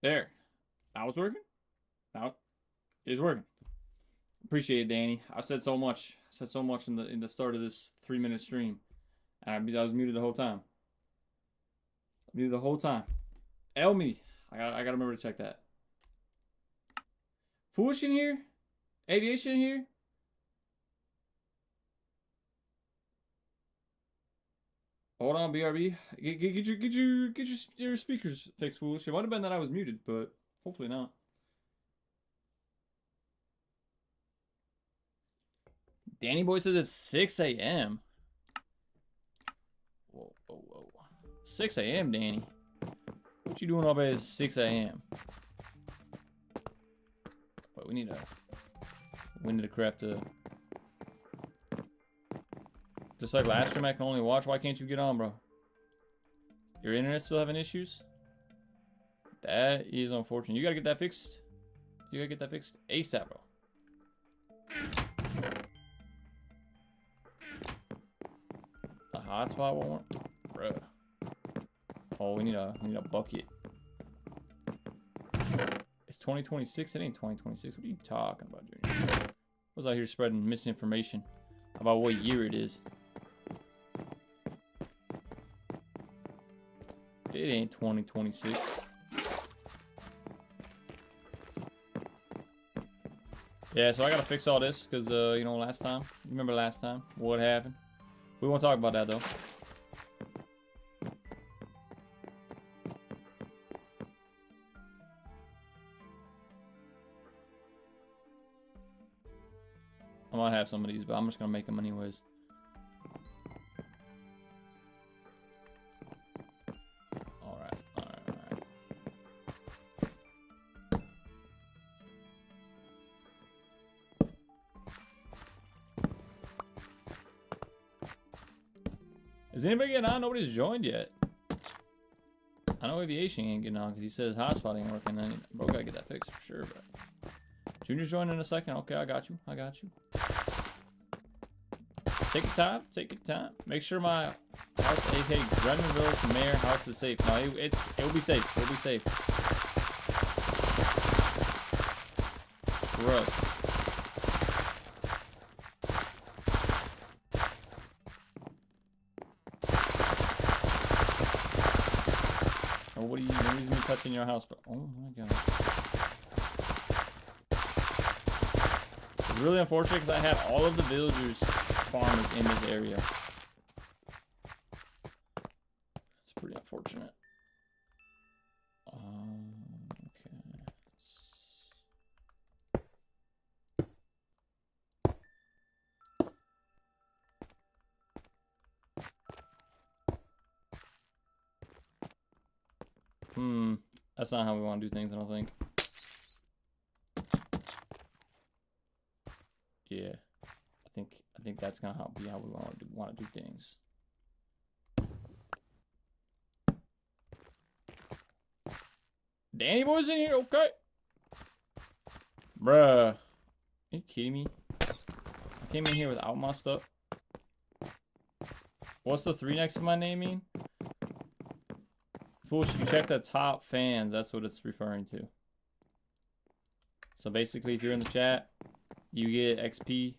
There. I was working. Now it is working. Appreciate it, Danny. I said so much. I said so much in the start of this 3 minute stream, and I was muted the whole time. Muted the whole time. Elmi, I gotta remember to check that. Foolish in here. Aviation in here. Hold on, BRB. Get your speakers fixed, Foolish. It might have been that I was muted, but hopefully not. Danny Boy says it's 6 a.m. Whoa, whoa, whoa. 6 a.m., Danny. What you doing up at 6 a.m.? Wait, we need to craft a... Just like last stream, I can only watch. Why can't you get on, bro? Your internet still having issues? That is unfortunate. You gotta get that fixed. You gotta get that fixed ASAP, bro. A hotspot won't work? Bruh. Oh, we need a bucket. It's 2026. It ain't 2026. What are you talking about, Junior? I was out here spreading misinformation about what year it is. It ain't 2026. Yeah, so I gotta fix all this because, you know, last time. Remember last time? What happened? We won't talk about that though. I might have some of these, but I'm just gonna make them anyways. Alright. Is anybody getting on? Nobody's joined yet. I know Aviation ain't getting on because he says hotspot ain't working. Then bro, gotta get that fixed for sure. But Junior's joining in a second. Okay, I got you. Take your time. Take your time. Make sure my house, aka Gremlins Mayor house, is safe. No, it'll be safe. It'll be safe. Trust. Oh, what are you using me touching your house? But oh my god. It's really unfortunate because I have all of the villagers farmers in this area. It's pretty unfortunate. Okay. That's not how we want to do things, I don't think. Yeah. I think that's gonna be how we want to do things. Danny Boy's in here, okay. Bruh. Are you kidding me? I came in here without my stuff. What's the 3 next to my name mean? Foolish, if you check the top fans, that's what it's referring to. So basically, if you're in the chat, you get XP.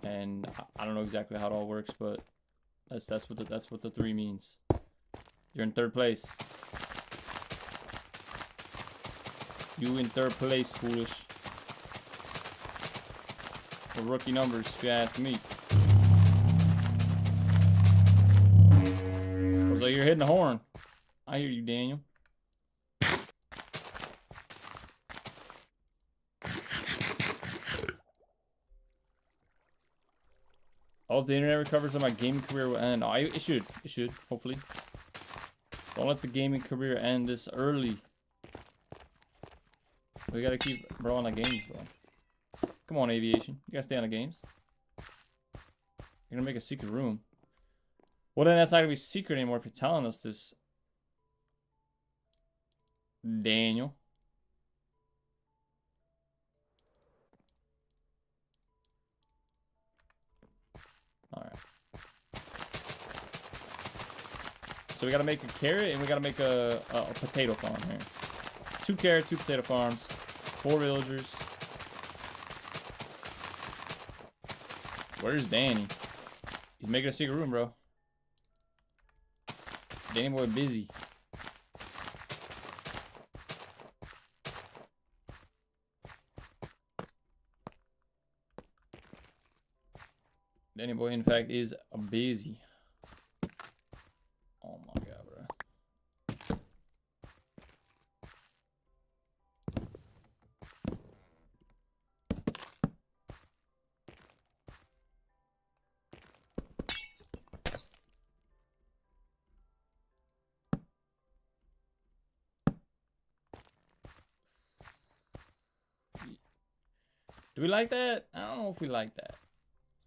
And I don't know exactly how it all works, but that's what the 3 means. You're in 3rd place. You in 3rd place, Foolish. For rookie numbers, if you ask me. So you're hitting the horn. I hear you, Daniel. Oh, if the internet recovers, then my gaming career will end. Oh, it should. It should, hopefully. Don't let the gaming career end this early. We gotta keep bro on the games, bro. Come on, Aviation. You gotta stay on the games. You're gonna make a secret room. Well, then that's not gonna be secret anymore if you're telling us this. Daniel. Alright. So we gotta make a carrot and we gotta make a potato farm here. 2 carrots, 2 potato farms, 4 villagers. Where's Danny? He's making a secret room, bro. Danny boy busy. Danny boy, in fact, is busy. Oh my god, bro. Do we like that? I don't know if we like that.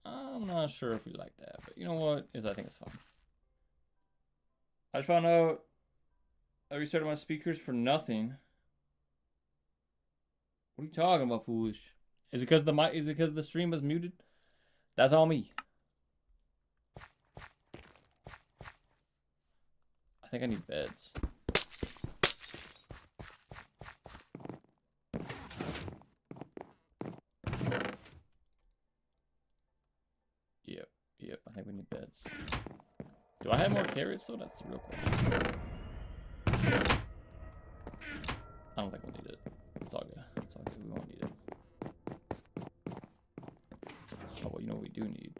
I'm not sure if we like that, but you know what? I think it's fun. I just found out I restarted my speakers for nothing. What are you talking about, foolish? Is it because the stream was muted? That's all me. I think I need beds. Yep, I think we need beds. Do I have more carrots though? That's the real question. I don't think we'll need it. It's all good. It's all good. We won't need it. Oh, well, you know what we do need?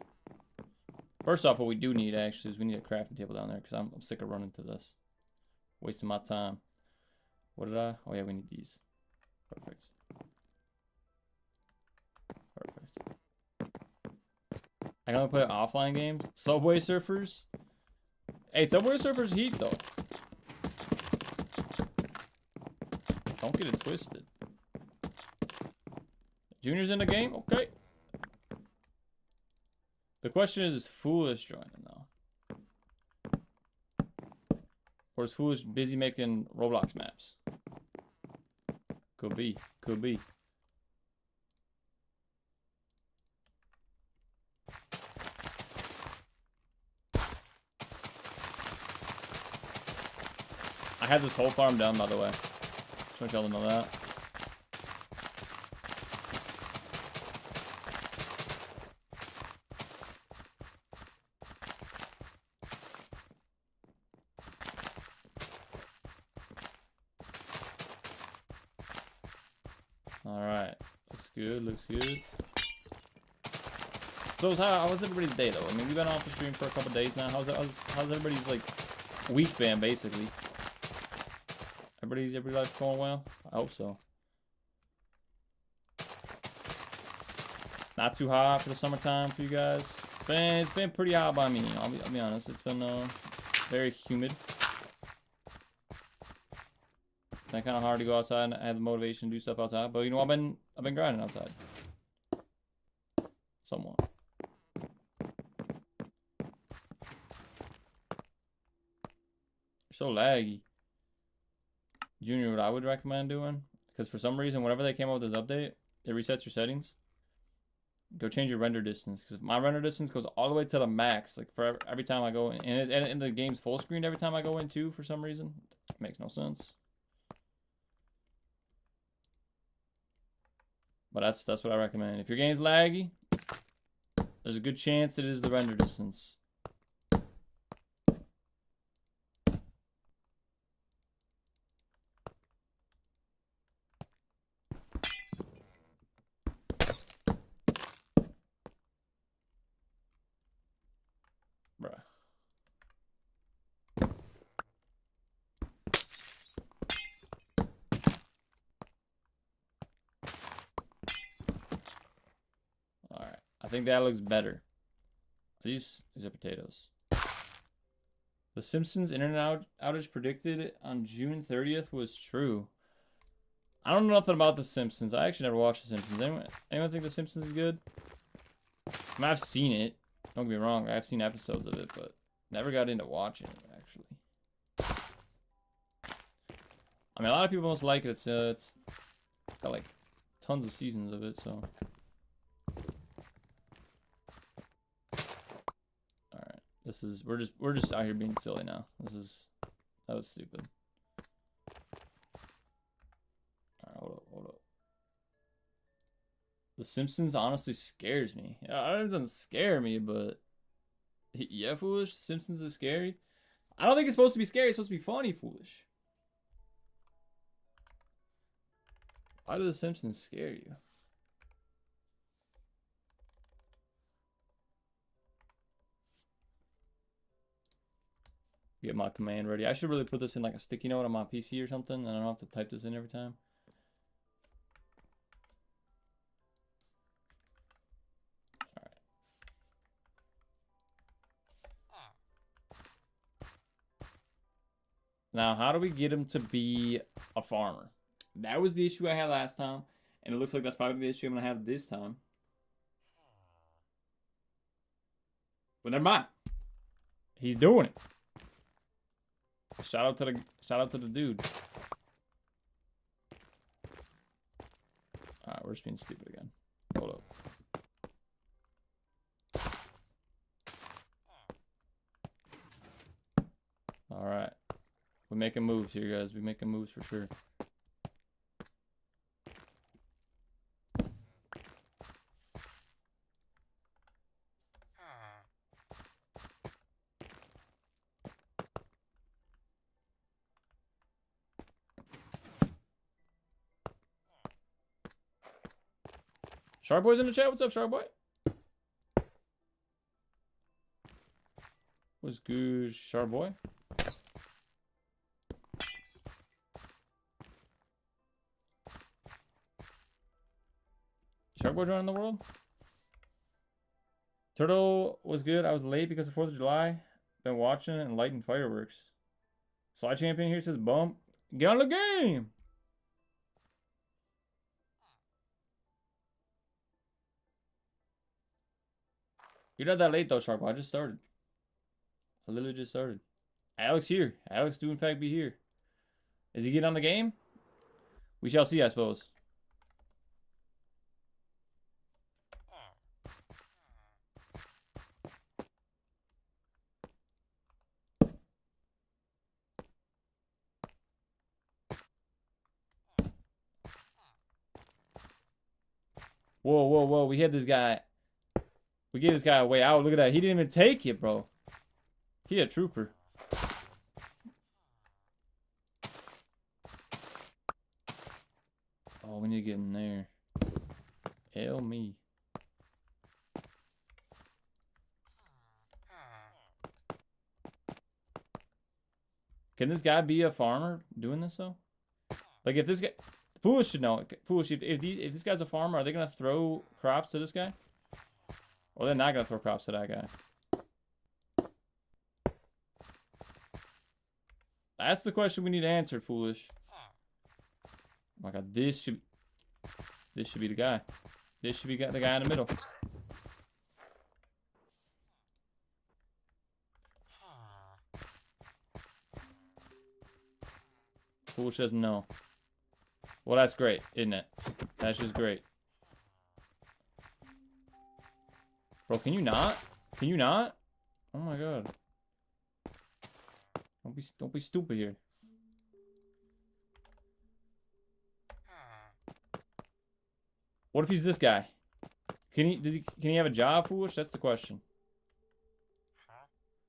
First off, what we do need actually is we need a crafting table down there because I'm sick of running to this. Wasting my time. What did I? Oh yeah, we need these. Perfect. Perfect. I gotta play offline games. Subway Surfers. Hey, Subway Surfers heat though. Don't get it twisted. Junior's in the game? Okay. The question is Foolish joining though? Or is Foolish busy making Roblox maps? Could be. Could be. I had this whole farm done, by the way. Just want y'all to know that. Alright. Looks good, looks good. So how was everybody's day, though? I mean, we've been off the stream for a couple days now. How's everybody's, like, week been, basically? Everybody's life going well? I hope so. Not too hot for the summertime for you guys. It's been pretty hot by me. I'll be honest. It's been very humid. It's been kind of hard to go outside and have the motivation to do stuff outside. But you know, I've been grinding outside. Somewhat. So laggy. Junior, what I would recommend doing, because for some reason, whenever they came out with this update, it resets your settings. Go change your render distance, because my render distance goes all the way to the max, like for every time I go in, and the game's full screen every time I go in too, for some reason. It makes no sense. But that's what I recommend. If your game's laggy, there's a good chance it is the render distance. Bruh. Alright. I think that looks better. These are potatoes. The Simpsons internet outage predicted on June 30th was true. I don't know nothing about The Simpsons. I actually never watched The Simpsons. Anyone think The Simpsons is good? I mean, I've seen it. Don't get me wrong. I've seen episodes of it, but never got into watching it, actually. I mean, a lot of people must like it. It's got, like, tons of seasons of it, so... Alright. we're just out here being silly now. That was stupid. Alright, hold up. The Simpsons honestly scares me. It doesn't scare me, but yeah, Foolish. Simpsons is scary. I don't think it's supposed to be scary. It's supposed to be funny, Foolish. Why do the Simpsons scare you? Get my command ready. I should really put this in like a sticky note on my PC or something, and I don't have to type this in every time. Alright. Now, how do we get him to be a farmer? That was the issue I had last time, and it looks like that's probably the issue I'm gonna have this time. But never mind. He's doing it. Shout out to the dude. Alright, we're just being stupid again. Hold up. Alright. We're making moves here, guys. We're making moves for sure. Shark Boy's in the chat. What's up, Shark Boy? What's good, Shark Boy? Shark Boy joining the world? Turtle was good. I was late because of 4th of July. Been watching and lighting fireworks. Slide Champion here says bump. Get on the game! You're not that late though, Shark Boy. I just started. I literally just started. Alex here. Alex do in fact be here. Is he getting on the game? We shall see, I suppose. Whoa, whoa, whoa. We hit this guy. We gave this guy a way out. Look at that. He didn't even take it, bro. He a trooper. Oh, we need to get in there. Hell me. Can this guy be a farmer doing this though? Like if this guy, Foolish should know. Foolish, if this guy's a farmer, are they gonna throw crops to this guy? Or they're not gonna throw crops to that guy. That's the question we need answered, Foolish. Oh my god, this should be the guy. This should be the guy in the middle. Foolish doesn't know. Well, that's great, isn't it? That's just great. Bro, can you not? Can you not? Oh my god. Don't be stupid here. What if he's this guy? Can he have a job, Foolish? That's the question.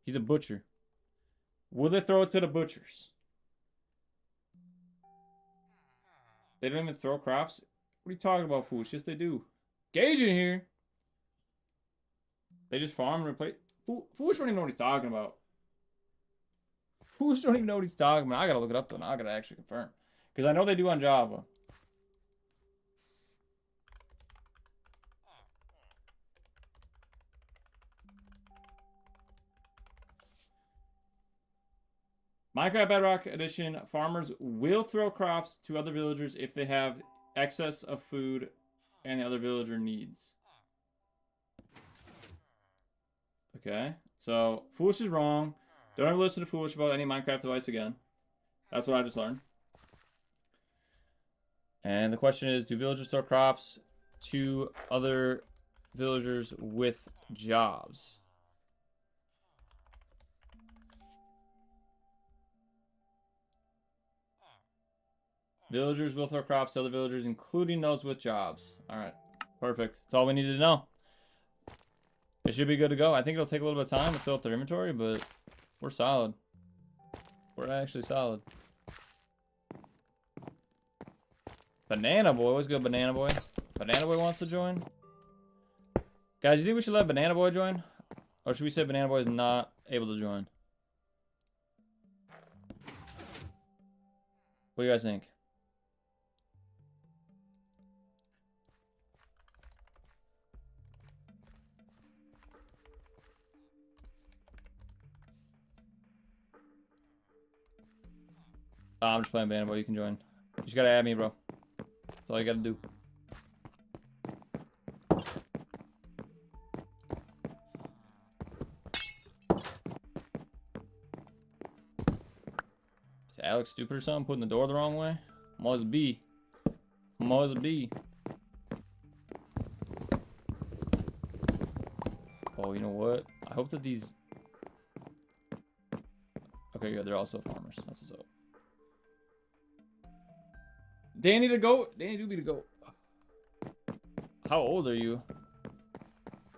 He's a butcher. Will they throw it to the butchers? They don't even throw crops? What are you talking about, Foolish? Yes, they do. Gage in here. They just farm and replace. Foolish don't even know what he's talking about. Foolish don't even know what he's talking about. I gotta look it up though. Now I gotta actually confirm. Because I know they do on Java. Minecraft Bedrock Edition, farmers will throw crops to other villagers if they have excess of food and the other villager needs. Okay, so Foolish is wrong. Don't ever listen to Foolish about any Minecraft device again. That's what I just learned. And the question is, do villagers throw crops to other villagers with jobs? Villagers will throw crops to other villagers, including those with jobs. Alright. Perfect. That's all we needed to know. It should be good to go. I think it'll take a little bit of time to fill up their inventory, but we're solid. We're actually solid. Banana Boy. What's good, Banana Boy? Banana Boy wants to join? Guys, you think we should let Banana Boy join? Or should we say Banana Boy is not able to join? What do you guys think? I'm just playing Banana Boy. You can join. You just gotta add me, bro. That's all you gotta do. Is Alex stupid or something? Putting the door the wrong way? Must be. Must be. Oh, you know what? I hope that these... Okay, good. They're also farmers. That's what's up. Danny the goat. Danny do be the goat. How old are you?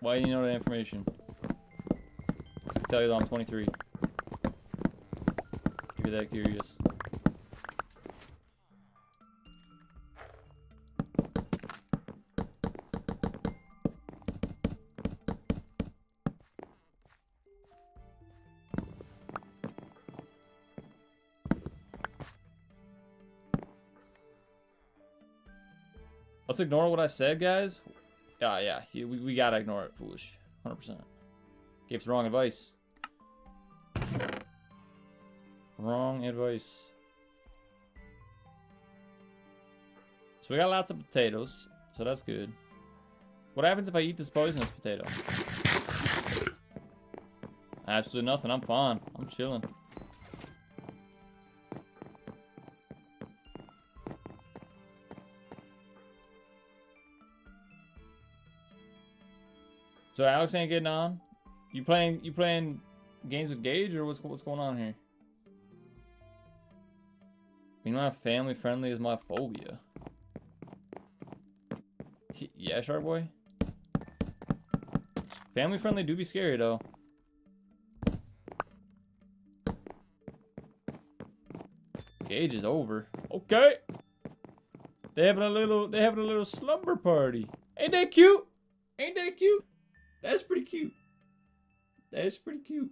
Why do you know that information? I can tell you that I'm 23. If you're that curious. Let's ignore what I said, guys. Yeah. We gotta ignore it, foolish. 100%. Gave us wrong advice. Wrong advice. So we got lots of potatoes, so that's good. What happens if I eat this poisonous potato? Absolutely nothing. I'm fine. I'm chilling. So Alex ain't getting on. You playing games with Gage, or what's going on here? Being not family friendly is my phobia. Yeah, Shark Boy. Family friendly do be scary though. Gage is over. Okay. They having a little slumber party. Ain't that cute? Ain't that cute? That's pretty cute. That's pretty cute.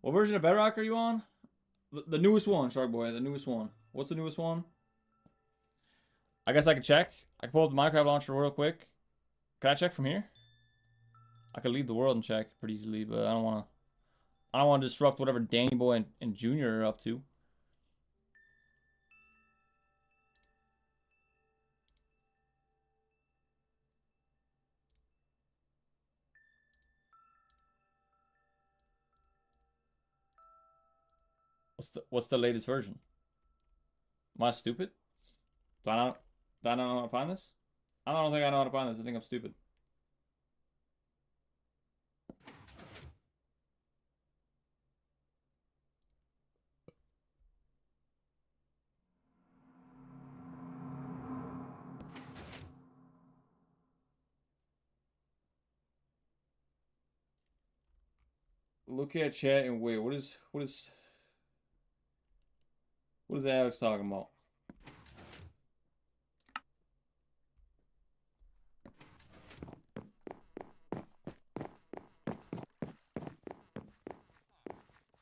What version of Bedrock are you on? The newest one, Shark Boy. The newest one. What's the newest one? I guess I could check. I can pull up the Minecraft launcher real quick. Can I check from here? I could leave the world and check pretty easily, but I don't want to disrupt whatever Danny Boy and Junior are up to. What's the latest version? Am I stupid? Do I not know how to find this? I don't think I know how to find this. I think I'm stupid. Look at chat and wait. What is Alex talking about?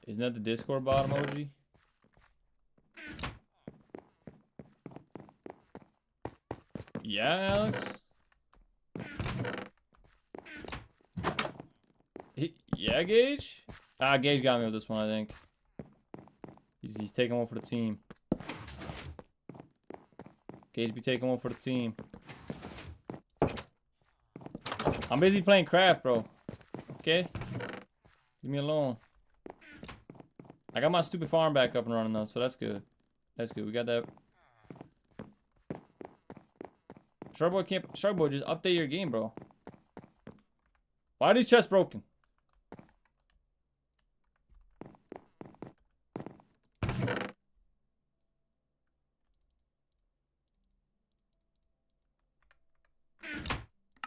Isn't that the Discord bot emoji? Yeah, Alex? Yeah, Gage? Gage got me with this one, I think. He's taking one for the team. Gage be taking one for the team. I'm busy playing craft, bro. Okay? Leave me alone. I got my stupid farm back up and running though, so that's good. That's good. We got that. Shark Boy, just update your game, bro. Why are these chests broken?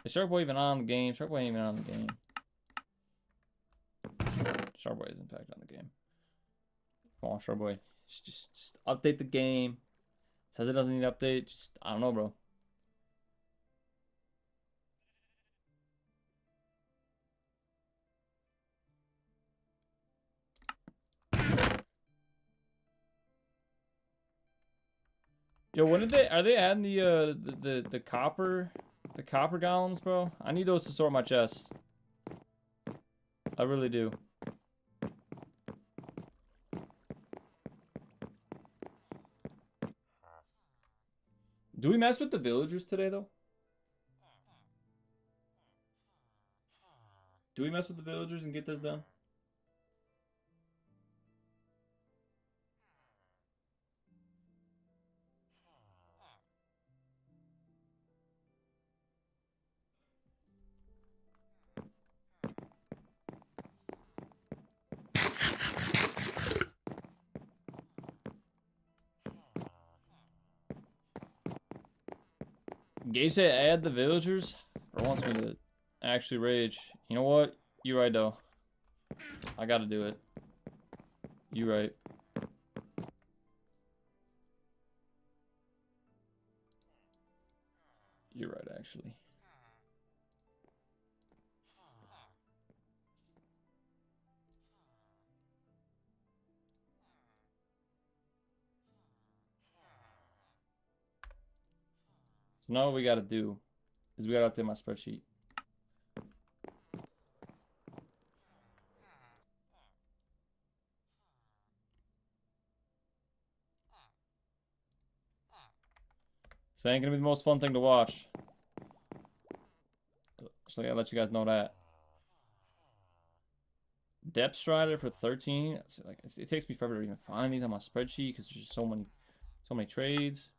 Is Sharkboy even on the game? Sharkboy ain't even on the game. Sharkboy is in fact on the game. Come on, Sharkboy. Just update the game. It says it doesn't need update. Just, I don't know, bro. Yo, when did are they adding the copper golems, bro? I need those to sort my chest. I really do. Do we mess with the villagers today, though? Do we mess with the villagers and get this done? Gage said add the villagers? Or wants me to actually rage. You know what? You're right, though. I gotta do it. You right. You're right, actually. So now what we gotta do is we gotta update my spreadsheet. So it ain't gonna be the most fun thing to watch. So I gotta let you guys know that. Depth Strider for 13. So like it takes me forever to even find these on my spreadsheet because there's just so many trades.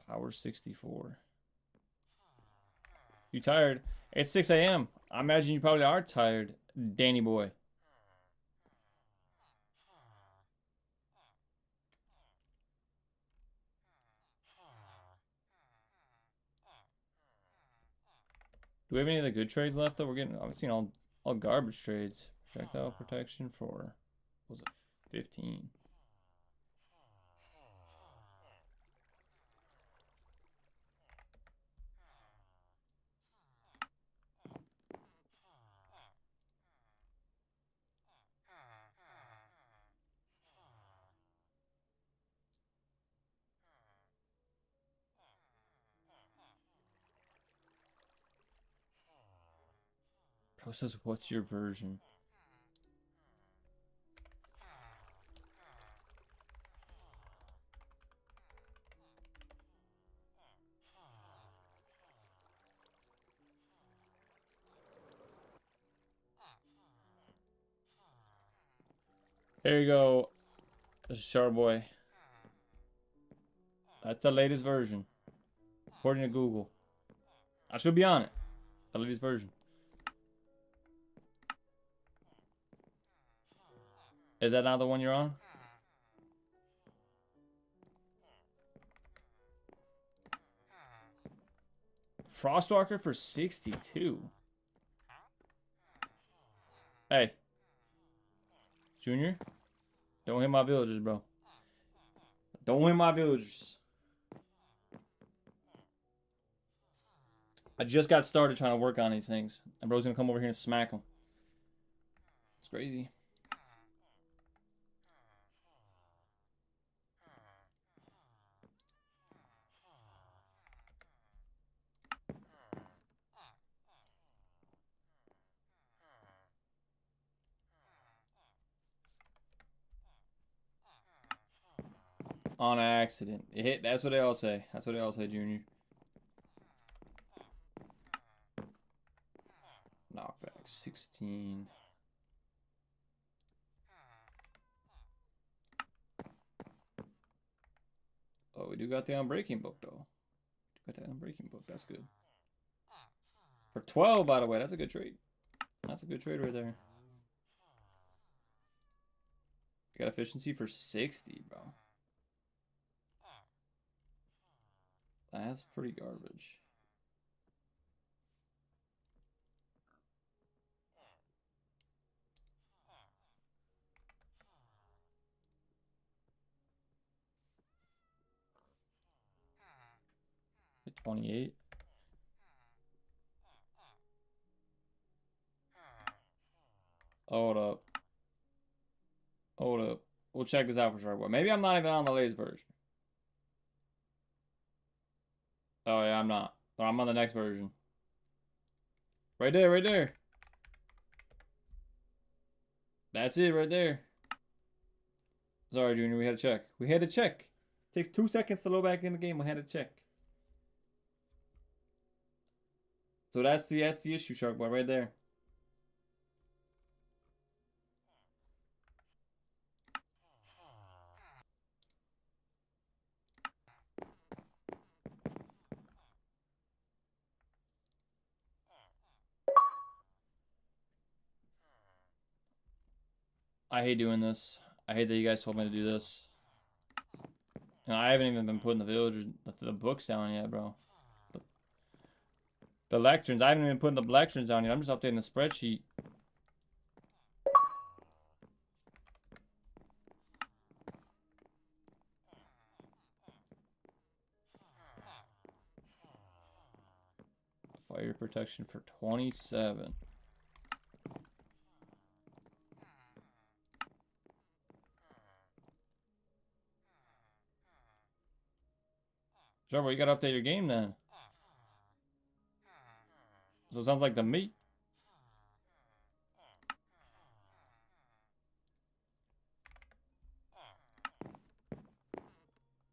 Power 64. You tired? It's 6 a.m. I imagine you probably are tired, Danny boy. Do we have any of the good trades left though? I've seen all garbage trades. Projectile protection for, what was it, 15? Bro says, what's your version? Here you go, Sharkboy. That's the latest version, according to Google. I should be on it. The latest version. Is that not the one you're on? Frostwalker for 62. Hey. Junior. Don't hit my villagers, bro. Don't hit my villagers. I just got started trying to work on these things. And bro's gonna come over here and smack them. It's crazy. On accident. It hit. That's what they all say. That's what they all say, Junior. Knockback 16. Oh, we do got the Unbreaking book, though. Got that Unbreaking book. That's good. For 12, by the way. That's a good trade. That's a good trade right there. Got efficiency for 60, bro. That's pretty garbage. Hit 28. Hold up. Hold up. We'll check this out for sure. Maybe I'm not even on the latest version. Oh, yeah, I'm not. But I'm on the next version. Right there, right there. That's it right there. Sorry, Junior, we had to check. We had to check. It takes 2 seconds to load back in the game. We had to check. So that's the issue, Shark Boy, right there. I hate doing this. I hate that you guys told me to do this. And I haven't even been putting the villagers, the books down yet, bro. The lecturns. I haven't even put the lecturns down yet. I'm just updating the spreadsheet. Fire protection for 27. Sure, you gotta update your game then. So it sounds like to me.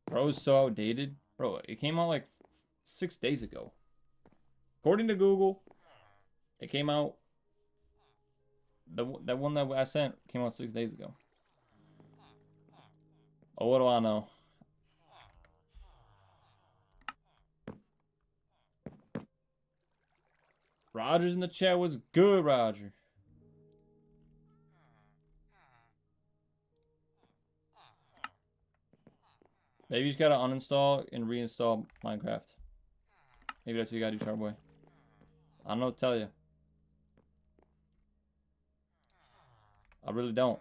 Bro, it's so outdated. Bro, it came out like 6 days ago. According to Google, it came out. That one that I sent came out 6 days ago. Oh, what do I know? Roger's in the chat. Was good, Roger. Maybe you just gotta uninstall and reinstall Minecraft. Maybe that's what you gotta do, Sharkboy. I don't know what to tell you. I really don't.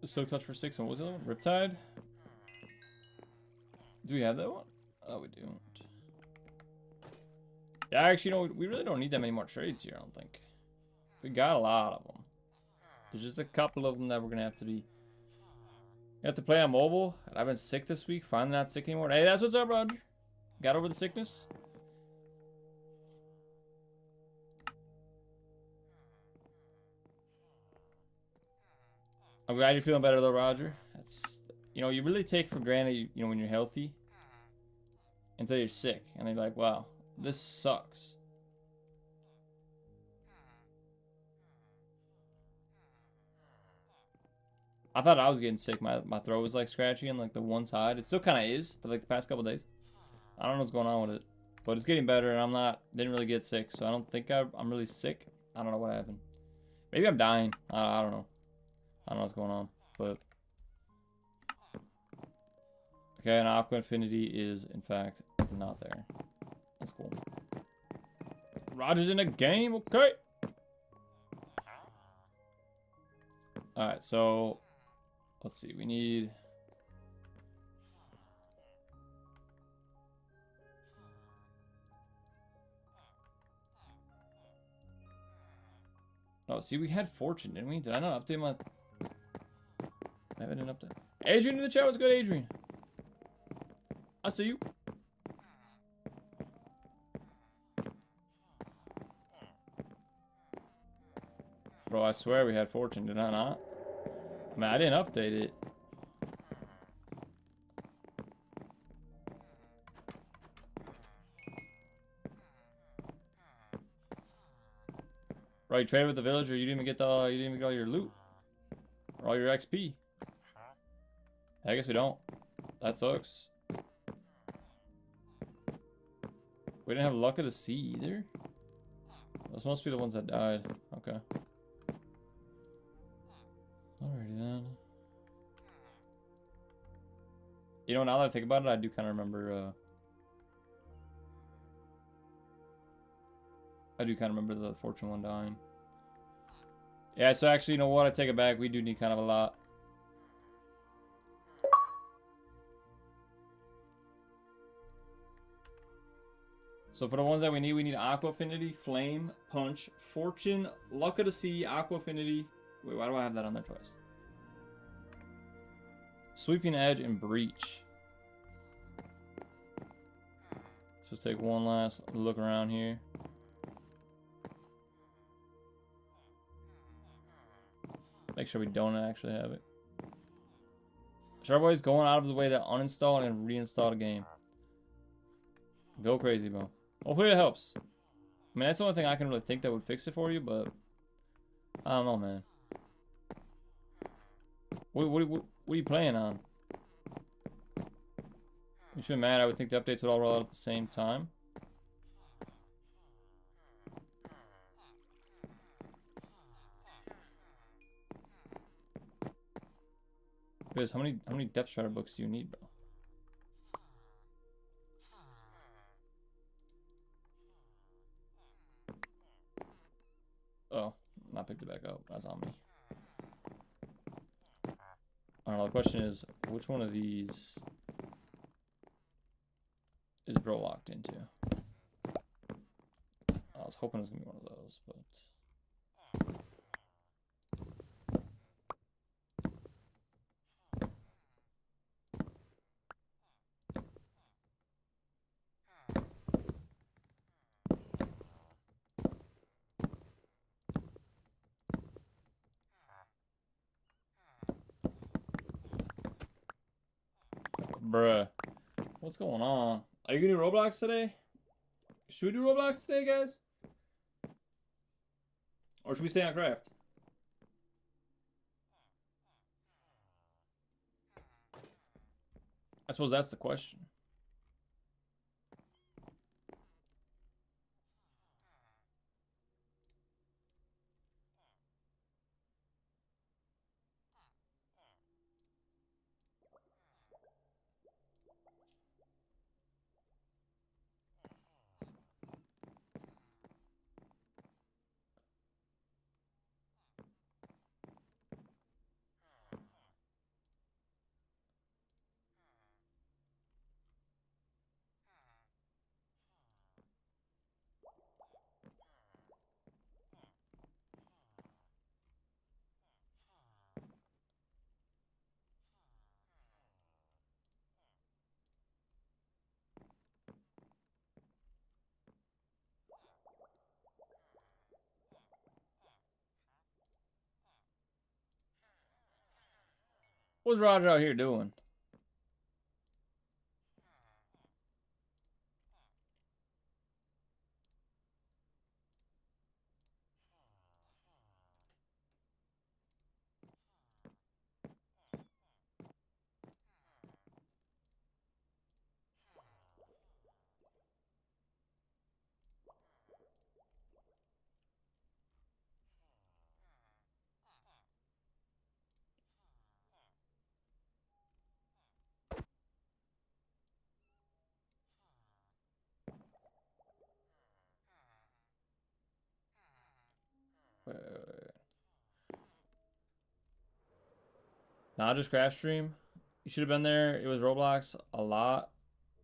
Silk Touch for 6. What was the other one? Riptide? Do we have that one? Oh, we don't. Yeah, actually, no, we really don't need that many more trades here, I don't think. We got a lot of them. There's just a couple of them that we're going to have to be... You have to play on mobile. I've been sick this week. Finally not sick anymore. Hey, that's what's up, Roger. Got over the sickness? I'm glad you're feeling better, though, Roger. That's... You know, you really take for granted, you know, when you're healthy. Until you're sick. And they're like, wow, this sucks. I thought I was getting sick. My throat was like scratchy on like the one side. It still kind of is for like the past couple days. I don't know what's going on with it, but it's getting better, and didn't really get sick, so I don't think I'm really sick. I don't know what happened. Maybe I'm dying. I don't know. I don't know what's going on, but okay. And Aqua Infinity is in fact not there. That's cool. Roger's in the game. Okay. All right, so let's see. We need. Oh, see, we had fortune, didn't we? Did I not update my... Maybe I didn't update. Adrian in the chat. What's good, Adrian? I see you. Bro, I swear we had fortune, did I not? I mean, I didn't update it. Bro, you traded with the villager. You didn't even get all your loot or all your XP. I guess we don't. That sucks. We didn't have luck of the sea either. Those must be the ones that died. Okay. Alrighty then. You know, now that I think about it, I do kind of remember. I do kind of remember the fortune one dying. Yeah, so actually, you know what? I take it back. We do need kind of a lot. So for the ones that we need Aqua Affinity, Flame, Punch, Fortune, Luck of the Sea, Aqua Affinity. Wait, why do I have that on there twice? Sweeping Edge and Breach. Let's just take one last look around here. Make sure we don't actually have it. Sharkboy's going out of the way to uninstall and reinstall the game. Go crazy, bro. Hopefully it helps. I mean, that's the only thing I can really think that would fix it for you, but I don't know, man. What are you playing on? You shouldn't matter. I would think the updates would all roll out at the same time. Because how many Depth Strider books do you need, bro? Oh, not picked it back up. That's on me. Alright, the question is, which one of these is bro locked into? I was hoping it was gonna be one of those, but bruh, what's going on? Are you gonna do Roblox today? Should we do Roblox today, guys? Or should we stay on craft? I suppose that's the question. What's Roger out here doing? Wait. Nah, just craft stream. You should have been there. It was Roblox a lot.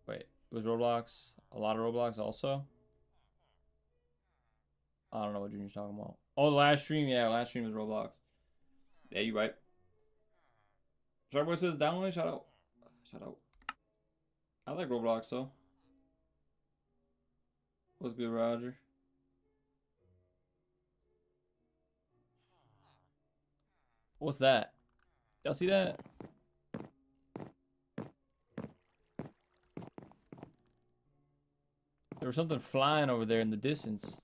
Wait, it was Roblox. A lot of Roblox also. I don't know what Junior's talking about. Oh, the last stream. Yeah, last stream was Roblox. Yeah, you right. Sharkboy says download. Shout out. Shout out. I like Roblox though. What's good, Roger? What's that? Y'all see that? There was something flying over there in the distance.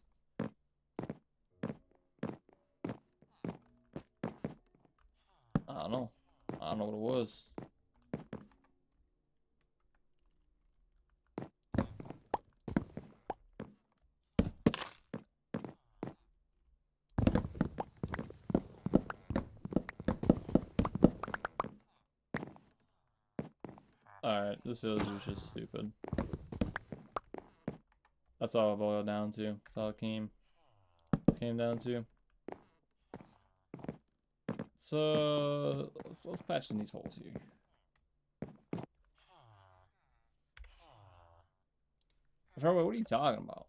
Alright, this village is just stupid. That's all it boiled down to. That's all it came down to. So let's patch in these holes here. Charlie, what are you talking about?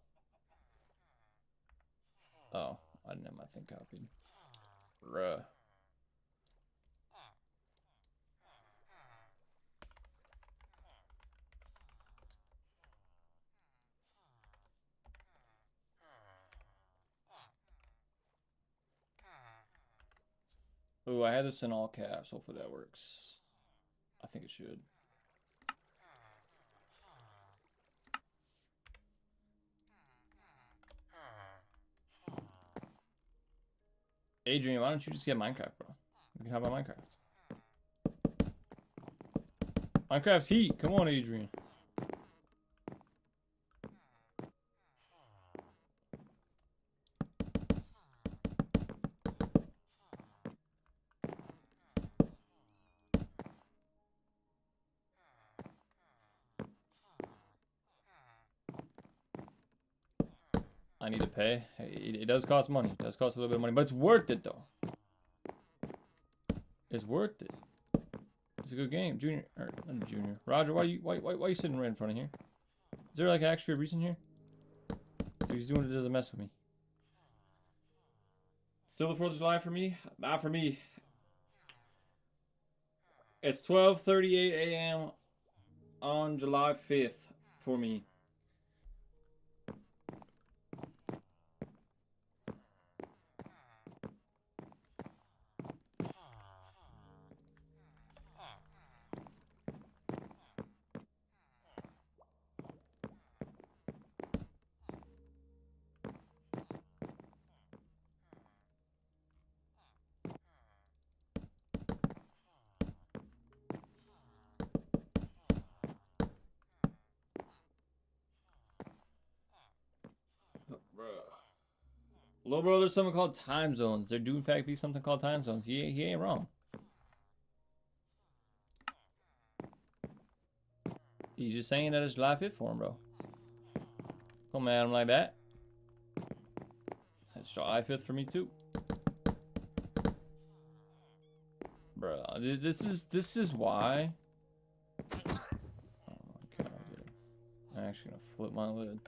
Oh, I didn't have my thing copied. Bruh. Ooh, I had this in all caps. Hopefully that works. I think it should. Adrian, why don't you just get Minecraft, bro? You can have my Minecraft. Minecraft's heat. Come on, Adrian. I need to pay. It does cost money. It does cost a little bit of money, but it's worth it though. It's worth it. It's a good game, Junior. Or not Junior. Roger, why you sitting right in front of here? Is there like actually a reason here? So he's doing it as a mess with me. Still the 4th of July for me? Not for me. It's 12:38 a.m. on July 5th for me. Little bro, there's something called time zones. There do in fact be something called time zones. He ain't wrong. He's just saying that it's July 5th for him, bro. Come at him like that. It's July 5th for me too. Bro, this is why. Oh my god, dude. I'm actually gonna flip my lid.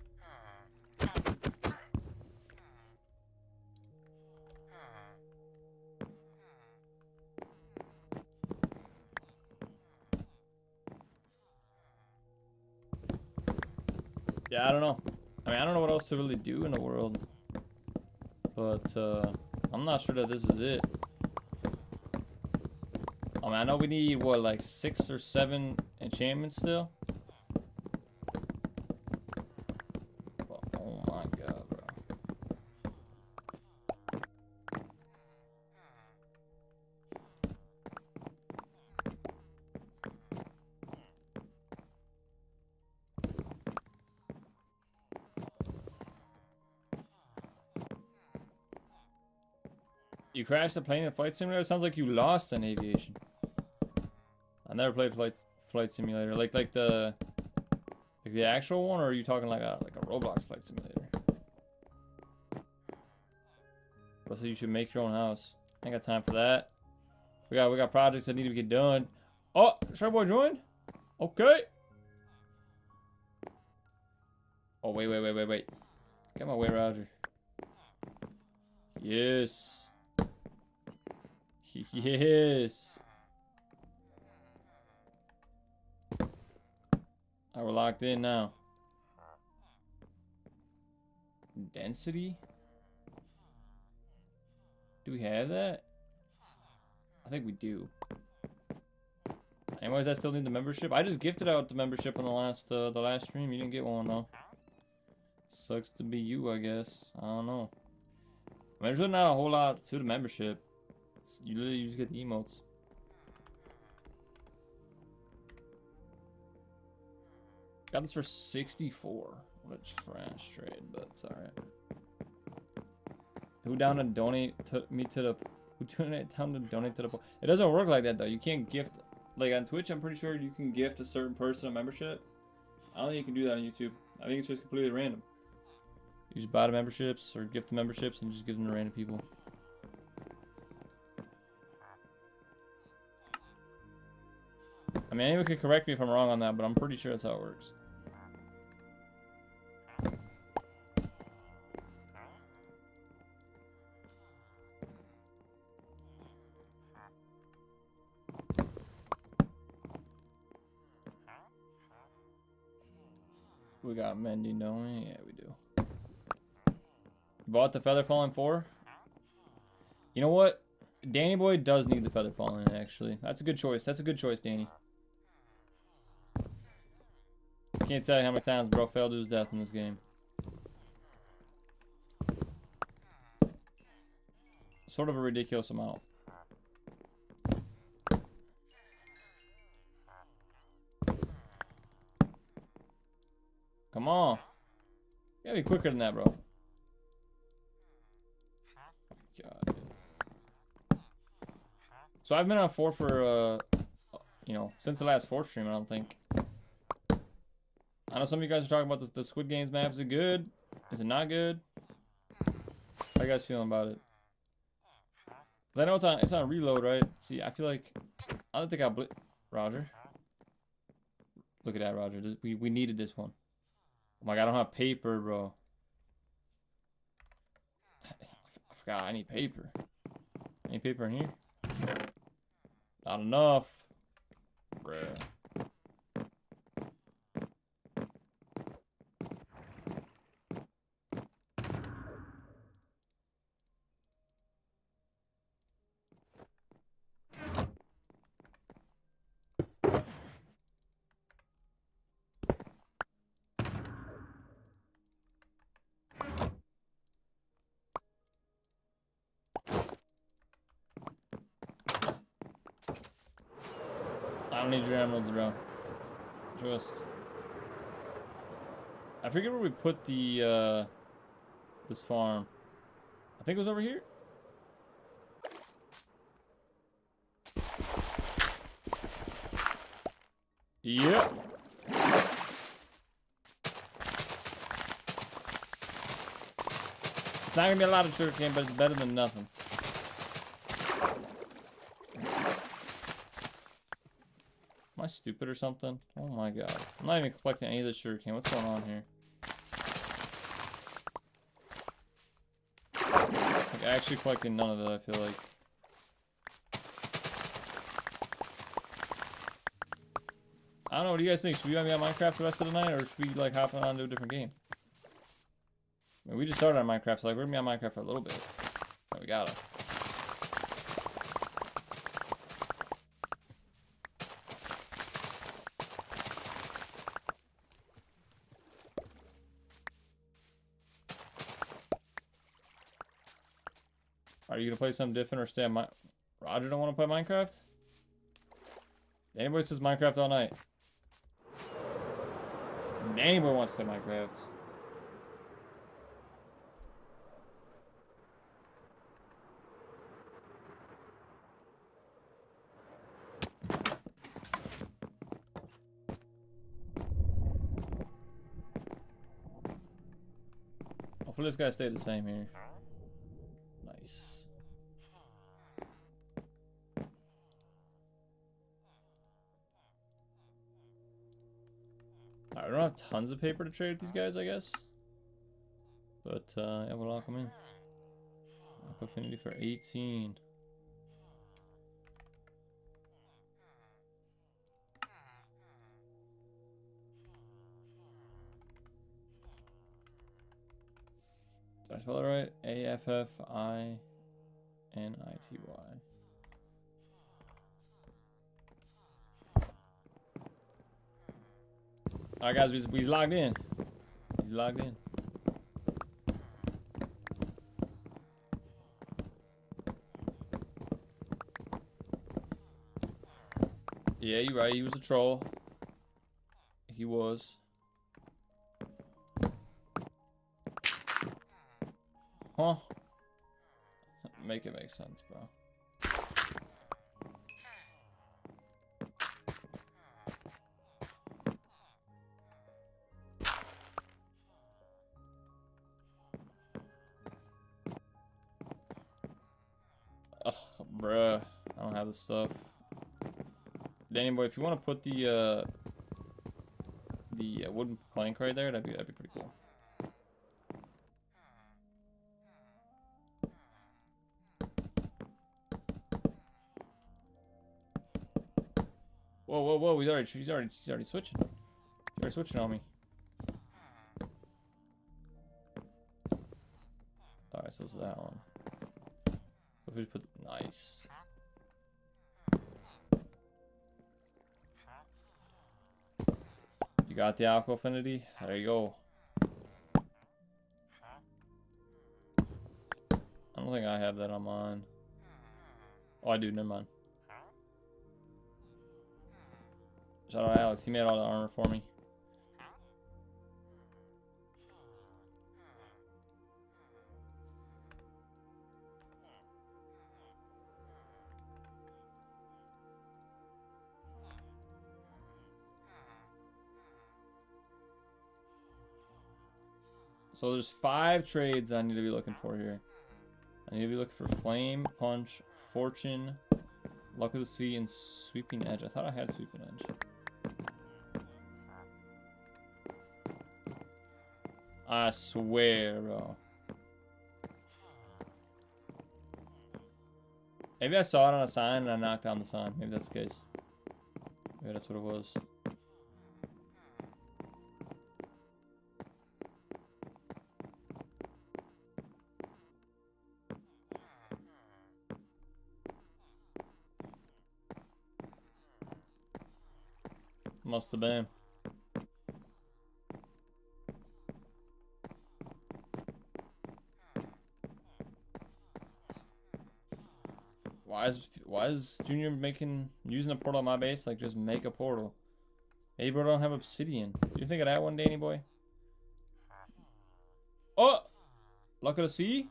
Yeah, I don't know. I mean, I don't know what else to really do in the world. But, I'm not sure that this is it. I mean, I know we need, what, like 6 or 7 enchantments still? Oh my god, bro. You crashed the plane in Flight Simulator? It sounds like you lost in aviation. I never played Flight Simulator. Like the actual one, or are you talking like a Roblox Flight Simulator? But so you should make your own house. I ain't got time for that. We got projects that need to get done. Oh, Shareboy joined? Okay. Oh wait. Get my way, Roger. Yes. Yes. Alright, we're locked in now. Density? Do we have that? I think we do. Anyways, I still need the membership. I just gifted out the membership on the last stream. You didn't get one though. Sucks to be you, I guess. I don't know. I mean, there's really not a whole lot to the membership. You literally just get the emotes. Got this for 64. What a trash trade, but it's alright. Who down to donate to me to the? Who down to donate to the? It doesn't work like that though. You can't gift Like on Twitch, I'm pretty sure you can gift a certain person a membership. I don't think you can do that on YouTube. I think it's just completely random. You just buy the memberships or gift the memberships and just give them to random people. I mean, anyone can correct me if I'm wrong on that, but I'm pretty sure that's how it works. We got Mendy, don't we? Yeah, we do. Bought the Feather Falling 4? You know what? Danny Boy does need the Feather Falling, actually. That's a good choice. That's a good choice, Danny. Can't tell you how many times bro failed to his death in this game. Sort of a ridiculous amount. Come on. You gotta be quicker than that, bro. God. So I've been on 4 for, you know, since the last 4 stream, I don't think. I know some of you guys are talking about the Squid Games map. Is it good? Is it not good? How you guys feeling about it? Cause I know it's on reload, right? See, I feel like I don't think Roger. Look at that, Roger. We needed this one. Oh my god, I don't have paper, bro. I forgot I need paper. Any paper in here? Not enough. Bruh. I don't need your emeralds, bro. Just... I forget where we put the, this farm. I think it was over here. Yep. It's not gonna be a lot of sugarcane, but it's better than nothing. Am I stupid or something? Oh my god. I'm not even collecting any of this sugarcane. What's going on here? Like, actually collecting none of it, I feel like. I don't know, what do you guys think? Should we be on Minecraft the rest of the night, or should we like hop on to a different game? I mean, we just started on Minecraft, so like we're gonna be on Minecraft for a little bit. Oh, we gotta. Are you gonna play something different or stay on Roger don't want to play Minecraft? Anybody says Minecraft all night. Anybody wants to play Minecraft. Hopefully this guy stayed the same here. Nice. I don't have tons of paper to trade with these guys, I guess. But, yeah, we'll lock them in. Lock affinity for 18. Did I spell it right? AFFINITY. Alright guys, he's logged in. He's logged in. Yeah, you're right, he was a troll. He was. Huh? Make it make sense, bro. Ugh, bruh. I don't have the stuff. Danny boy, if you want to put the wooden plank right there, that'd be pretty cool. Whoa, whoa, whoa! She's already switching. She's already switching on me. All right, so it's that one. If we just put nice. You got the aqua affinity? There you go. I don't think I have that on mine. Oh, I do. Never mind. Shout out Alex. He made all the armor for me. So there's 5 trades that I need to be looking for here. I need to be looking for Flame, Punch, Fortune, Luck of the Sea, and Sweeping Edge. I thought I had Sweeping Edge. I swear, bro. Maybe I saw it on a sign and I knocked down the sign. Maybe that's the case. Maybe that's what it was. Must have been. Why is Junior using a portal on my base? Like, just make a portal. Maybe bro don't have obsidian. You think of that one, Danny boy? Oh! Luck of the Sea?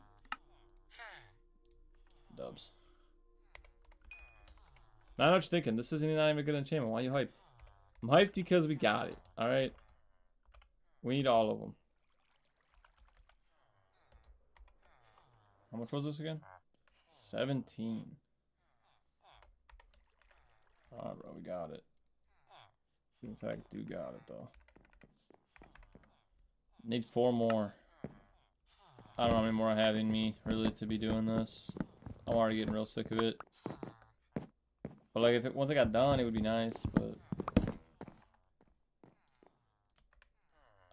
Dubs. Now I know what you're thinking. This isn't even a good enchantment. Why are you hyped? I'm hyped because we got it. Alright? We need all of them. How much was this again? 17. Alright, bro. We got it. In fact, do got it, though. Need 4 more. I don't know how many more I have in me, really, to be doing this. I'm already getting real sick of it. But, like, once I got done, it would be nice, but...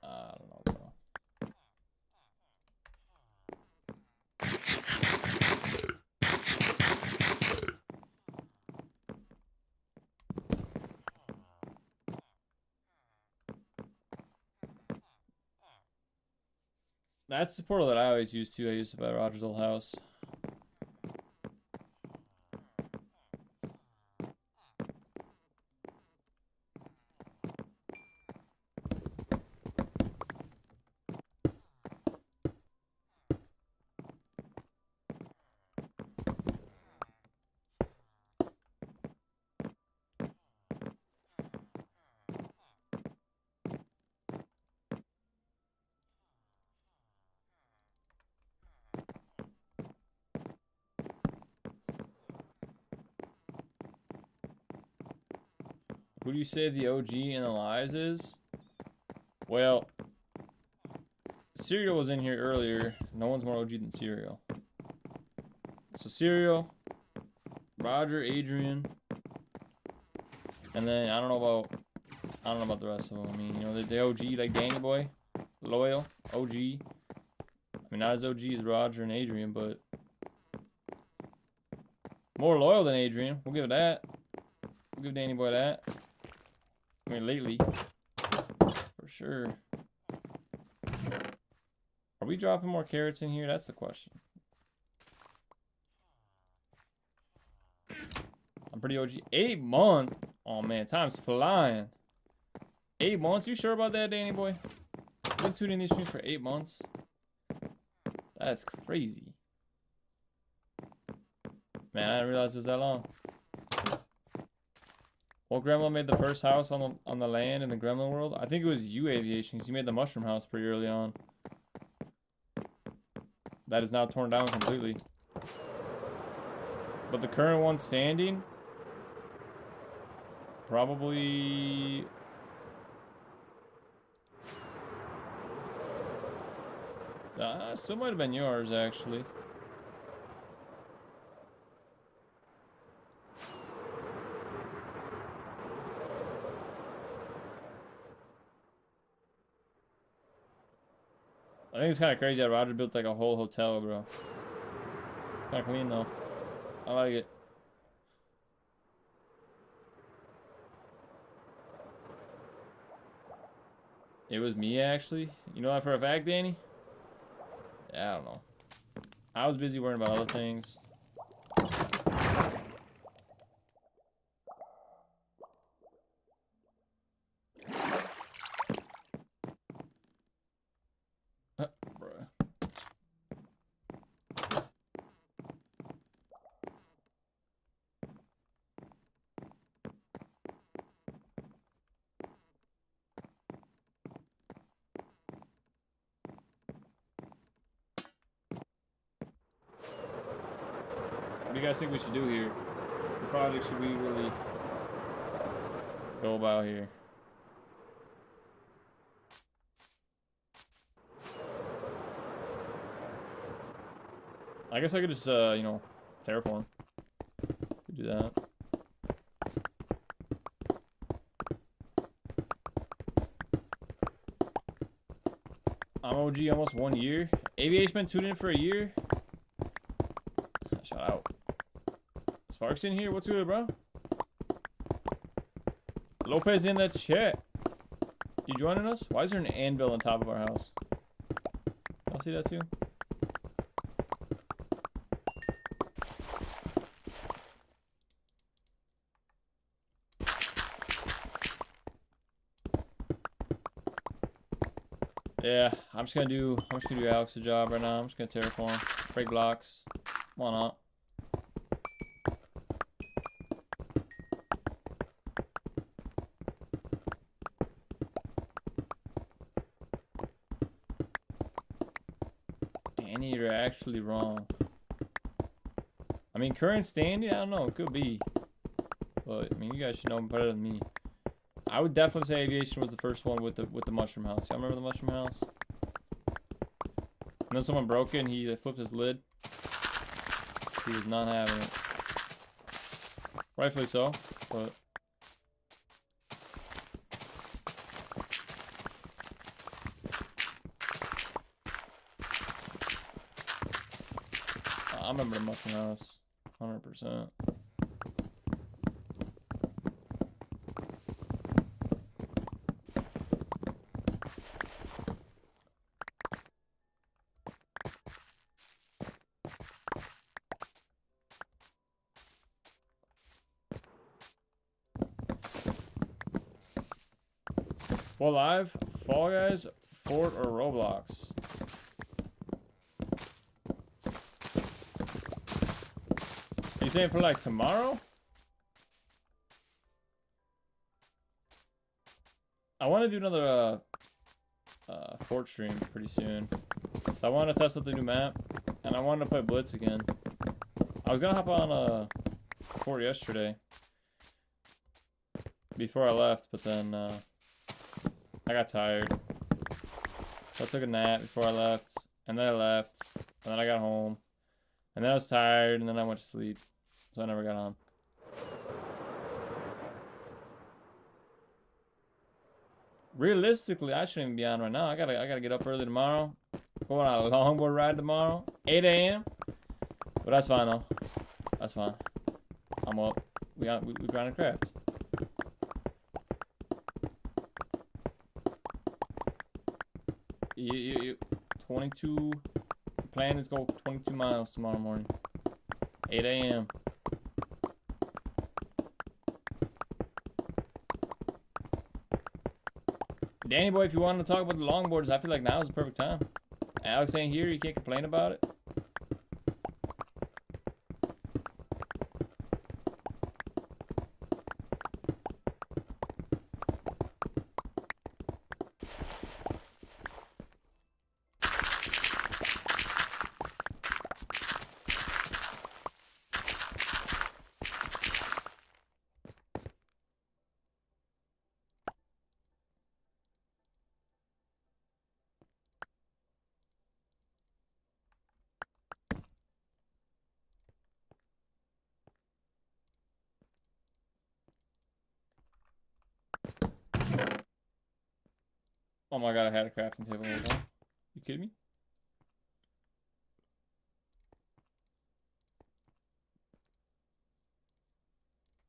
I don't know, bro. That's the portal that I always use, too. I used it by Roger's old house. Who do you say the OG in the lives is? Well, Cereal was in here earlier. No one's more OG than Cereal. So Cereal, Roger, Adrian, and then I don't know about the rest of them. I mean, you know, the OG, like Danny Boy, loyal, OG. I mean, not as OG as Roger and Adrian, but more loyal than Adrian. We'll give it that. We'll give Danny Boy that. I mean, lately, for sure. Are we dropping more carrots in here? That's the question. I'm pretty OG. 8 months? Oh, man, time's flying. 8 months? You sure about that, Danny boy? You've been tuning in these streams for 8 months? That's crazy. Man, I didn't realize it was that long. Well, Gremlin made the first house on the land in the Gremlin world. I think it was you, Aviation, because you made the mushroom house pretty early on. That is now torn down completely. But the current one standing, probably... still might have been yours, actually. I think it's kind of crazy that Roger built like a whole hotel, bro. Kind of clean, though. I like it. It was me, actually. You know that for a fact, Danny? Yeah, I don't know. I was busy worrying about other things. Bruh. What do you guys think we should do here? What project should we really go about here? I guess I could just, you know, terraform. Could do that. I'm OG almost 1 year. AVH been tuned in for a year. Shout out. Sparks in here? What's good, bro? Lopez in the chat. You joining us? Why is there an anvil on top of our house? Y'all see that too? Yeah, I'm just gonna do Alex's job right now. I'm just gonna terraform, break blocks. Why not? Danny, you're actually wrong. I mean, current standing, I don't know, it could be. But I mean, you guys should know better than me. I would definitely say aviation was the first one with the mushroom house. Y'all remember the mushroom house? And then someone broke it and he flipped his lid. He was not having it. Rightfully so, but I remember the mushroom house, 100%. Well, live, Fall Guys, Fort, or Roblox? Are you saying for like tomorrow? I want to do another Fort stream pretty soon. So I want to test out the new map, and I wanted to play Blitz again. I was gonna hop on Fort yesterday before I left, but then I got tired. So I took a nap before I left, and then I left, and then I got home, and then I was tired, and then I went to sleep, so I never got on. Realistically, I shouldn't even be on right now. I gotta get up early tomorrow. Going on a longboard ride tomorrow, 8 a.m. But that's fine though. That's fine. I'm up. We grind and craft. You 22. Plan is go 22 miles tomorrow morning. 8 a.m. Danny boy, if you want to talk about the longboards, I feel like now is the perfect time. Alex ain't here, you can't complain about it. Oh my god, I had a crafting table the whole time. You kidding me?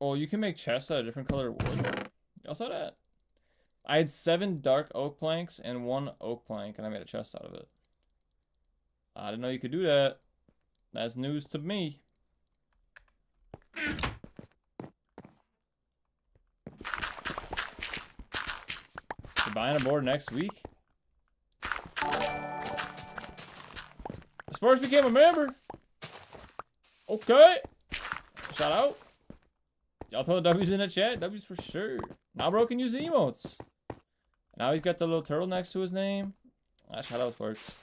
Oh, you can make chests out of different colored wood. Y'all saw that? I had 7 dark oak planks and 1 oak plank, and I made a chest out of it. I didn't know you could do that. That's news to me. You're buying a board next week? Sparks became a member. Okay. Shout out. Y'all throw the W's in the chat. W's for sure. Now bro can use the emotes. Now he's got the little turtle next to his name. Ah, shout out Sparks.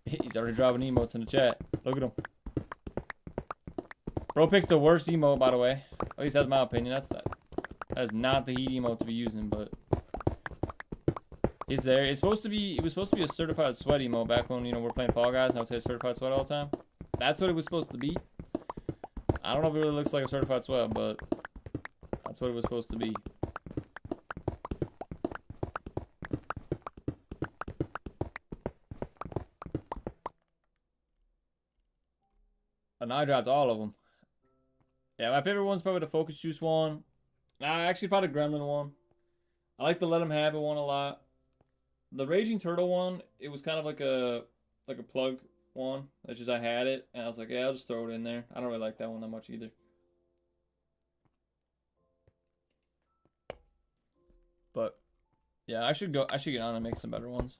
He's already dropping emotes in the chat. Look at him. Bro picks the worst emote, by the way. At least that's my opinion. That is not the heat emote to be using, but it's there. It's supposed to be. It was supposed to be a certified sweat emote back when we're playing Fall Guys and I would say certified sweat all the time. That's what it was supposed to be. I don't know if it really looks like a certified sweat, but that's what it was supposed to be. And I dropped all of them. Yeah, my favorite one's probably the Focus Juice one. Nah, actually probably the Gremlin one. I like the Let 'Em Have It one a lot. The Raging Turtle one, it was kind of like a plug one. That's just I had it, and I was like, yeah, I'll just throw it in there. I don't really like that one that much either. But yeah, I should get on and make some better ones.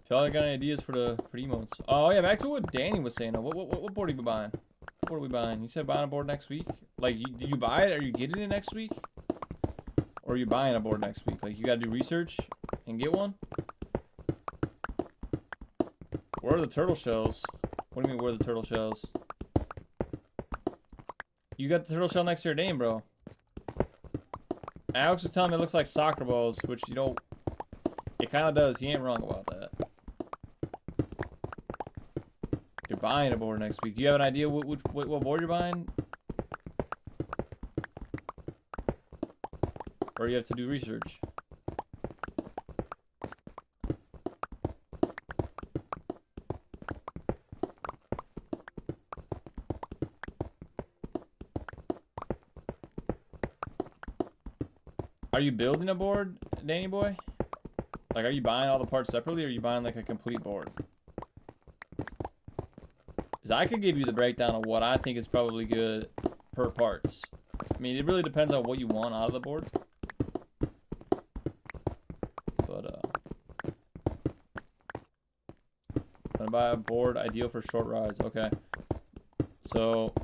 If y'all got any ideas for the emotes. Oh yeah, back to what Danny was saying. What board are you buying? What board are we buying? You said buying a board next week? Like, did you buy it? Are you getting it next week? Or are you buying a board next week? Like, you gotta do research and get one? Where are the turtle shells? What do you mean, where are the turtle shells? You got the turtle shell next to your name, bro. Alex is telling me it looks like soccer balls, which, you know, it kind of does. He ain't wrong about that. You're buying a board next week. Do you have an idea what board you're buying? Or you have to do research? Are you building a board, Danny boy? Like, are you buying all the parts separately, or are you buying like a complete board? Because I could give you the breakdown of what I think is probably good per parts. I mean, it really depends on what you want out of the board. But, gonna buy a board ideal for short rides. Okay. So,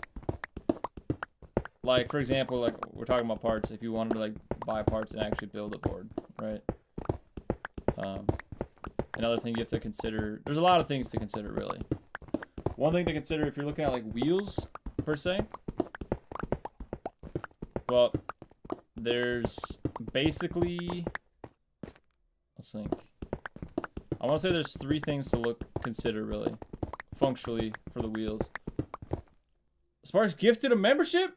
like, for example, like, we're talking about parts. If you wanted to, like, buy parts and actually build a board, right? Another thing you have to consider, there's a lot of things to consider, really. One thing to consider if you're looking at, like, wheels, per se. Well, there's basically, let's think. I want to say there's 3 things to consider, really, functionally, for the wheels. Sparks gifted a membership?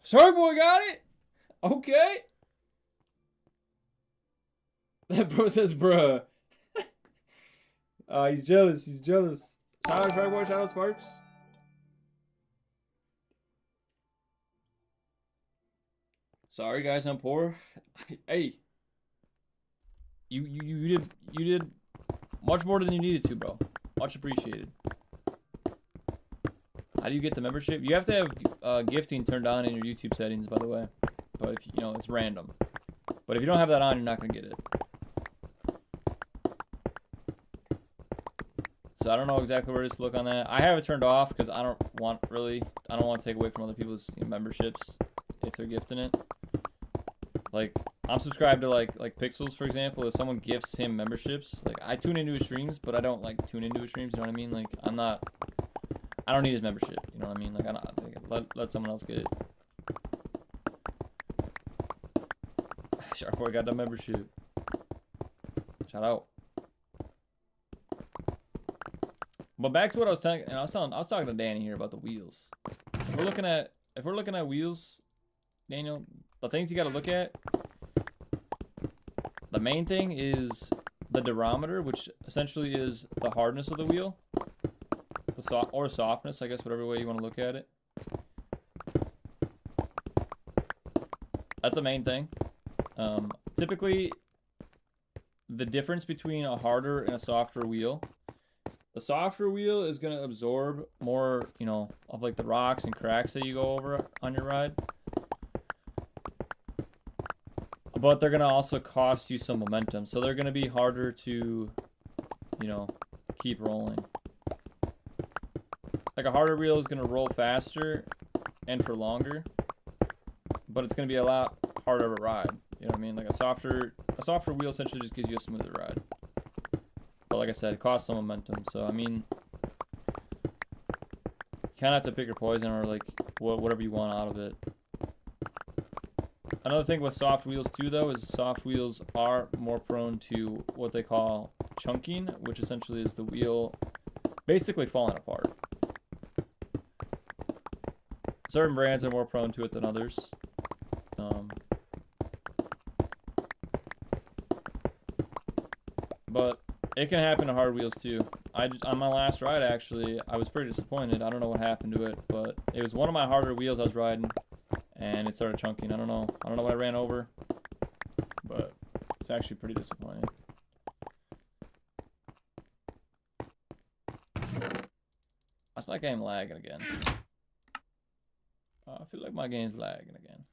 Sorry, boy, got it? Okay. That bro says, bruh. He's jealous. He's jealous. Shout out, Sorry, boy. Shout out, Sparks. Sorry, guys, I'm poor. Hey. You did much more than you needed to, bro. Much appreciated. How do you get the membership? You have to have gifting turned on in your YouTube settings, by the way. But if you know, it's random. But if you don't have that on, you're not gonna get it. So I don't know exactly where it is to look on that. I have it turned off because I don't want to take away from other people's memberships if they're gifting it. Like, I'm subscribed to like Pixels, for example. If someone gifts him memberships, like, I tune into his streams, but I don't like tune into his streams. You know what I mean? Like, I don't need his membership. You know what I mean? Like, let someone else get it. Shark Boy got the membership. Shout out. But back to what I was telling, and I was talking to Danny here about the wheels. If we're looking at wheels, Daniel, the things you got to look at. The main thing is the durometer, which essentially is the hardness of the wheel, or softness, I guess, whatever way you want to look at it. That's the main thing. Typically, the difference between a harder and a softer wheel. The softer wheel is going to absorb more, you know, of like the rocks and cracks that you go over on your ride. But they're going to also cost you some momentum. So they're going to be harder to, you know, keep rolling. Like a harder wheel is going to roll faster and for longer. But it's going to be a lot harder of a ride. You know what I mean? Like a softer wheel essentially just gives you a smoother ride. But like I said, it costs some momentum. So, I mean, you kind of have to pick your poison or like whatever you want out of it. Another thing with soft wheels too, though, is soft wheels are more prone to what they call chunking, which essentially is the wheel basically falling apart. Certain brands are more prone to it than others. But it can happen to hard wheels too. On my last ride, actually, I was pretty disappointed. I don't know what happened to it, but it was one of my harder wheels I was riding, and it started chunking. I don't know what I ran over, but it's actually pretty disappointing. That's my game lagging again. I feel like my game's lagging again.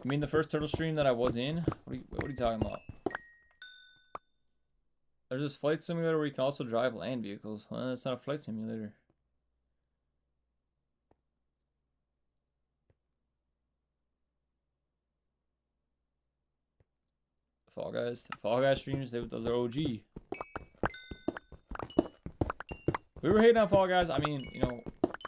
You mean the first turtle stream that I was in? What are you talking about? There's this flight simulator where you can also drive land vehicles. Well, it's not a flight simulator. The Fall Guys streams, those are OG. We were hating on Fall Guys. I mean, you know,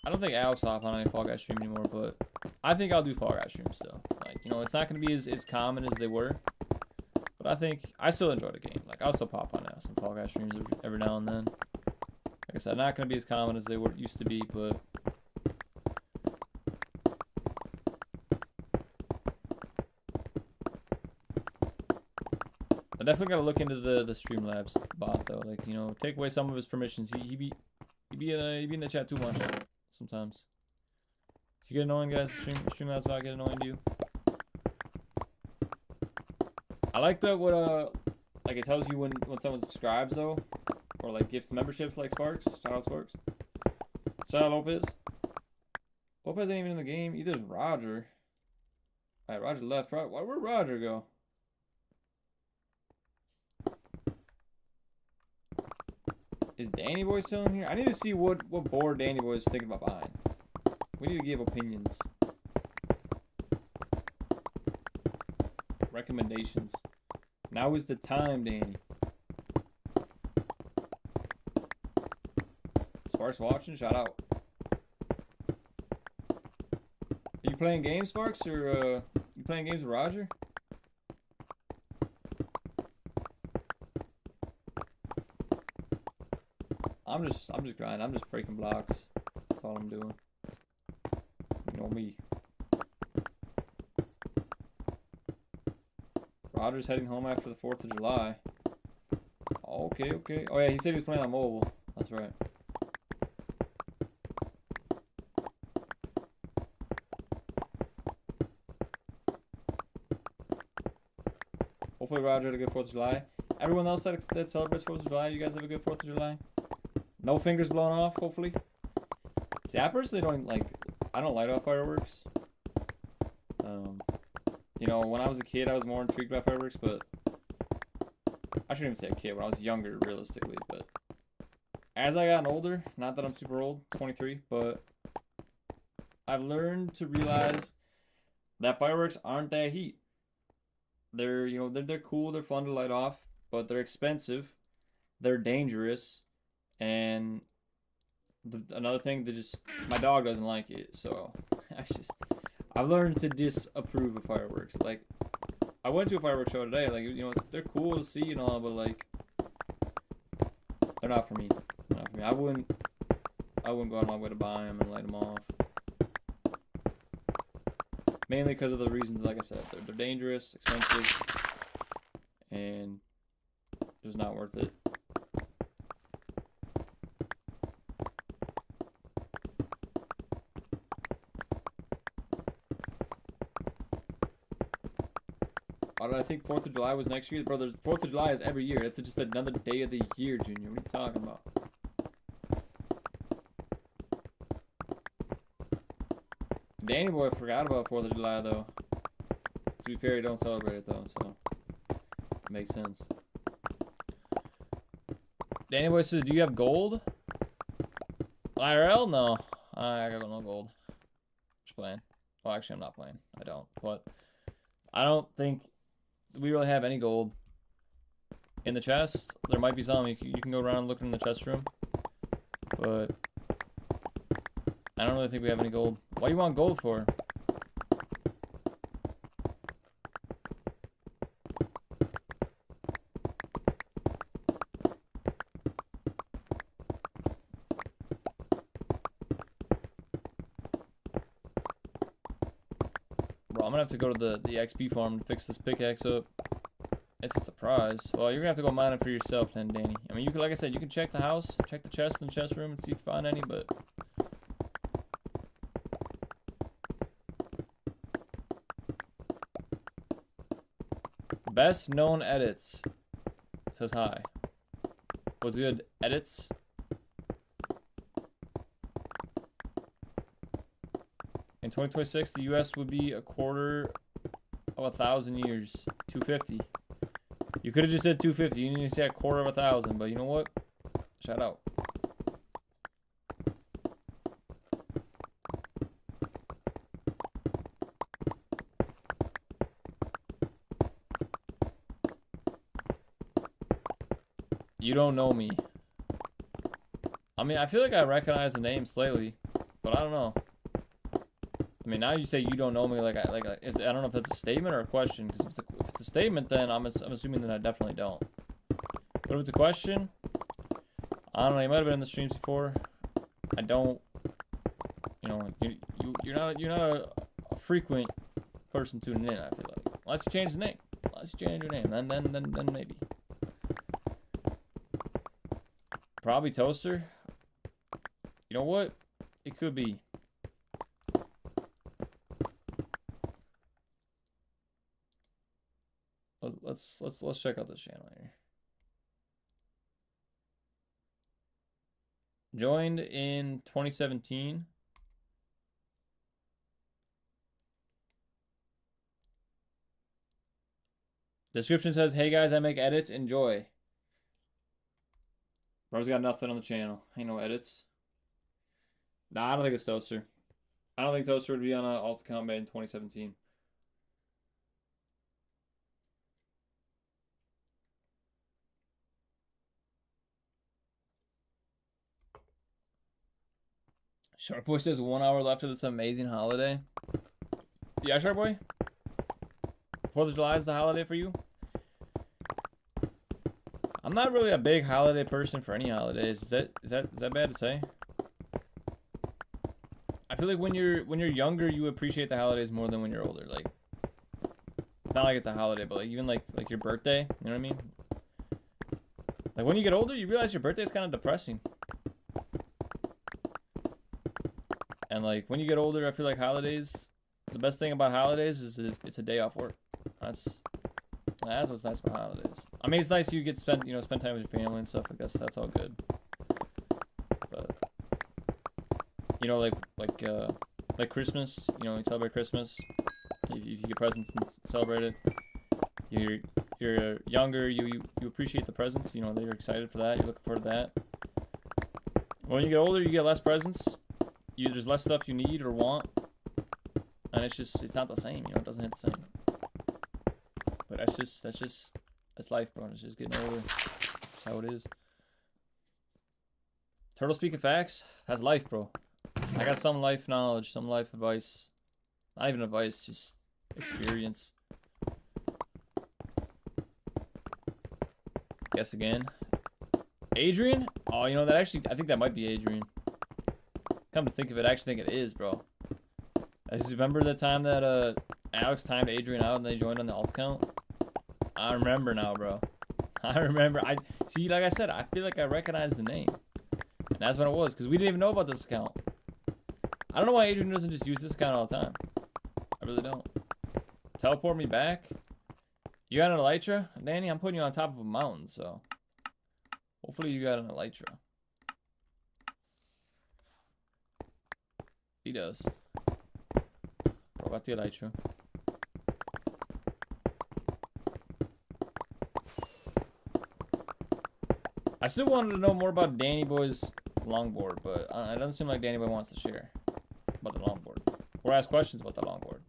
I don't think Alex will hop on any Fall Guys stream anymore, but I think I'll do Fall Guys streams still. Like, you know, it's not going to be as common as they were, but I think I still enjoy the game. Like, I'll still pop on some Fall Guys streams every now and then. Like I said, not going to be as common as they used to be, but I definitely got to look into the Streamlabs bot though. Like, you know, take away some of his permissions. He be in the chat too much sometimes. Does he get annoying, guys? Streamlabs bot get annoying to you? I like that like it tells you when someone subscribes though, or like gives memberships like Sparks. Shout out Sparks. Shout out Lopez. Lopez ain't even in the game. Either is Roger. Alright, Roger left. Right. Where'd Roger go? Is Danny Boy still in here? I need to see what board Danny Boy is thinking about buying. We need to give opinions. Recommendations. Now is the time, Danny. Sparks watching? Shout out. Are you playing games, Sparks, or you playing games with Roger? I'm just grinding. I'm just breaking blocks. That's all I'm doing. You know me. Roger's heading home after the 4th of July. Okay, okay. Oh yeah, he said he was playing on mobile. That's right. Hopefully Roger had a good 4th of July. Everyone else that celebrates 4th of July, you guys have a good 4th of July? No fingers blown off, hopefully. See, I personally don't I don't light off fireworks. You know, when I was a kid, I was more intrigued by fireworks, but I shouldn't even say a kid, when I was younger, realistically, but as I got older, not that I'm super old, 23, but I've learned to realize that fireworks aren't that heat. They're, you know, they're cool, they're fun to light off, but they're expensive, they're dangerous, and another thing, my dog doesn't like it, so I've learned to disapprove of fireworks. Like, I went to a fireworks show today, like, you know, they're cool to see and all, but like, They're not for me. They're not for me. I wouldn't go out of my way to buy them and light them off. Mainly because of the reasons, like I said, they're dangerous, expensive, and just not worth it. Why did I think 4th of July was next year? Bro, 4th of July is every year. It's just another day of the year, Junior. What are you talking about? Danny Boy forgot about 4th of July, though. To be fair, he don't celebrate it, though, so it makes sense. Danny Boy says, do you have gold? IRL? No. I got no gold. Just playing. Well, actually, I'm not playing. I don't. But I don't think we really have any gold. In the chest, there might be some. You can go around looking in the chest room. But I don't really think we have any gold. What do you want gold for? Bro, I'm gonna have to go to the XP farm to fix this pickaxe up. It's a surprise. Well, you're gonna have to go mine it for yourself then, Danny. I mean, you can, like I said, you can check the house, check the chest in the chest room and see if you find any, but best known edits. Says hi. What's good? Edits? In 2026, the US would be a quarter of 1,000 years. 250. You could have just said 250. You need to say a quarter of 1,000, but you know what? Shout out. You don't know me. I mean, I feel like I recognize the name slightly, but I don't know. I mean, now you say you don't know me, like I don't know if that's a statement or a question. Because if it's a statement, then I'm assuming that I definitely don't. But if it's a question, I don't know. You might have been in the streams before. I don't. You know, you're not a frequent person tuning in. I feel like unless you change the name, unless you change your name, then maybe. Probably Toaster. You know what? It could be. Let's check out this channel here. Joined in 2017. Description says, "Hey guys, I make edits. Enjoy." Bro's got nothing on the channel. Ain't no edits. Nah, I don't think it's Toaster. I don't think Toaster would be on an alt account made in 2017. Shark Boy says 1 hour left of this amazing holiday. Yeah, Shark Boy? 4th of July is the holiday for you? I'm not really a big holiday person for any holidays. Is that bad to say? I feel like when you're younger, you appreciate the holidays more than when you're older. Like, not like it's a holiday, but like even like your birthday. You know what I mean? Like when you get older, you realize your birthday is kind of depressing. And like when you get older, I feel like holidays. The best thing about holidays is it's a day off work. That's what's nice about holidays. I mean, it's nice you get spend time with your family and stuff. I guess that's all good. But you know, like Christmas. You know, you celebrate Christmas. If you get presents and celebrate it. You're younger. You appreciate the presents. You know, you're excited for that. You're looking forward to that. When you get older, you get less presents. There's less stuff you need or want, and it's not the same. You know, it doesn't hit the same. But that's life, bro. It's just getting older. That's how it is. Turtle speaking facts. That's life, bro. I got some life knowledge, some life advice. Not even advice, just experience. Guess again. Adrian? Oh, you know, that actually, I think that might be Adrian. Come to think of it, I actually think it is, bro. I just remember the time that Alex timed Adrian out and they joined on the alt account. I remember now, bro. I remember. I see, like I said, I feel like I recognize the name. And that's what it was, because we didn't even know about this account. I don't know why Adrian doesn't just use this account all the time. I really don't. Teleport me back? You got an elytra? Danny, I'm putting you on top of a mountain, so hopefully you got an elytra. He does. Bro, got the elytra. I still wanted to know more about Danny Boy's longboard, but it doesn't seem like Danny Boy wants to share about the longboard or ask questions about the longboard.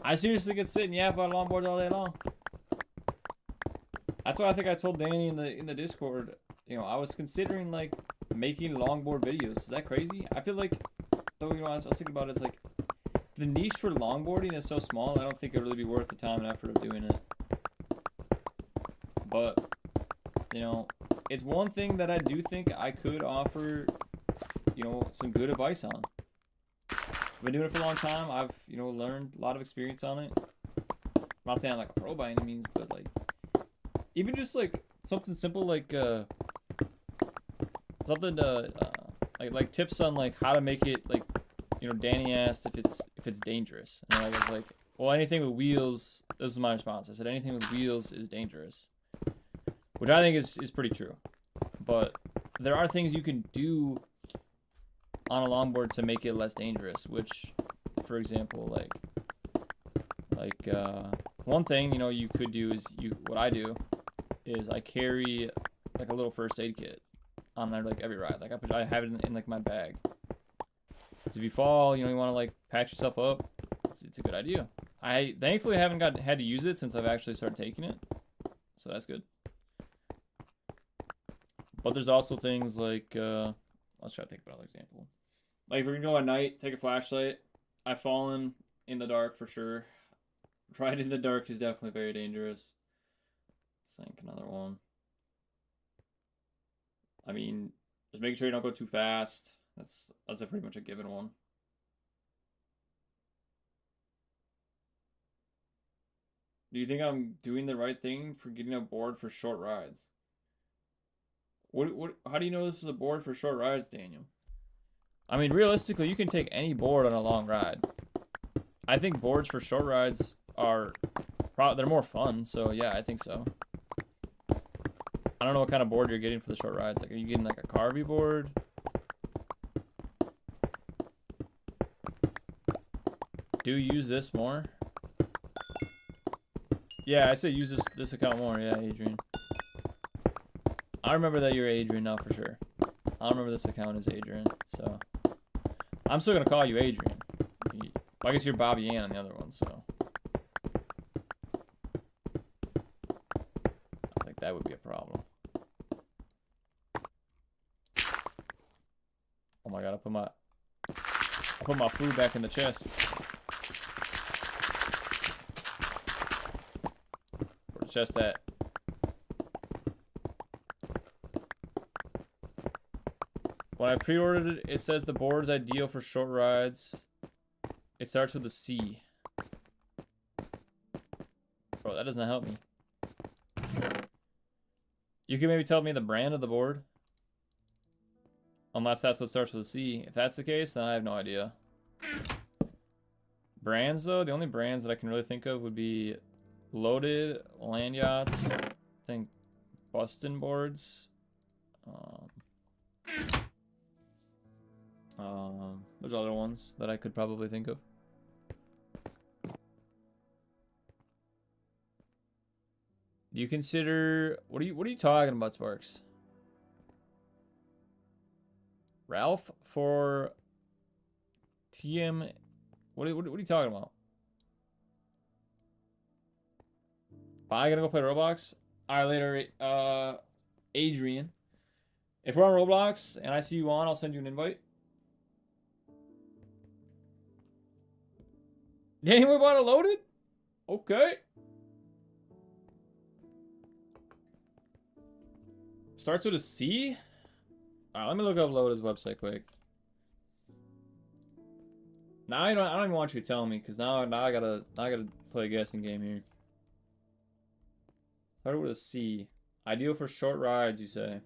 I seriously could sit and yap about longboards all day long. That's why I think I told Danny in the Discord, you know, I was considering like making longboard videos. Is that crazy? I feel like, though, you know, I was thinking about it, it's like the niche for longboarding is so small. I don't think it'd really be worth the time and effort of doing it. But you know, it's one thing that I do think I could offer, you know, some good advice on. I've been doing it for a long time. I've, you know, learned a lot of experience on it. I'm not saying I'm like a pro by any means, but like, even just like something simple like something like tips on like how to make it, like, you know, Danny asked if it's dangerous, and I was like, well, anything with wheels. This is my response. I said anything with wheels is dangerous, which I think is pretty true. But there are things you can do on a longboard to make it less dangerous, which, for example, one thing, you know, you could do is what I do is I carry like a little first aid kit on there, like every ride. Like I have it in like my bag. So if you fall, you know, you want to like patch yourself up, it's a good idea. I thankfully haven't had to use it since I've actually started taking it, so that's good. But there's also things like, let's try to think of another example. Like if you're gonna go at night, take a flashlight. I've fallen in the dark for sure. Riding in the dark is definitely very dangerous. Let's think another one. I mean, just making sure you don't go too fast. That's a pretty much a given one. Do you think I'm doing the right thing for getting a board for short rides? How do you know this is a board for short rides, Daniel? I mean, realistically, you can take any board on a long ride. I think boards for short rides they're more fun, so yeah, I think so. I don't know what kind of board you're getting for the short rides. Like, are you getting like a carvy board? Do you use this more? Yeah, I say use this account more. Yeah, Adrian. I remember that you're Adrian now for sure. I remember this account is Adrian, so I'm still gonna call you Adrian. I guess you're Bobby Ann on the other one, so I think that would be a problem. Oh my god, I put my food back in the chest. Where's the chest at? When I pre-ordered it, it says the board's ideal for short rides. It starts with a C. Bro, that doesn't help me. You can maybe tell me the brand of the board. Unless that's what starts with a C. If that's the case, then I have no idea. Brands, though, the only brands that I can really think of would be Loaded, Land Yachts, I think Bustin' Boards. There's other ones that I could probably think of. Do you consider what are you talking about, Sparks? Ralph for TM. What are you talking about? I gotta go play Roblox. Alright, later, Adrian. If we're on Roblox and I see you on, I'll send you an invite. Danny, we bought it loaded? Okay. Starts with a C? Alright, let me look up Loda's website quick. Now I don't even want you to tell me, because now I gotta play a guessing game here. Started with a C. Ideal for short rides, you say.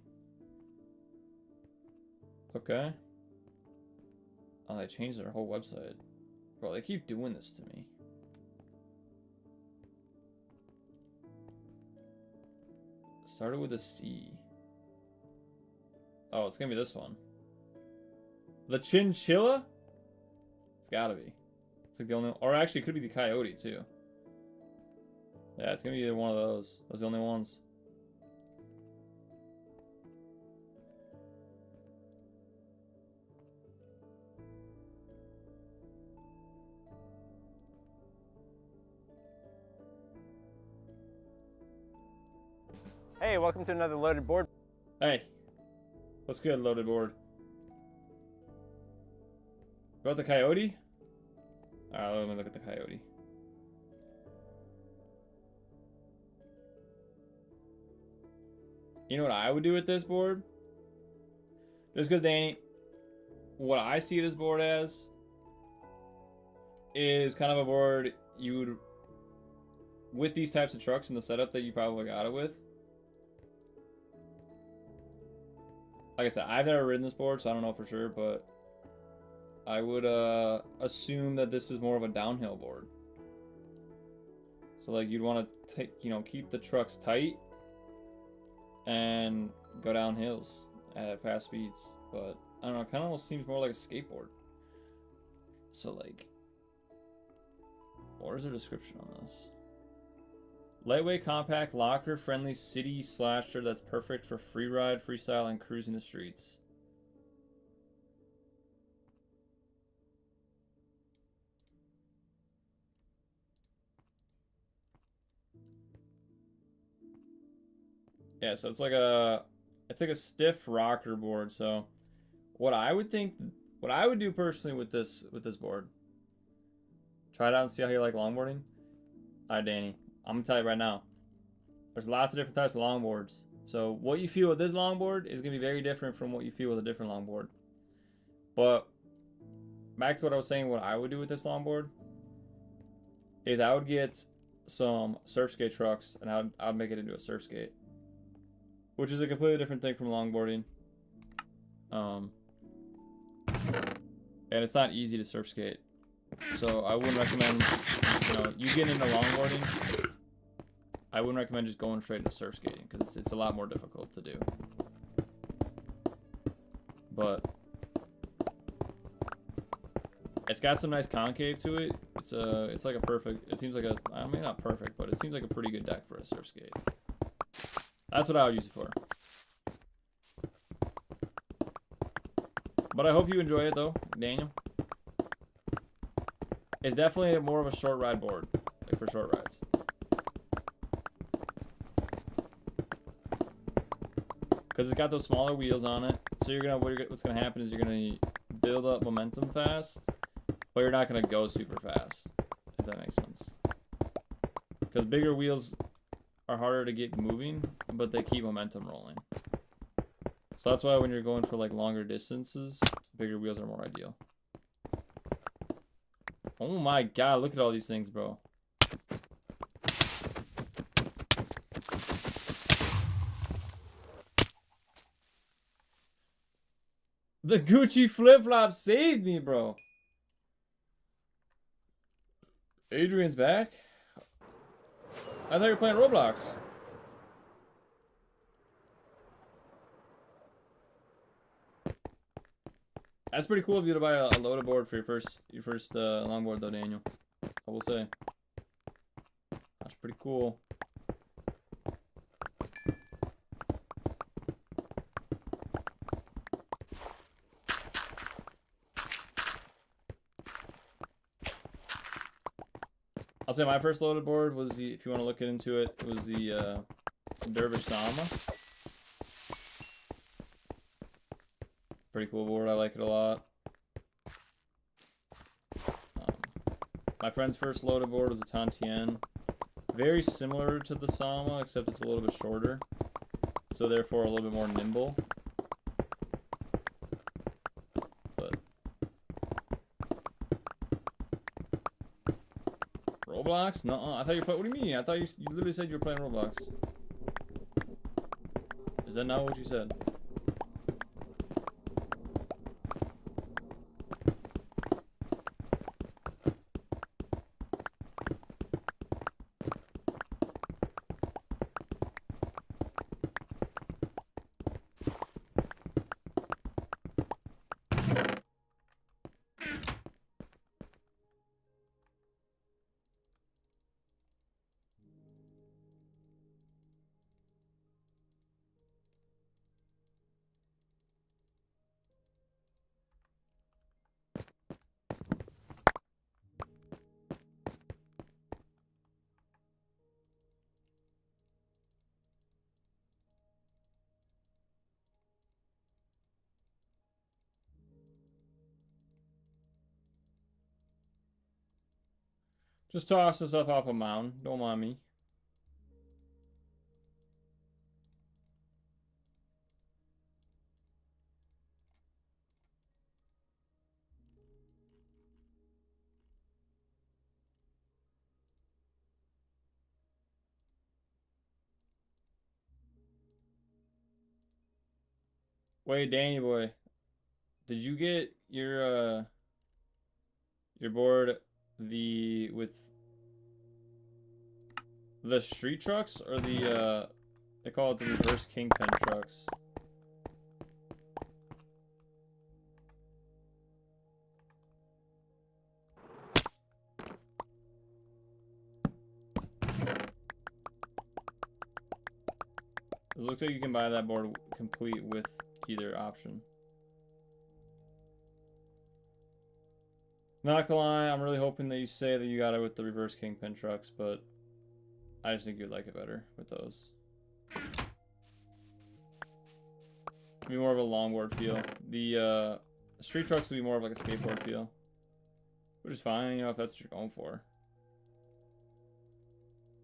Okay. Oh, they changed their whole website. Bro, they keep doing this to me. Started with a C. Oh, it's gonna be this one. The Chinchilla? It's gotta be. It's like the only, or actually it could be the Coyote too. Yeah, it's gonna be either one of those. Those are the only ones. Hey, welcome to another loaded board. Hey. What's good, loaded board? About the Coyote? Alright, let me look at the Coyote. You know what I would do with this board? Just because, Danny, what I see this board as is kind of a board you would, with these types of trucks and the setup that you probably got it with. Like I said, I've never ridden this board, so I don't know for sure, but I would assume that this is more of a downhill board. So like you'd want to take, you know, keep the trucks tight and go down hills at fast speeds. But I don't know, it kind of almost seems more like a skateboard. So like, what is the description on this? Lightweight, compact, locker-friendly city slasher that's perfect for free ride, freestyle, and cruising the streets. Yeah, so it's like a stiff rocker board. So what I would do personally with this board, try it out and see how you like longboarding. All right, Danny. I'm gonna tell you right now, there's lots of different types of longboards. So what you feel with this longboard is gonna be very different from what you feel with a different longboard. But back to what I was saying, what I would do with this longboard is I would get some surf skate trucks and I'd make it into a surf skate, which is a completely different thing from longboarding. And it's not easy to surf skate. So I wouldn't recommend, you know, you getting into longboarding. I wouldn't recommend just going straight into surf skating because it's a lot more difficult to do. But it's got some nice concave to it. It's like a perfect. It seems like a. I mean, not perfect, but it seems like a pretty good deck for a surf skate. That's what I would use it for. But I hope you enjoy it though, Daniel. It's definitely more of a short ride board, like for short rides. Because it's got those smaller wheels on it, so what's gonna happen is you're gonna build up momentum fast, but you're not gonna go super fast, if that makes sense. Because bigger wheels are harder to get moving, but they keep momentum rolling. So that's why when you're going for like longer distances, bigger wheels are more ideal. Oh my god, look at all these things, bro. The Gucci flip-flop saved me, bro. Adrian's back? I thought you were playing Roblox. That's pretty cool of you to buy a loaded board for your first longboard though, Daniel. I will say. That's pretty cool. I'll say my first loaded board was the, if you want to look into it, it was the Dervish Sama. Pretty cool board, I like it a lot. My friend's first loaded board was a Tantien. Very similar to the Sama, except it's a little bit shorter. so therefore a little bit more nimble. But Roblox? No, I thought you played. What do you mean? I thought you literally said you were playing Roblox. Is that not what you said? Just toss the stuff off a mountain. Don't mind me. Wait, Danny boy, did you get your board with the street trucks or the they call it the reverse kingpin trucks? It looks like you can buy that board complete with either option. Not gonna lie, I'm really hoping that you say that you got it with the reverse kingpin trucks, but I just think you'd like it better with those. It'd be more of a longboard feel. The street trucks would be more of like a skateboard feel, which is fine, you know, if that's what you're going for.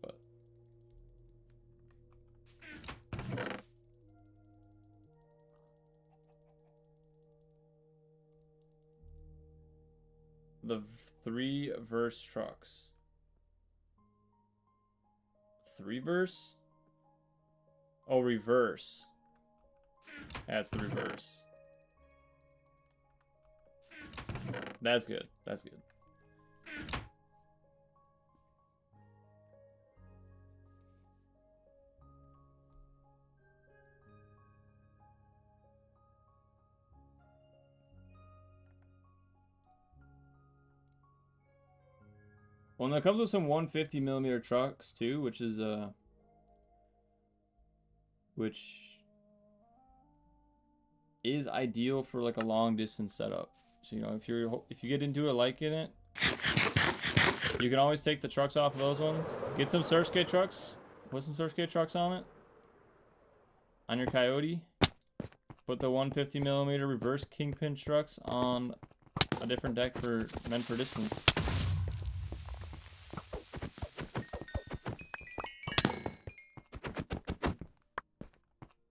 But the 3 verse trucks. 3 verse? Oh, reverse. That's the reverse. That's good. That's good. Well, and that comes with some 150mm trucks too, which is ideal for like a long distance setup. So, you know, if you get into it liking it, you can always take the trucks off of those ones. Get some Surfskate trucks. Put some Surfskate trucks on it. On your Coyote. Put the 150mm reverse kingpin trucks on a different deck meant for distance.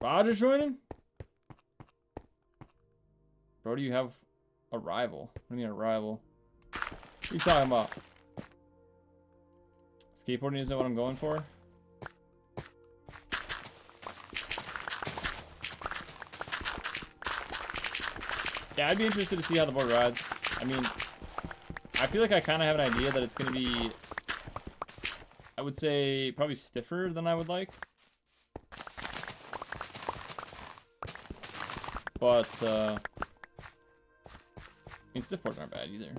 Roger joining? Bro, do you have a rival? What do you mean a rival? What are you talking about? Skateboarding isn't what I'm going for? Yeah, I'd be interested to see how the board rides. I mean, I feel like I kind of have an idea that it's going to be, I would say, probably stiffer than I would like. But, I mean, stiff boards aren't bad either.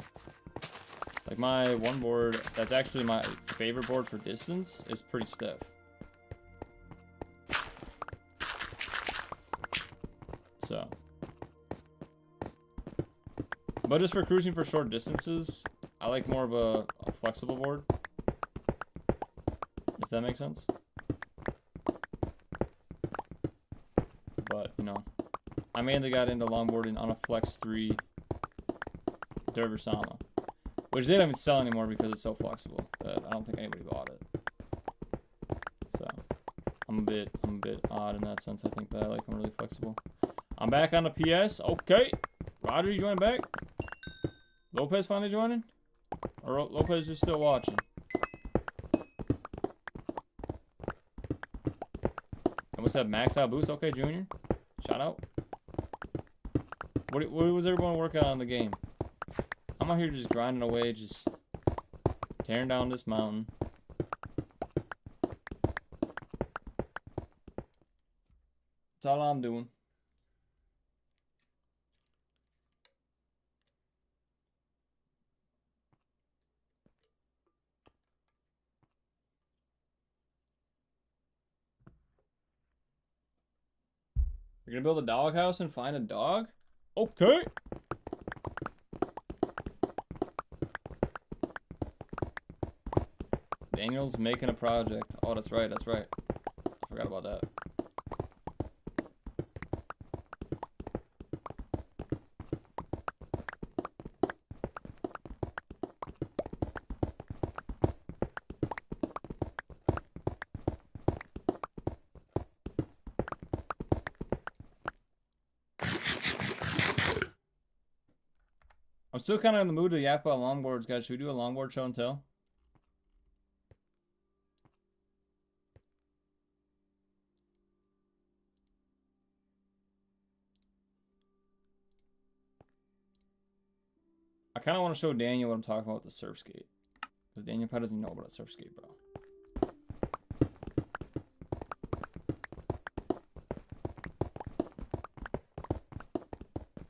Like, my one board that's actually my favorite board for distance is pretty stiff. So. But just for cruising for short distances, I like more of a flexible board. If that makes sense. But, you know. I mainly got into longboarding on a Flex 3 Derversama, which they don't even sell anymore because it's so flexible that I don't think anybody bought it. So, I'm a bit odd in that sense. I think that I like I'm really flexible. I'm back on the PS. Okay. Roger, you joining back? Lopez finally joining? Or Lopez just still watching? I must have maxed out boots. Okay, Junior. Shout out. What was everyone working on in the game? I'm out here just grinding away, just tearing down this mountain. That's all I'm doing. You're gonna build a doghouse and find a dog? Okay. Daniel's making a project. Oh, that's right, that's right. I forgot about that. I'm still kind of in the mood to yap about longboards, guys. Should we do a longboard show and tell? I kind of want to show Daniel what I'm talking about with the surf skate. Because Daniel probably doesn't know about a surf skate, bro.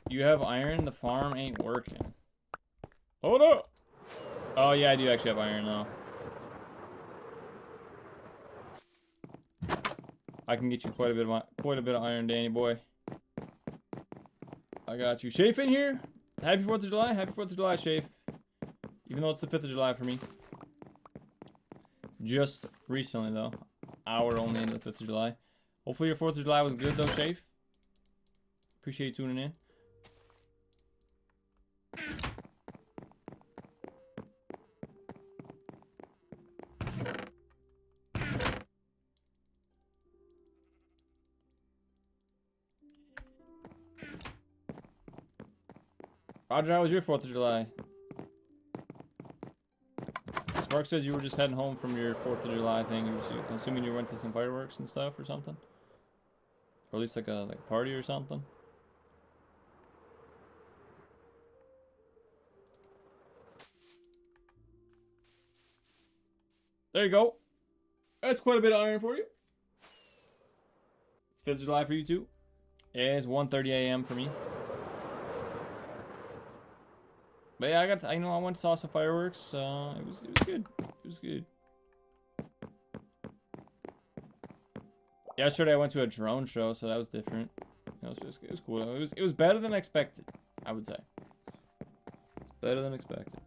You have iron? The farm ain't working. Hold up! Oh, yeah, I do actually have iron, though. I can get you quite a bit of iron, Danny boy. I got you. Shafe in here? Happy 4th of July? Happy 4th of July, Shafe. Even though it's the 5th of July for me. Just recently, though. Hour only into the 5th of July. Hopefully your 4th of July was good, though, Shafe. Appreciate you tuning in. Roger, how was your 4th of July? Spark says you were just heading home from your 4th of July thing. I'm assuming you went to some fireworks and stuff or something? Or at least like a party or something? There you go. That's quite a bit of iron for you. It's 5th of July for you too. Yeah, it's 1:30 a.m. for me. But yeah, I went and saw some fireworks. It was good. It was good. Yesterday I went to a drone show, so that was different. It was cool. It was better than expected, I would say. It's better than expected.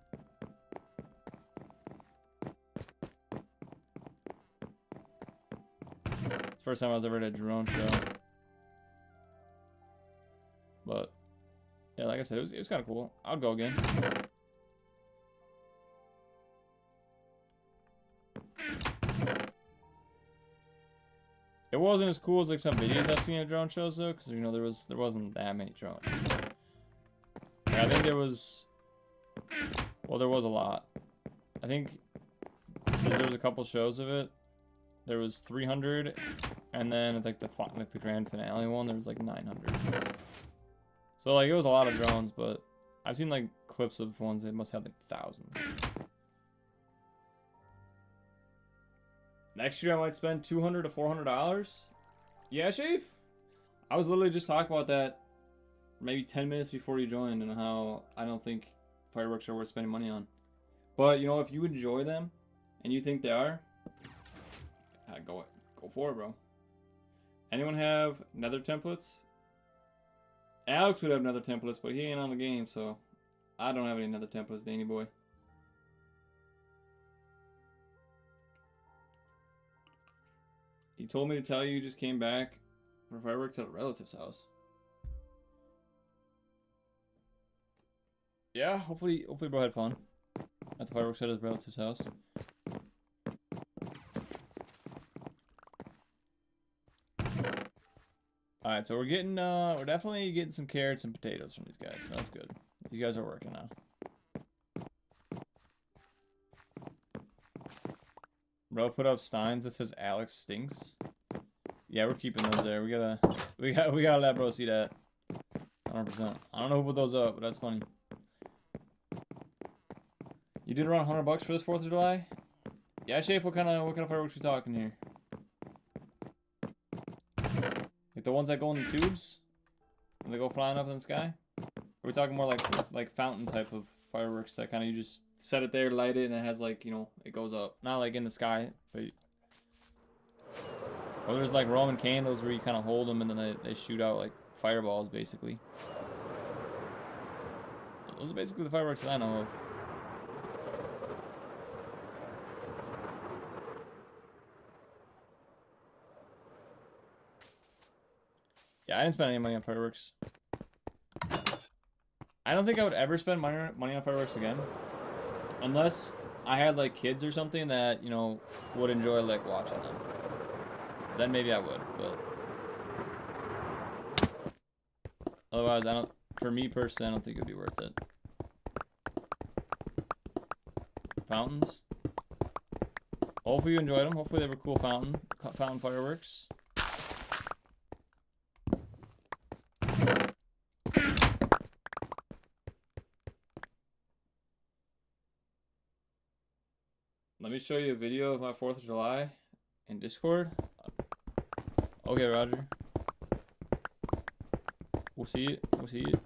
It's the first time I was ever at a drone show. But yeah, like I said, it was kind of cool. I'll go again. It wasn't as cool as like some videos I've seen at drone shows though, because you know there wasn't that many drones. Yeah, I think there was. Well, there was a lot. I think there was a couple shows of it. There was 300, and then like the grand finale one, there was like 900. So like it was a lot of drones, but I've seen like clips of ones that must have like thousands. Next year I might spend $200 to $400. Yeah, Shafe? I was literally just talking about that maybe 10 minutes before you joined and how I don't think fireworks are worth spending money on. But you know, if you enjoy them and you think they are, go for it, bro. Anyone have nether templates? Alex would have nether templates, but he ain't on the game, so I don't have any nether templates, Danny boy. He told me to tell you just came back for fireworks at a relative's house. Yeah, hopefully bro had fun at the fireworks at his relative's house. All right, so we're definitely getting some carrots and potatoes from these guys. That's good. These guys are working now. Bro, put up Steins that says Alex stinks. Yeah, we're keeping those there. We gotta let bro see that. 100%. I don't know who put those up, but that's funny. You did around $100 for this 4th of July? Yeah, Shape, what kind of fireworks we talking here? Like the ones that go in the tubes? And they go flying up in the sky? Or are we talking more like fountain type of fireworks that kind of you just set it there, light it, and it has like, you know, it goes up. Not like in the sky, but... Or there's like Roman candles where you kind of hold them and then they shoot out like fireballs, basically. Those are basically the fireworks that I know of. Yeah, I didn't spend any money on fireworks. I don't think I would ever spend money on fireworks again. Unless I had like kids or something that, you know, would enjoy like watching them. Then maybe I would, but otherwise for me personally, I don't think it'd be worth it. Fountains. Hopefully you enjoyed them. Hopefully they were cool fountain fireworks. Let me show you a video of my 4th of July in Discord. Okay, Roger. We'll see it. We'll see it.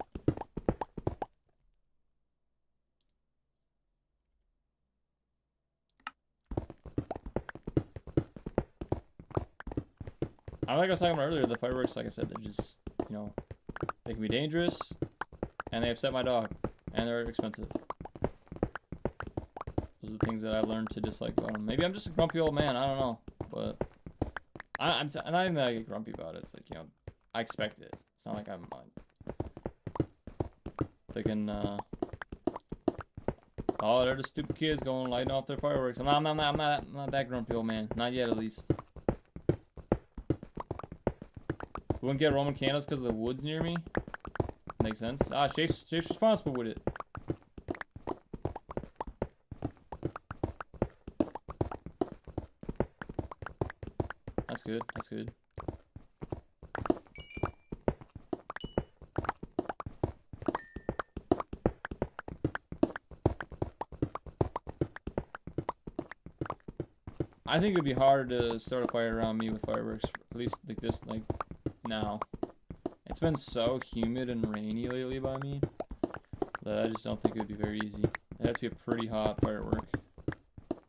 Like I was talking about earlier, the fireworks, like I said, they're just, you know, they can be dangerous, and they upset my dog, and they're expensive. Those are the things that I've learned to dislike about them. Maybe I'm just a grumpy old man, I don't know, but I'm not even that I get grumpy about it. It's like, you know, I expect it. It's not like I'm thinking, oh, they're the stupid kids going lighting off their fireworks. I'm not that grumpy old man, not yet at least. We wouldn't get Roman candles because of the woods near me. Makes sense. Ah, Shafe's responsible with it. That's good. That's good. I think it would be hard to start a fire around me with fireworks. At least like this, like now. It's been so humid and rainy lately by me that I just don't think it would be very easy. It'd have to be a pretty hot firework.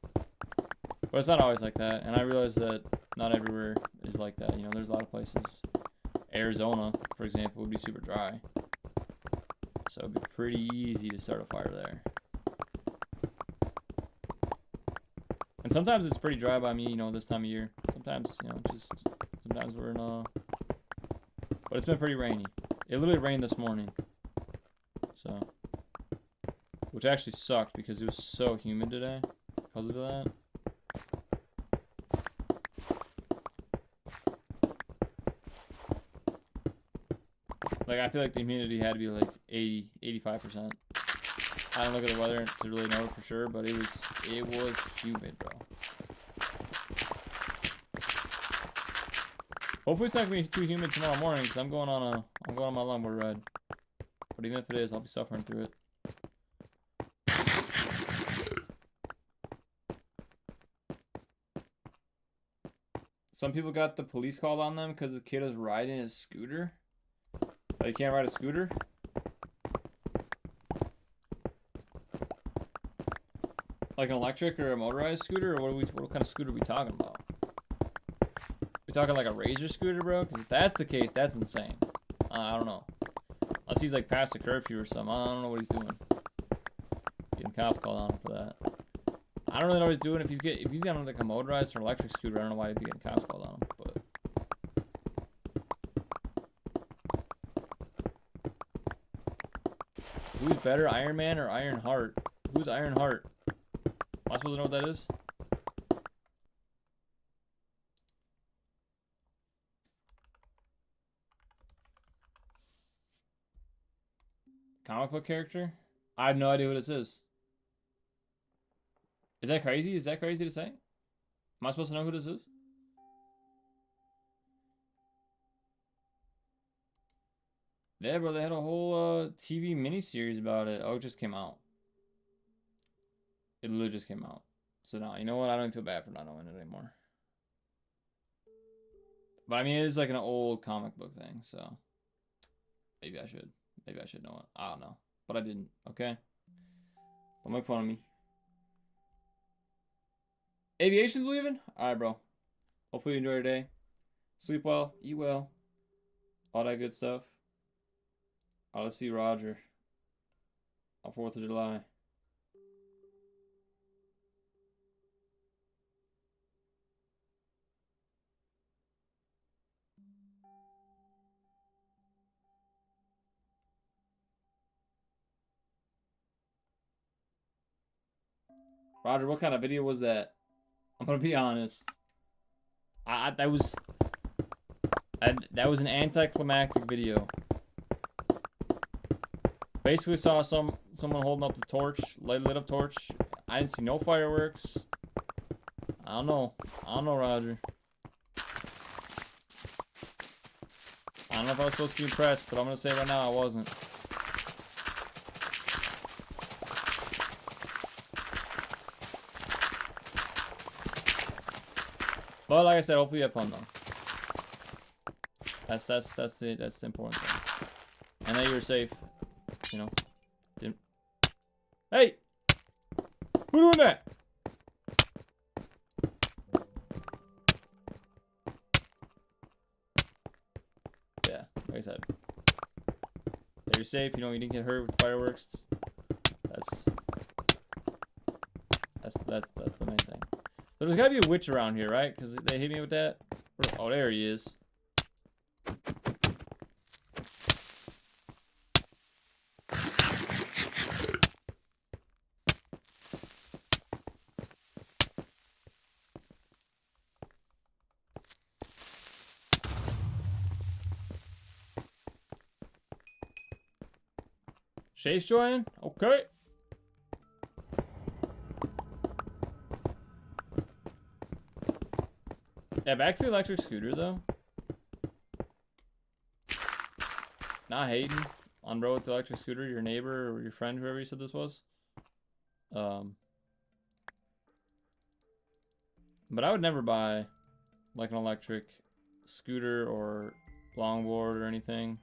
But it's not always like that, and I realize that not everywhere is like that. You know, there's a lot of places. Arizona, for example, would be super dry. So it'd be pretty easy to start a fire there. And sometimes it's pretty dry by me, you know, this time of year. Sometimes, you know, sometimes we're in but it's been pretty rainy. It literally rained this morning. So, which actually sucked because it was so humid today because of that. Like, I feel like the humidity had to be like 80, 85%. I don't look at the weather to really know for sure, but it was humid, bro. Hopefully it's not gonna be too humid tomorrow morning, because I'm going on my longboard ride. But even if it is, I'll be suffering through it. Some people got the police called on them because the kid is riding his scooter. Oh, you can't ride a scooter? Like an electric or a motorized scooter, or what kind of scooter are we talking about? We talking like a Razor scooter, bro? Because if that's the case, that's insane. I don't know. Unless he's like past a curfew or something. I don't know what he's doing. Getting cops called on him for that. I don't really know what he's doing. If he's on like a motorized or electric scooter, I don't know why he'd be getting cops called on him. But who's better, Iron Man or Iron Heart? Who's Iron Heart? Am I supposed to know what that is? Comic book character? I have no idea who this is. Is that crazy? Is that crazy to say? Am I supposed to know who this is? Yeah, bro, they had a whole TV miniseries about it. Oh, it just came out. It literally just came out. So now, you know what? I don't even feel bad for not knowing it anymore. But I mean, it is like an old comic book thing, so maybe I should. Maybe I should know it. I don't know. But I didn't, okay? Don't make fun of me. Aviation's leaving? Alright, bro. Hopefully you enjoy your day. Sleep well, eat well, all that good stuff. Let's see Roger on 4th of July. Roger, what kind of video was that? I'm gonna be honest. That was an anticlimactic video. Basically saw someone holding up the torch, lit up torch. I didn't see no fireworks. I don't know, Roger. I don't know if I was supposed to be impressed, but I'm gonna say right now I wasn't. But like I said, hopefully you have fun though. That's it. That's the important thing. And that you're safe. You know. Didn't. Hey! Who doing that? Yeah, like I said. That you're safe, you know, you didn't get hurt with fireworks. That's the main thing. So there's gotta be a witch around here, right? Because they hit me with that. Oh, there he is. Shafe's joining? Okay. Yeah, back to the electric scooter though. Not hating on bro with the electric scooter, your neighbor or your friend, whoever you said this was. But I would never buy like an electric scooter or longboard or anything.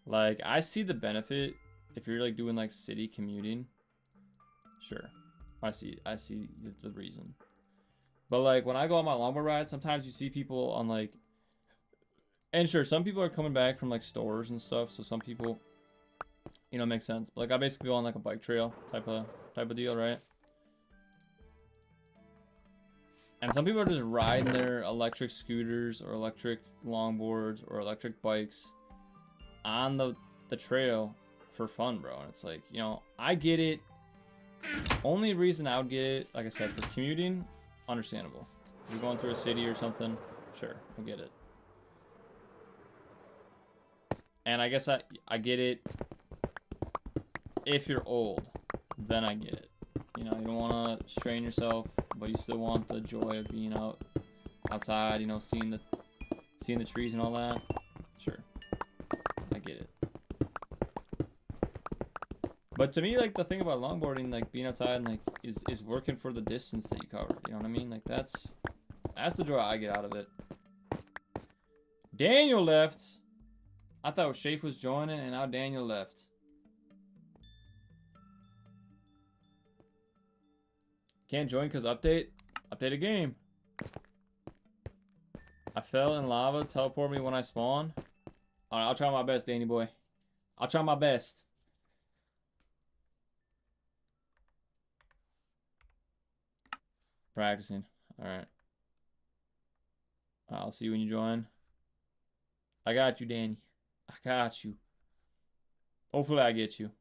Like, I see the benefit if you're like doing like city commuting. Sure. I see the reason. But like when I go on my longboard ride, sometimes you see people on like, and sure, some people are coming back from like stores and stuff, so some people, you know, makes sense. But like I basically go on like a bike trail type of deal, right? And some people are just riding their electric scooters or electric longboards or electric bikes on the trail for fun, bro. And it's like, you know, I get it. Only reason I would get it, like I said, for commuting, understandable. If you're going through a city or something, sure, I get it. And I guess I get it if you're old, then I get it. You know, you don't want to strain yourself, but you still want the joy of being outside, you know, seeing the trees and all that. Sure. I get it. But to me, like, the thing about longboarding, like, being outside and, like, is working for the distance that you covered. You know what I mean? Like, that's the joy I get out of it. Daniel left. I thought Shafe was joining, and now Daniel left. Can't join because update a game. I fell in lava. Teleport me when I spawn. All right, I'll try my best, Danny boy. I'll try my best. Practicing. All right. I'll see you when you join. I got you, Danny. I got you. Hopefully I get you.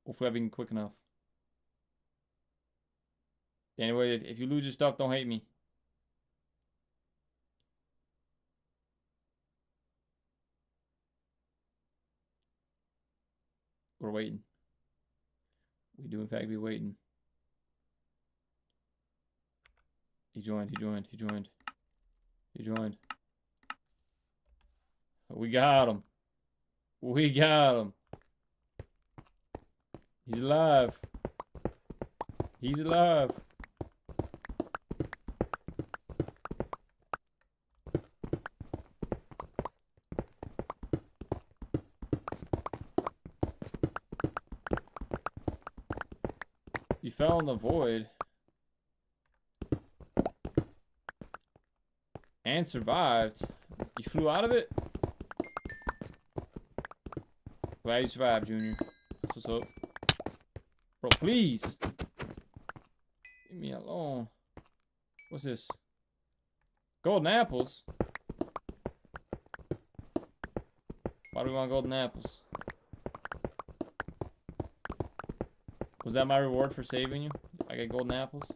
Hopefully I've been quick enough. Anyway, if you lose your stuff, don't hate me. We're waiting. We do in fact be waiting. He joined. We got him. He's alive. You fell in the void. And survived. You flew out of it? Glad you survived, Junior. That's what's up. Bro, please. Leave me alone. What's this? Golden apples? Why do we want golden apples? Was that my reward for saving you? I get golden apples?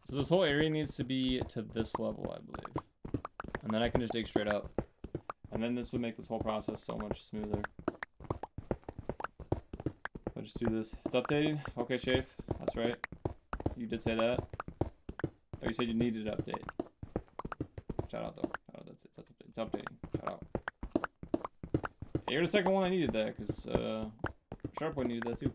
So this whole area needs to be to this level, I believe. And then I can just dig straight up. And then this would make this whole process so much smoother. I'll just do this. It's updating? Okay, Shafe. That's right. You did say that. Oh, you said you needed an update. Shout out, though. Oh, that's it. It's updating. Shout out. Hey, you're the second one I needed that, because Sharpboy needed that, too.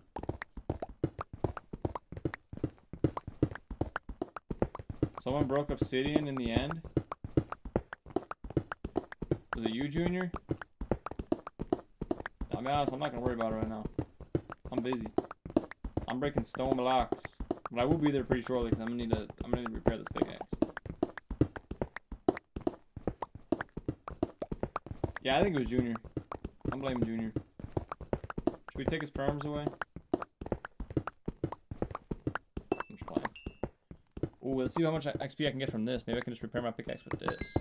Someone broke obsidian in the end. Was it you, Junior? I'll be honest, I'm not gonna worry about it right now. I'm busy. I'm breaking stone blocks, but I will be there pretty shortly because I'm gonna need to repair this pickaxe. Yeah, I think it was Junior. I'm blaming Junior. Should we take his perms away? Ooh, let's see how much XP I can get from this. Maybe I can just repair my pickaxe with this.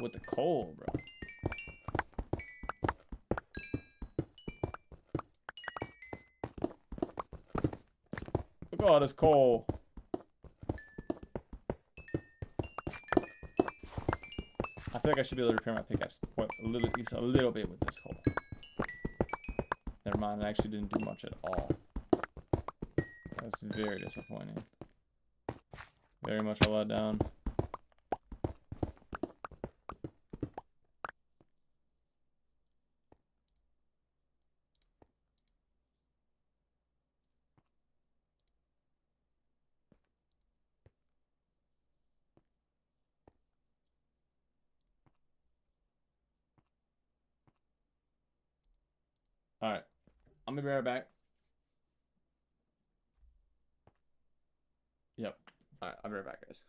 With the coal, bro. Look at all this coal. I feel like I should be able to repair my pickaxe at least a little bit with this coal. Never mind, I actually didn't do much at all. That's very disappointing. Very much a letdown. Alright. I'm gonna be right back. Yep. Alright, I'll be right back, guys.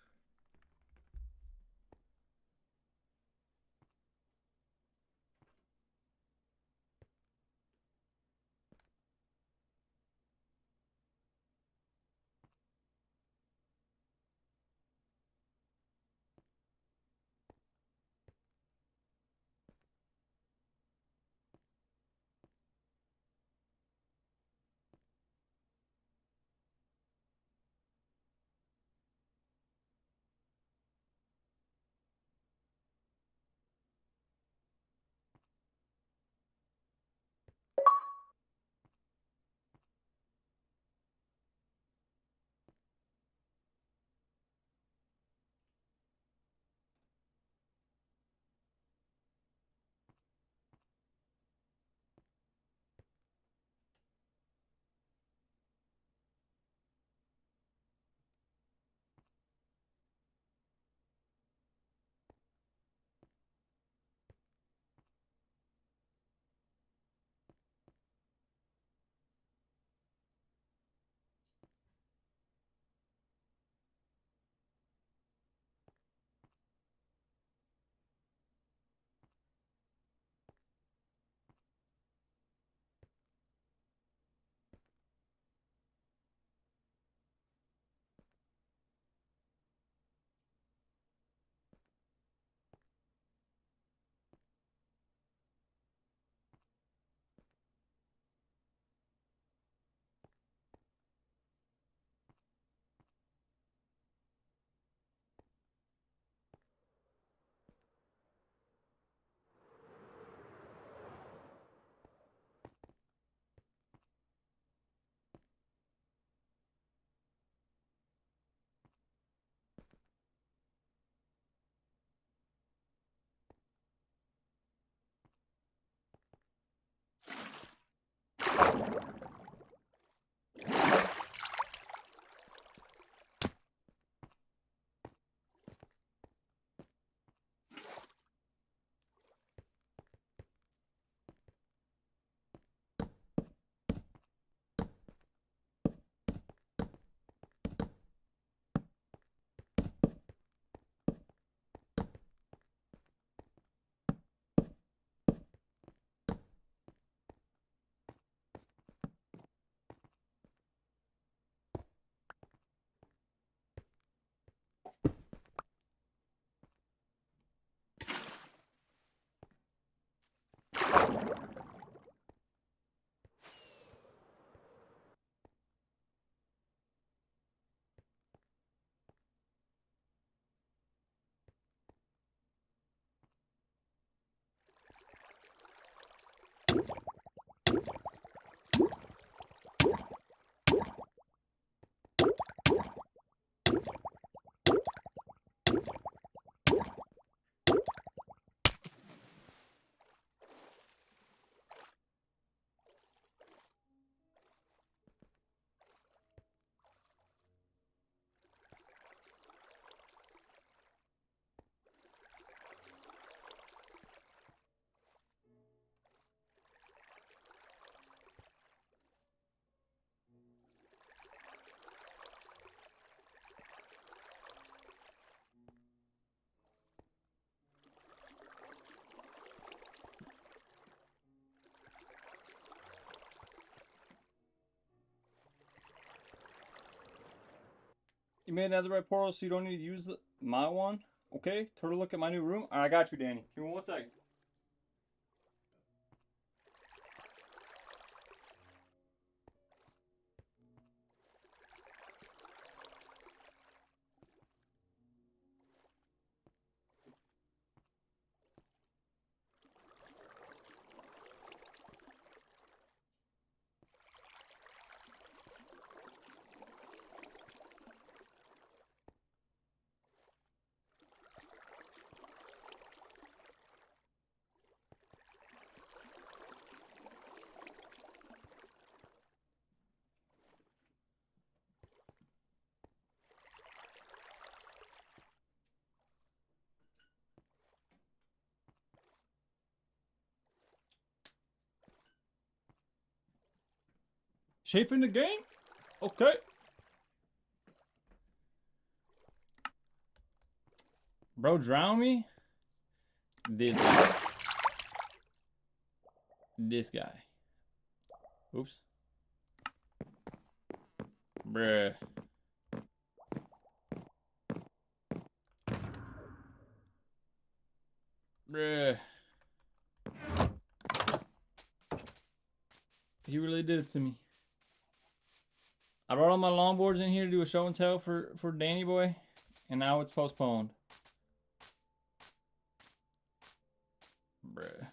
made another right portal so you don't need to use my one. Okay, turtle look at my new room. All right, I got you, Danny. Give me 1 second. Shape in the game? Okay. Bro, drown me? This guy. This guy. Oops. Bruh. Bruh. He really did it to me. I brought all my longboards in here to do a show and tell for Danny Boy, and now it's postponed. Bruh.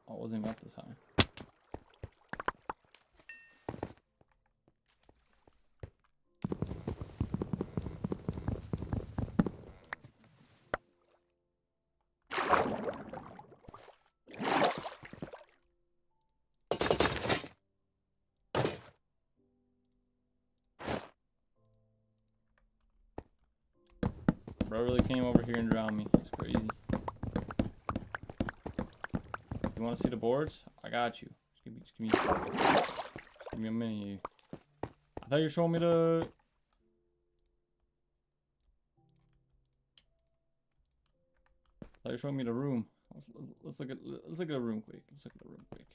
Oh, it wasn't even up this high. Bro really came over here and drowned me. It's crazy. You want to see the boards? I got you. Just give me a minute here. I thought you were showing me the. I thought you were showing me the room. Let's look at the room quick. Let's look at the room quick.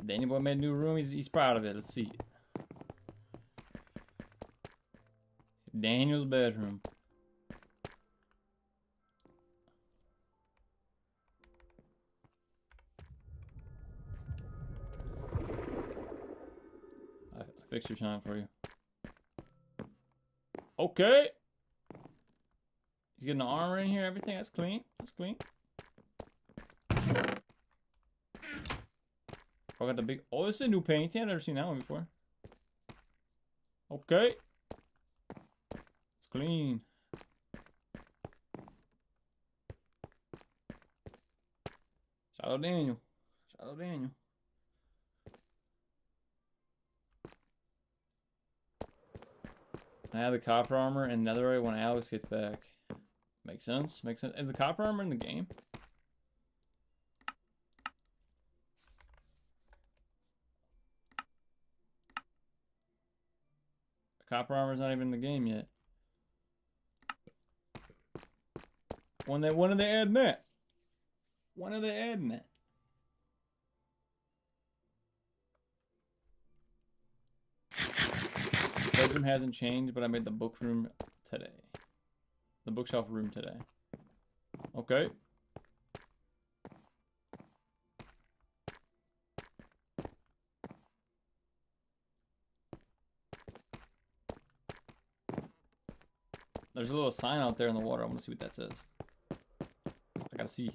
Danny Boy made a new room. He's proud of it. Let's see. Daniel's bedroom. I fixed your shine for you. Okay. He's getting the armor in here. Everything. That's clean. That's clean. I got the big. Oh, this is a new painting. I've never seen that one before. Okay. It's clean. Shout out Daniel. Shout out Daniel. I have the copper armor and netherite when Alex gets back. Makes sense. Makes sense. Is the copper armor in the game? Copper armor's not even in the game yet. When are they adding that? When are they adding that? Bedroom hasn't changed, but I made the book room today. The bookshelf room today. Okay. There's a little sign out there in the water. I want to see what that says. I gotta see.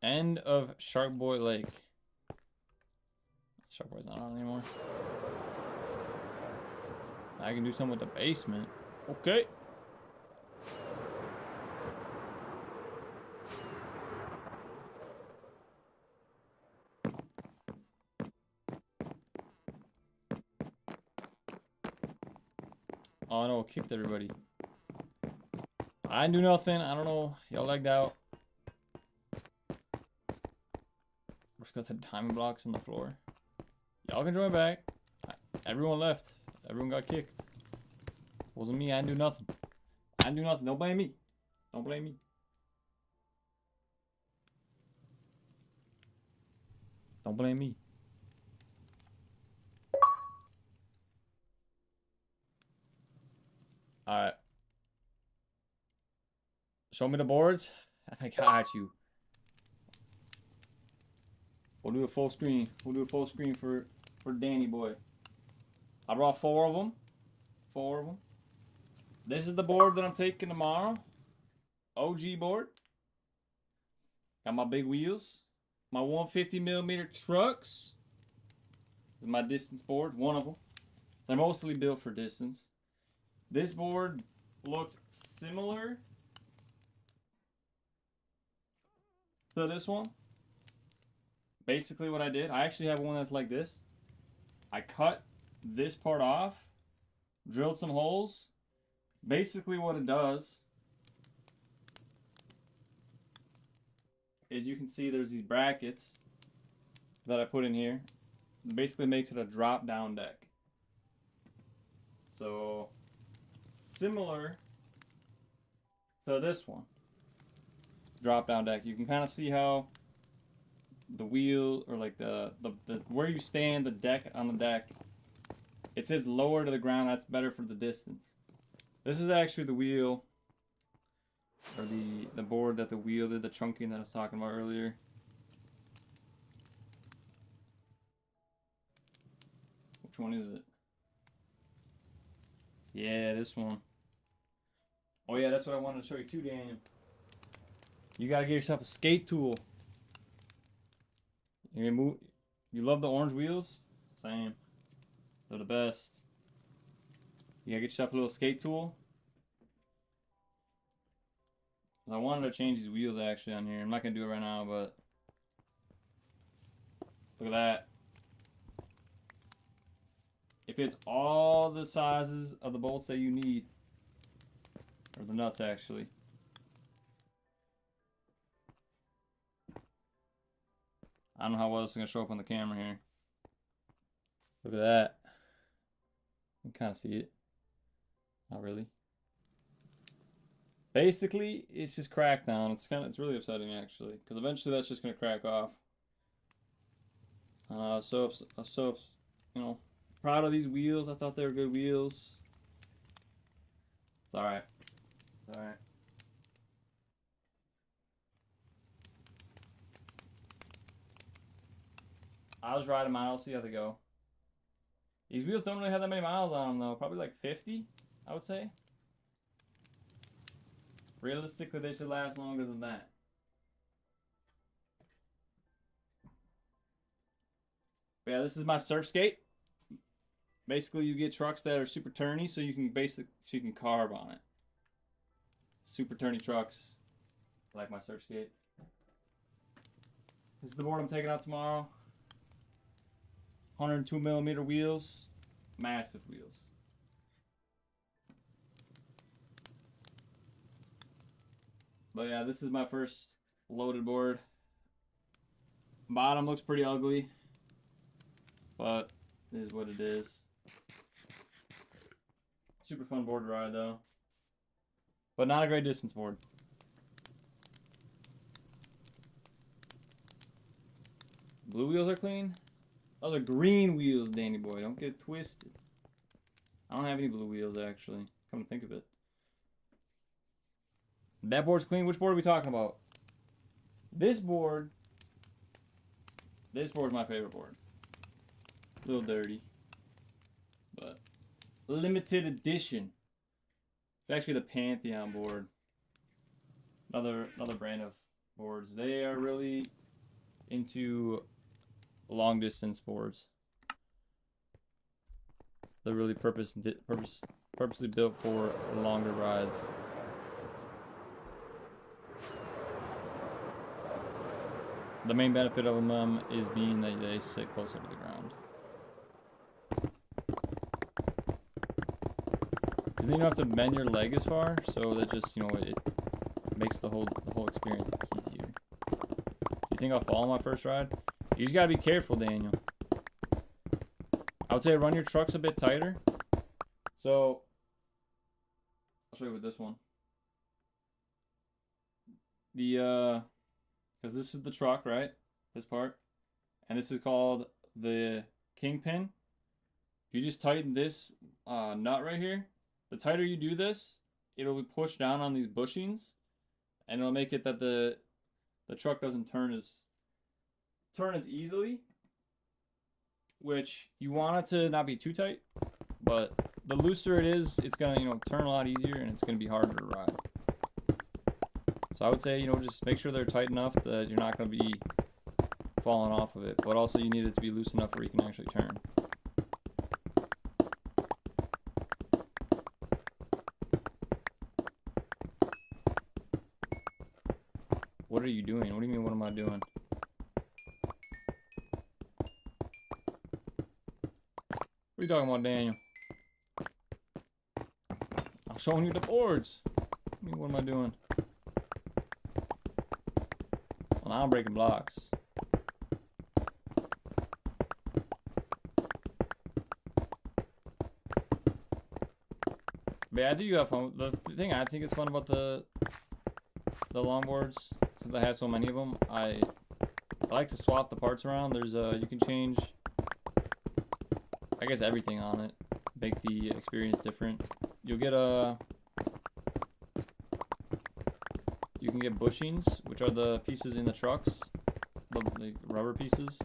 End of Shark Boy Lake. Shark Boy's not on anymore. I can do something with the basement. Okay. Oh no, kicked everybody. I didn't do nothing. I don't know. Y'all lagged out. We're just got the diamond blocks on the floor. Y'all can join back. Everyone left. Everyone got kicked. Wasn't me. I didn't do nothing. I didn't do nothing. Don't blame me. Don't blame me. Don't blame me. Alright. Show me the boards. I got you. We'll do a full screen. We'll do a full screen for Danny boy. I brought 4 of them. 4 of them. This is the board that I'm taking tomorrow. OG board. Got my big wheels. My 150mm trucks. This is my distance board. One of them. They're mostly built for distance. This board looked similar to this one. Basically what I did, I actually have one that's like this. I cut this part off, drilled some holes. Basically what it does is you can see there's these brackets that I put in here. It basically makes it a drop down deck. So similar to this one. Drop down deck. You can kind of see how the wheel, or like the where you stand, the deck on the deck, it says lower to the ground. That's better for the distance. This is actually the wheel, or the board that the wheel did the chunking that I was talking about earlier. Which one is it? Yeah, this one. Oh yeah, that's what I wanted to show you too, Daniel. You gotta get yourself a skate tool. You love the orange wheels? Same. They're the best. You gotta get yourself a little skate tool. I wanted to change these wheels actually on here. I'm not gonna do it right now, but look at that. It fits all the sizes of the bolts that you need. Or the nuts actually. I don't know how well this is going to show up on the camera here. Look at that. You can kind of see it. Not really. Basically, it's just cracked down. It's really upsetting actually, because eventually that's just going to crack off. So you know, proud of these wheels. I thought they were good wheels. It's all right. It's all right. I'll just ride them out, see how they go. These wheels don't really have that many miles on them though. Probably like 50, I would say. Realistically, they should last longer than that. But yeah, this is my surf skate. Basically, you get trucks that are super turny, so you can carve on it. Super turny trucks. I like my surf skate. This is the board I'm taking out tomorrow. 102mm wheels, massive wheels. But yeah, this is my first loaded board. Bottom looks pretty ugly, but it is what it is. Super fun board to ride though, but not a great distance board. Blue wheels are clean. Those are green wheels, Danny boy. Don't get twisted. I don't have any blue wheels, actually. Come to think of it. That board's clean. Which board are we talking about? This board. This board's my favorite board. A little dirty. But limited edition. It's actually the Pantheon board. Another brand of boards. They are really into long distance boards. They're really purposely built for longer rides. The main benefit of them is being that they sit closer to the ground. Because then you don't have to bend your leg as far, so that just, you know, it makes the whole experience easier. You think I'll fall on my first ride? You just gotta be careful, Daniel. I would say run your trucks a bit tighter. So, I'll show you with this one. Because this is the truck, right? This part. And this is called the kingpin. You just tighten this nut right here. The tighter you do this, it'll be pushed down on these bushings, and it'll make it that the truck doesn't turn as easily. Which you want it to not be too tight, but the looser it is, it's gonna, you know, turn a lot easier, and it's gonna be harder to ride. So I would say, you know, just make sure they're tight enough that you're not gonna be falling off of it, but also you need it to be loose enough where you can actually turn. What are you doing? What do you mean, what am I doing? What are you talking about, Daniel? I'm showing you the boards. I mean, what am I doing? Well, now I'm breaking blocks. But yeah, I think you have fun. The thing I think is fun about the longboards, since I have so many of them, I like to swap the parts around. There's you can change, I guess, everything on it, make the experience different. You'll get you can get bushings, which are the pieces in the trucks, the rubber pieces.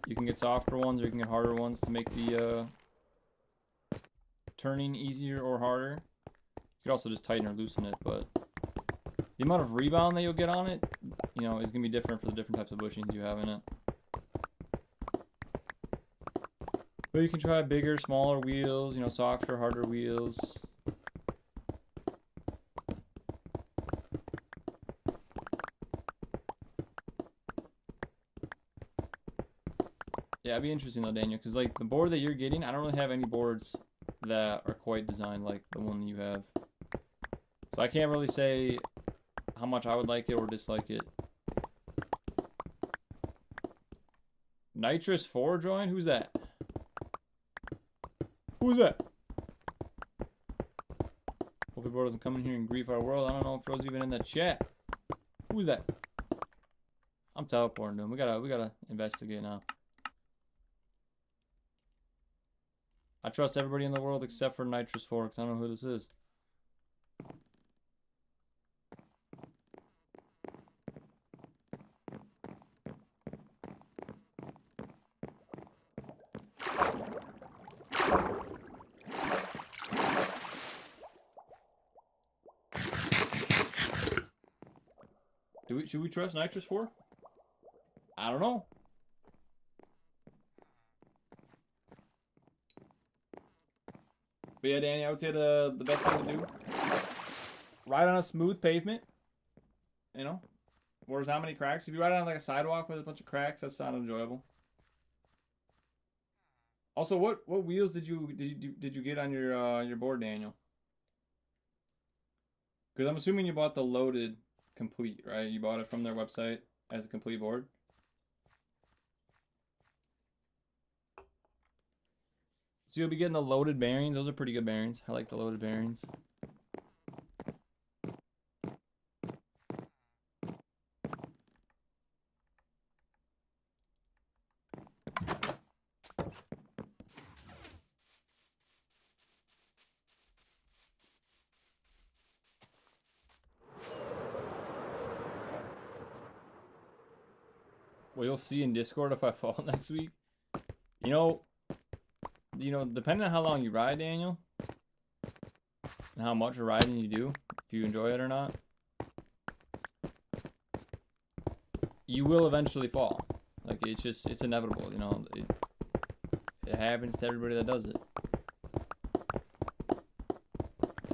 You can get softer ones, or you can get harder ones to make the turning easier or harder. You could also just tighten or loosen it, but the amount of rebound that you'll get on it, you know, is gonna be different for the different types of bushings you have in it. But you can try bigger, smaller wheels, you know, softer, harder wheels. Yeah, it'd be interesting though, Daniel, because like the board that you're getting, I don't really have any boards that are quite designed like the one you have. So I can't really say how much I would like it or dislike it. Nitrous 4 joined? Who's that? Who's that? Hopefully bro doesn't come in here and grief our world. I don't know if bro's even in the chat. Who's that? I'm teleporting to him. We gotta investigate now. I trust everybody in the world except for Nitrous 4, because I don't know who this is. Should we trust Nitrous 4? I don't know. But yeah, Danny, I would say the best thing to do, ride on a smooth pavement, you know, where there's not many cracks. If you ride on like a sidewalk with a bunch of cracks, that's not enjoyable. Also, what wheels did you get on your board, Daniel? Because I'm assuming you bought the loaded complete, right? You bought it from their website as a complete board. So you'll be getting the loaded bearings. Those are pretty good bearings. I like the loaded bearings. Well, you'll see in Discord if I fall next week. You know, depending on how long you ride, Daniel, and how much of riding you do, if you enjoy it or not, you will eventually fall. Like, it's inevitable, you know. It happens to everybody that does it.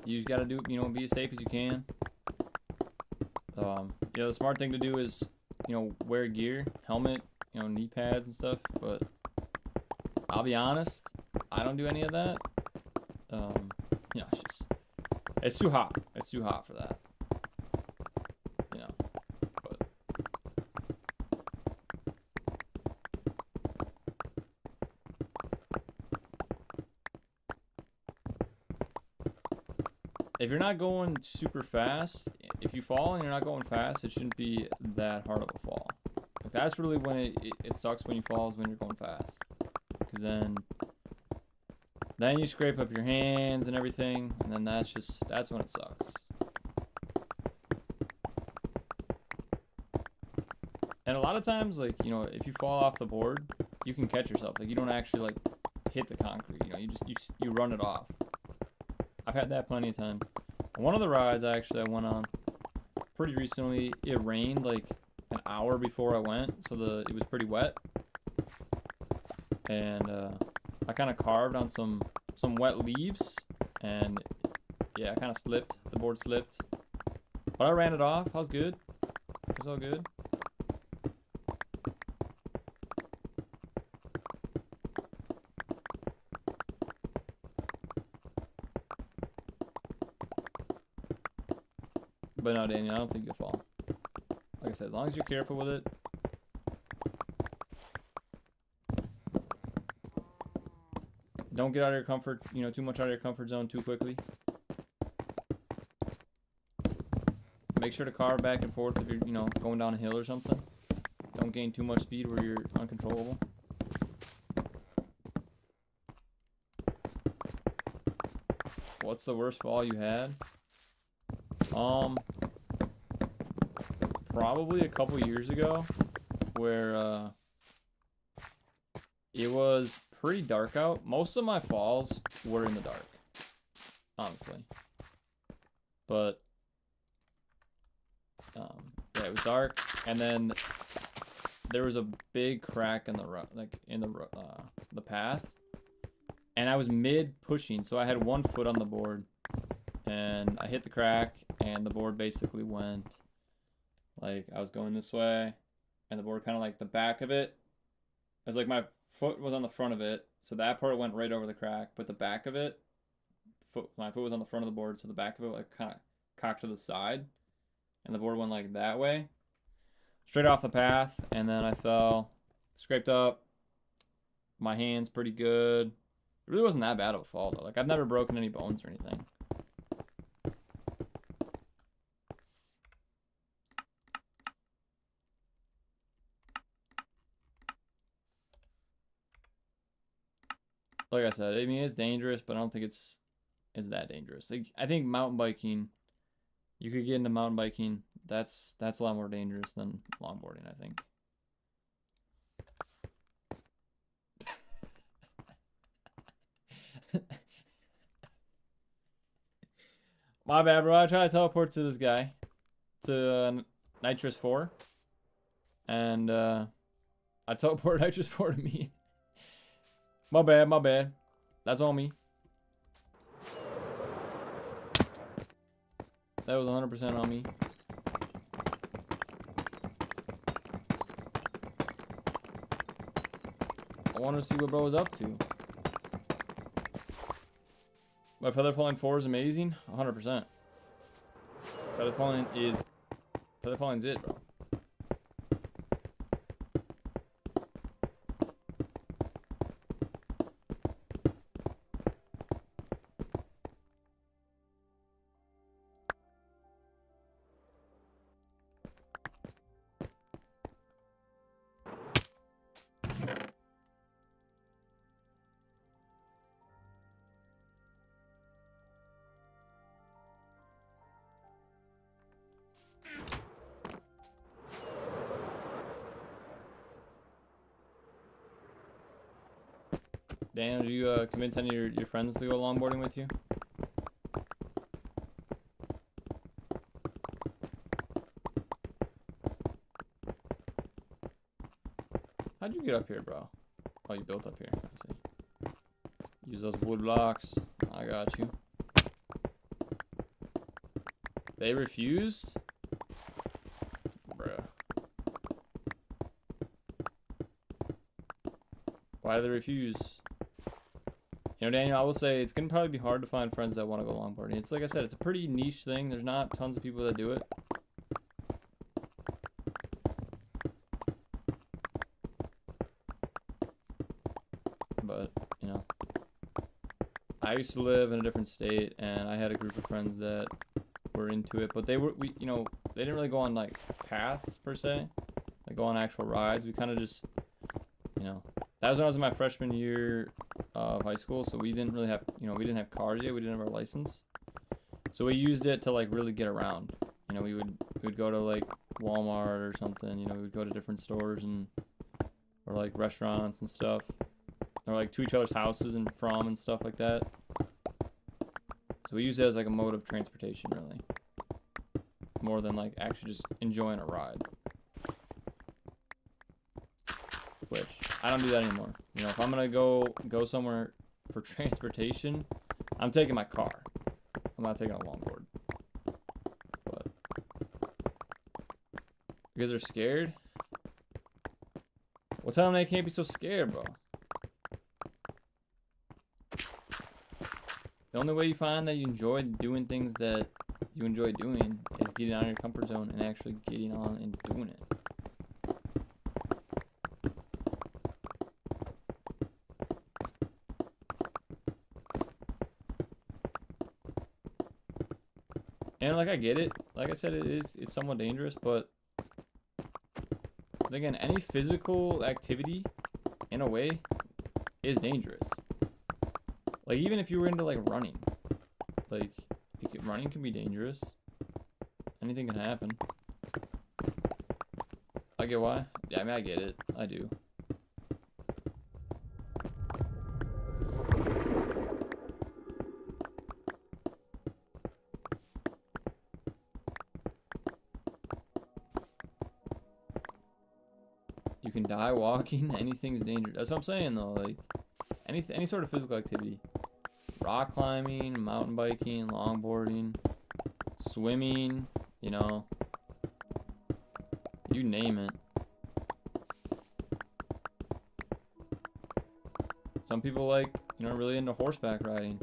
You just gotta do, you know, be as safe as you can. You know, the smart thing to do is, you know, wear gear, helmet, you know, knee pads and stuff, but I'll be honest, I don't do any of that. You know, it's too hot. It's too hot for that. You know, but if you're not going super fast, if you fall and you're not going fast, it shouldn't be that hard of a fall. Like, that's really when it sucks when you fall, is when you're going fast. Because then you scrape up your hands and everything, and then that's when it sucks. And a lot of times, like, you know, if you fall off the board, you can catch yourself. Like, you don't actually, like, hit the concrete, you know, you run it off. I've had that plenty of times. One of the rides I went on pretty recently, it rained like an hour before I went, so it was pretty wet. And I kind of carved on some wet leaves, and yeah, I kind of slipped. The board slipped, but I ran it off. I was good. It was all good. But no, Daniel, I don't think you'll fall. Like I said, as long as you're careful with it. Don't get out of your comfort, you know, too much out of your comfort zone too quickly. Make sure to carve back and forth if you're, you know, going down a hill or something. Don't gain too much speed where you're uncontrollable. What's the worst fall you had? Probably a couple years ago, where it was pretty dark out. Most of my falls were in the dark, honestly. But yeah, it was dark, and then there was a big crack in the path, and I was mid pushing, so I had one foot on the board, and I hit the crack, and the board basically went like, I was going this way, and the board kind of like the back of it. It was like my foot was on the front of it, so that part went right over the crack, but the back of it, my foot was on the front of the board, so the back of it like kind of cocked to the side, and the board went like that way, straight off the path, and then I fell, scraped up my hands pretty good. It really wasn't that bad of a fall though. Like, I've never broken any bones or anything. Like I said, I mean, it's dangerous, but I don't think it's that dangerous. Like, I think mountain biking, you could get into mountain biking. That's a lot more dangerous than longboarding, I think. My bad, bro. I tried to teleport to this guy, to Nitrous 4, and I teleported Nitrous 4 to me. My bad, my bad. That's on me. That was 100% on me. I wanted to see what bro was up to. My feather falling 4 is amazing. 100%. Feather falling's it, bro. Daniel, did you convince any of your friends to go longboarding with you? How'd you get up here, bro? Oh, you built up here. I see. Use those wood blocks. I got you. They refused? Bruh. Why did they refuse? You know, Daniel, I will say it's gonna probably be hard to find friends that want to go longboarding. It's like I said, it's a pretty niche thing. There's not tons of people that do it. But, you know, I used to live in a different state, and I had a group of friends that were into it, but they didn't really go on like paths per se, like go on actual rides. We kind of just, you know, that was when I was in my freshman year of high school, so we didn't really have, we didn't have cars yet. We didn't have our license, so we used it to like really get around. You know, we would go to like Walmart or something. You know, we would go to different stores or like restaurants and stuff, or like to each other's houses and from and stuff like that. So we use it as like a mode of transportation, really, more than like actually just enjoying a ride. Which I don't do that anymore. You know, if I'm gonna go somewhere for transportation, I'm taking my car. I'm not taking a longboard. But you guys are scared? Well, tell them they can't be so scared, bro. The only way you find that you enjoy doing things that you enjoy doing is getting out of your comfort zone and actually getting on and doing it. And like I get it, like I said, it's somewhat dangerous, but again, any physical activity in a way is dangerous. Like even if you were into like running, like running can be dangerous. Anything can happen. I get why. Yeah, I mean I get it. I do. You can die walking. Anything's dangerous. That's what I'm saying though. Like any sort of physical activity. Rock climbing, mountain biking, longboarding, swimming, you know, you name it. Some people like, really into horseback riding.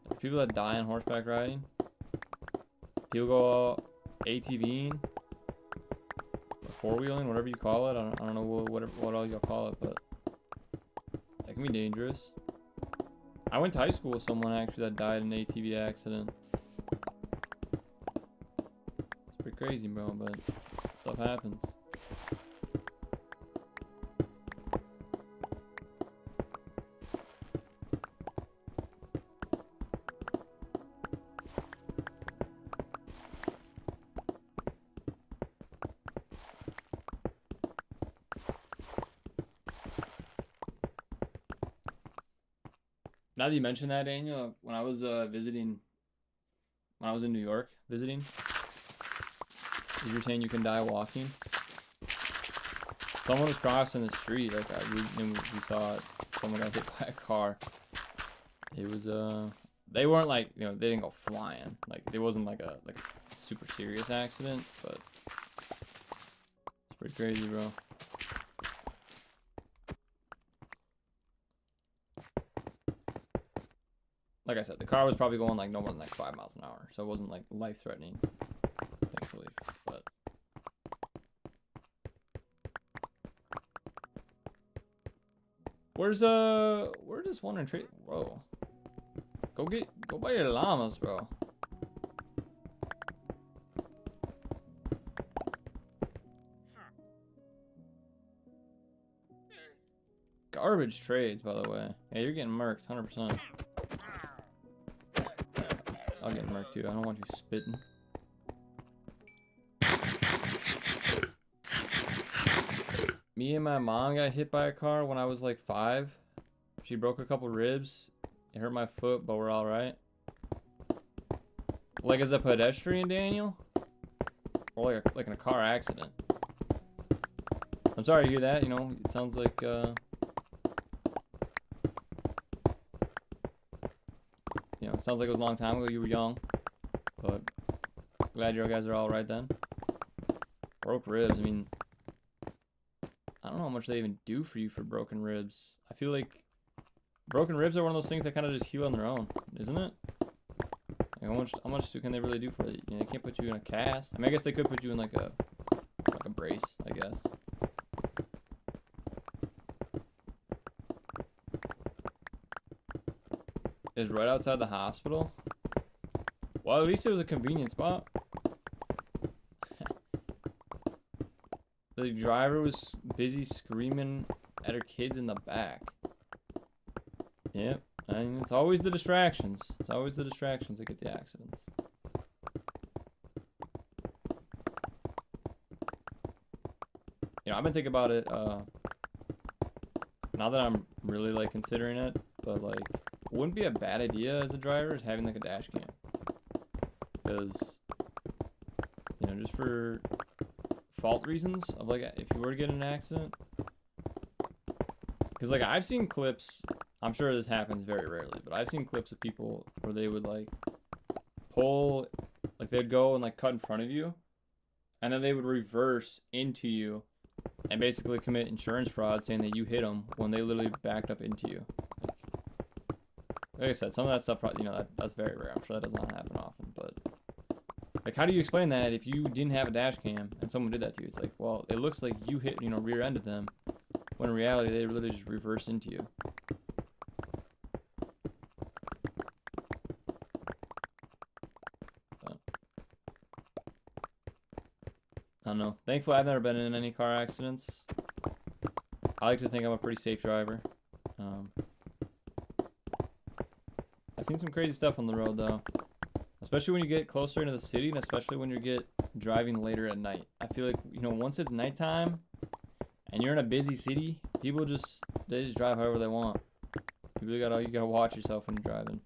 There's people that die on horseback riding. People go ATVing, or four-wheeling, whatever you call it. I don't know what all y'all call it, but that can be dangerous. I went to high school with someone actually that died in an ATV accident. It's pretty crazy, bro, but stuff happens. Now that you mention that, Daniel, when I was in New York visiting, you're saying you can die walking. Someone was crossing the street, like we saw it. Someone got hit by a car. It was they weren't like, they didn't go flying. Like it wasn't like a super serious accident, but it's pretty crazy, bro. Like I said, the car was probably going like no more than like 5 miles an hour, so it wasn't like life-threatening, thankfully. But where does one and trade? Whoa, go buy your llamas, bro. Garbage trades, by the way. Yeah, you're getting murked, 100%. I'll get murked too. I don't want you spitting. Me and my mom got hit by a car when I was like 5. She broke a couple ribs. It hurt my foot, but we're all right. Like as a pedestrian, Daniel, or like in a car accident. I'm sorry to hear that. It sounds like it sounds like it was a long time ago. You were young, but glad you guys are all right then. Broke ribs. I mean, I don't know how much they even do for you for broken ribs. I feel like Broken ribs are one of those things that kind of just heal on their own, isn't it? Like how much can they really do for it? You know, they can't put you in a cast. I mean, I guess they could put you in like a brace, I guess. It's right outside the hospital. Well, at least it was a convenient spot. The driver was busy screaming at her kids in the back. Yep. I mean, it's always the distractions. It's always the distractions that get the accidents. You know, I've been thinking about it, now that I'm really, like, considering it, but, like, wouldn't be a bad idea as a driver is having, like, a dash cam. Because, you know, just for fault reasons of, like, if you were to get in an accident. Because, like, I've seen clips, I'm sure this happens very rarely, but I've seen clips of people where they would, like, pull, like, they'd go and, like, cut in front of you, and then they would reverse into you and basically commit insurance fraud saying that you hit them when they literally backed up into you. Like I said, some of that stuff, you know, that's very rare. I'm sure that does not happen often, but like, how do you explain that if you didn't have a dash cam and someone did that to you? It's like, well, it looks like you hit, you know, rear-ended them, when in reality they really just reversed into you. But, I don't know. Thankfully, I've never been in any car accidents. I like to think I'm a pretty safe driver. I've seen some crazy stuff on the road, though. Especially when you get closer into the city, and especially when you get driving later at night. I feel like, you know, once it's nighttime, and you're in a busy city, people just, they just drive however they want. You gotta watch yourself when you're driving.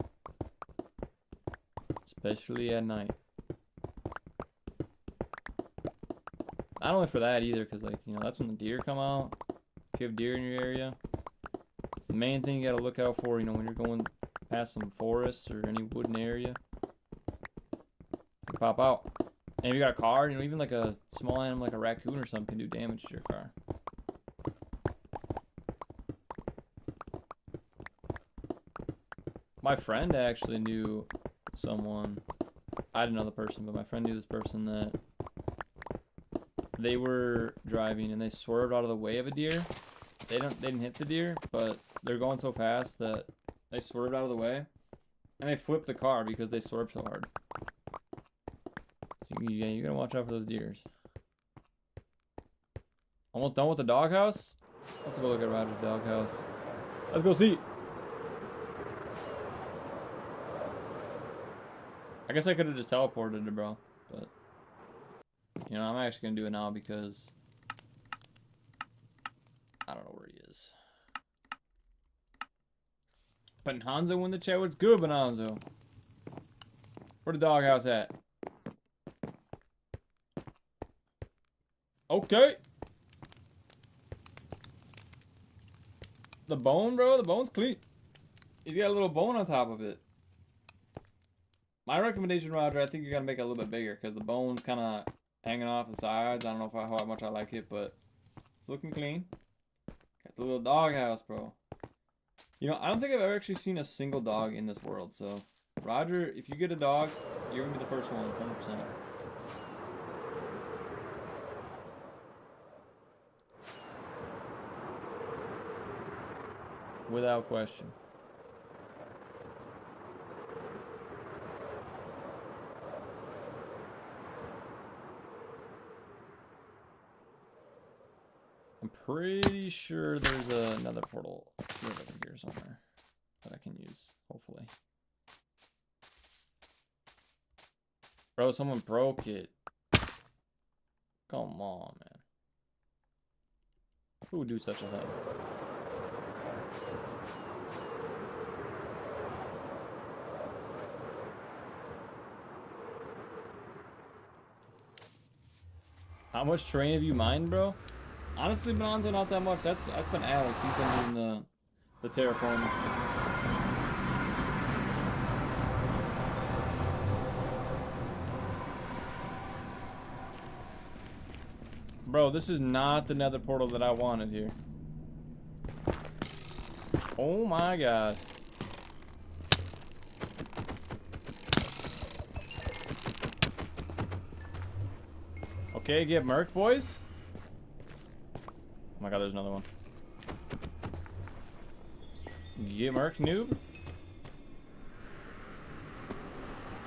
Especially at night. Not only for that either, because, like, you know, that's when the deer come out. If you have deer in your area, it's the main thing you gotta look out for, you know, when you're going past some forests or any wooden area. They pop out. And if you got a car, you know, even like a small animal like a raccoon or something can do damage to your car. My friend actually knew someone, I didn't know the person, but my friend knew this person that they were driving and they swerved out of the way of a deer. They didn't hit the deer, but they're going so fast that they swerved out of the way, and they flipped the car because they swerved so hard. So yeah, you gotta watch out for those deers. Almost done with the doghouse? Let's go look at Roger's doghouse. Let's go see. I guess I could have just teleported it, bro, but you know, I'm actually gonna do it now because I don't know where he is. Bonanzo in the chat. What's good, Bonanzo? Where the doghouse at? Okay. The bone, bro. The bone's clean. He's got a little bone on top of it. My recommendation, Roger, I think you gotta make it a little bit bigger because the bone's kind of hanging off the sides. I don't know how much I like it, but it's looking clean. Got the little doghouse, bro. You know, I don't think I've ever actually seen a single dog in this world, so Roger, if you get a dog, you're gonna be the first one, 100%. Without question. I'm pretty sure there's another portal right over here somewhere that I can use, hopefully. Bro, someone broke it. Come on, man. Who would do such a thing? How much terrain have you mined, bro? Honestly, Bonanza, not that much. That's been Alex. He's been doing the terraforming. Bro, this is not the nether portal that I wanted here. Oh my god. Okay, get murked, boys. Oh my god, there's another one. Get murked, noob.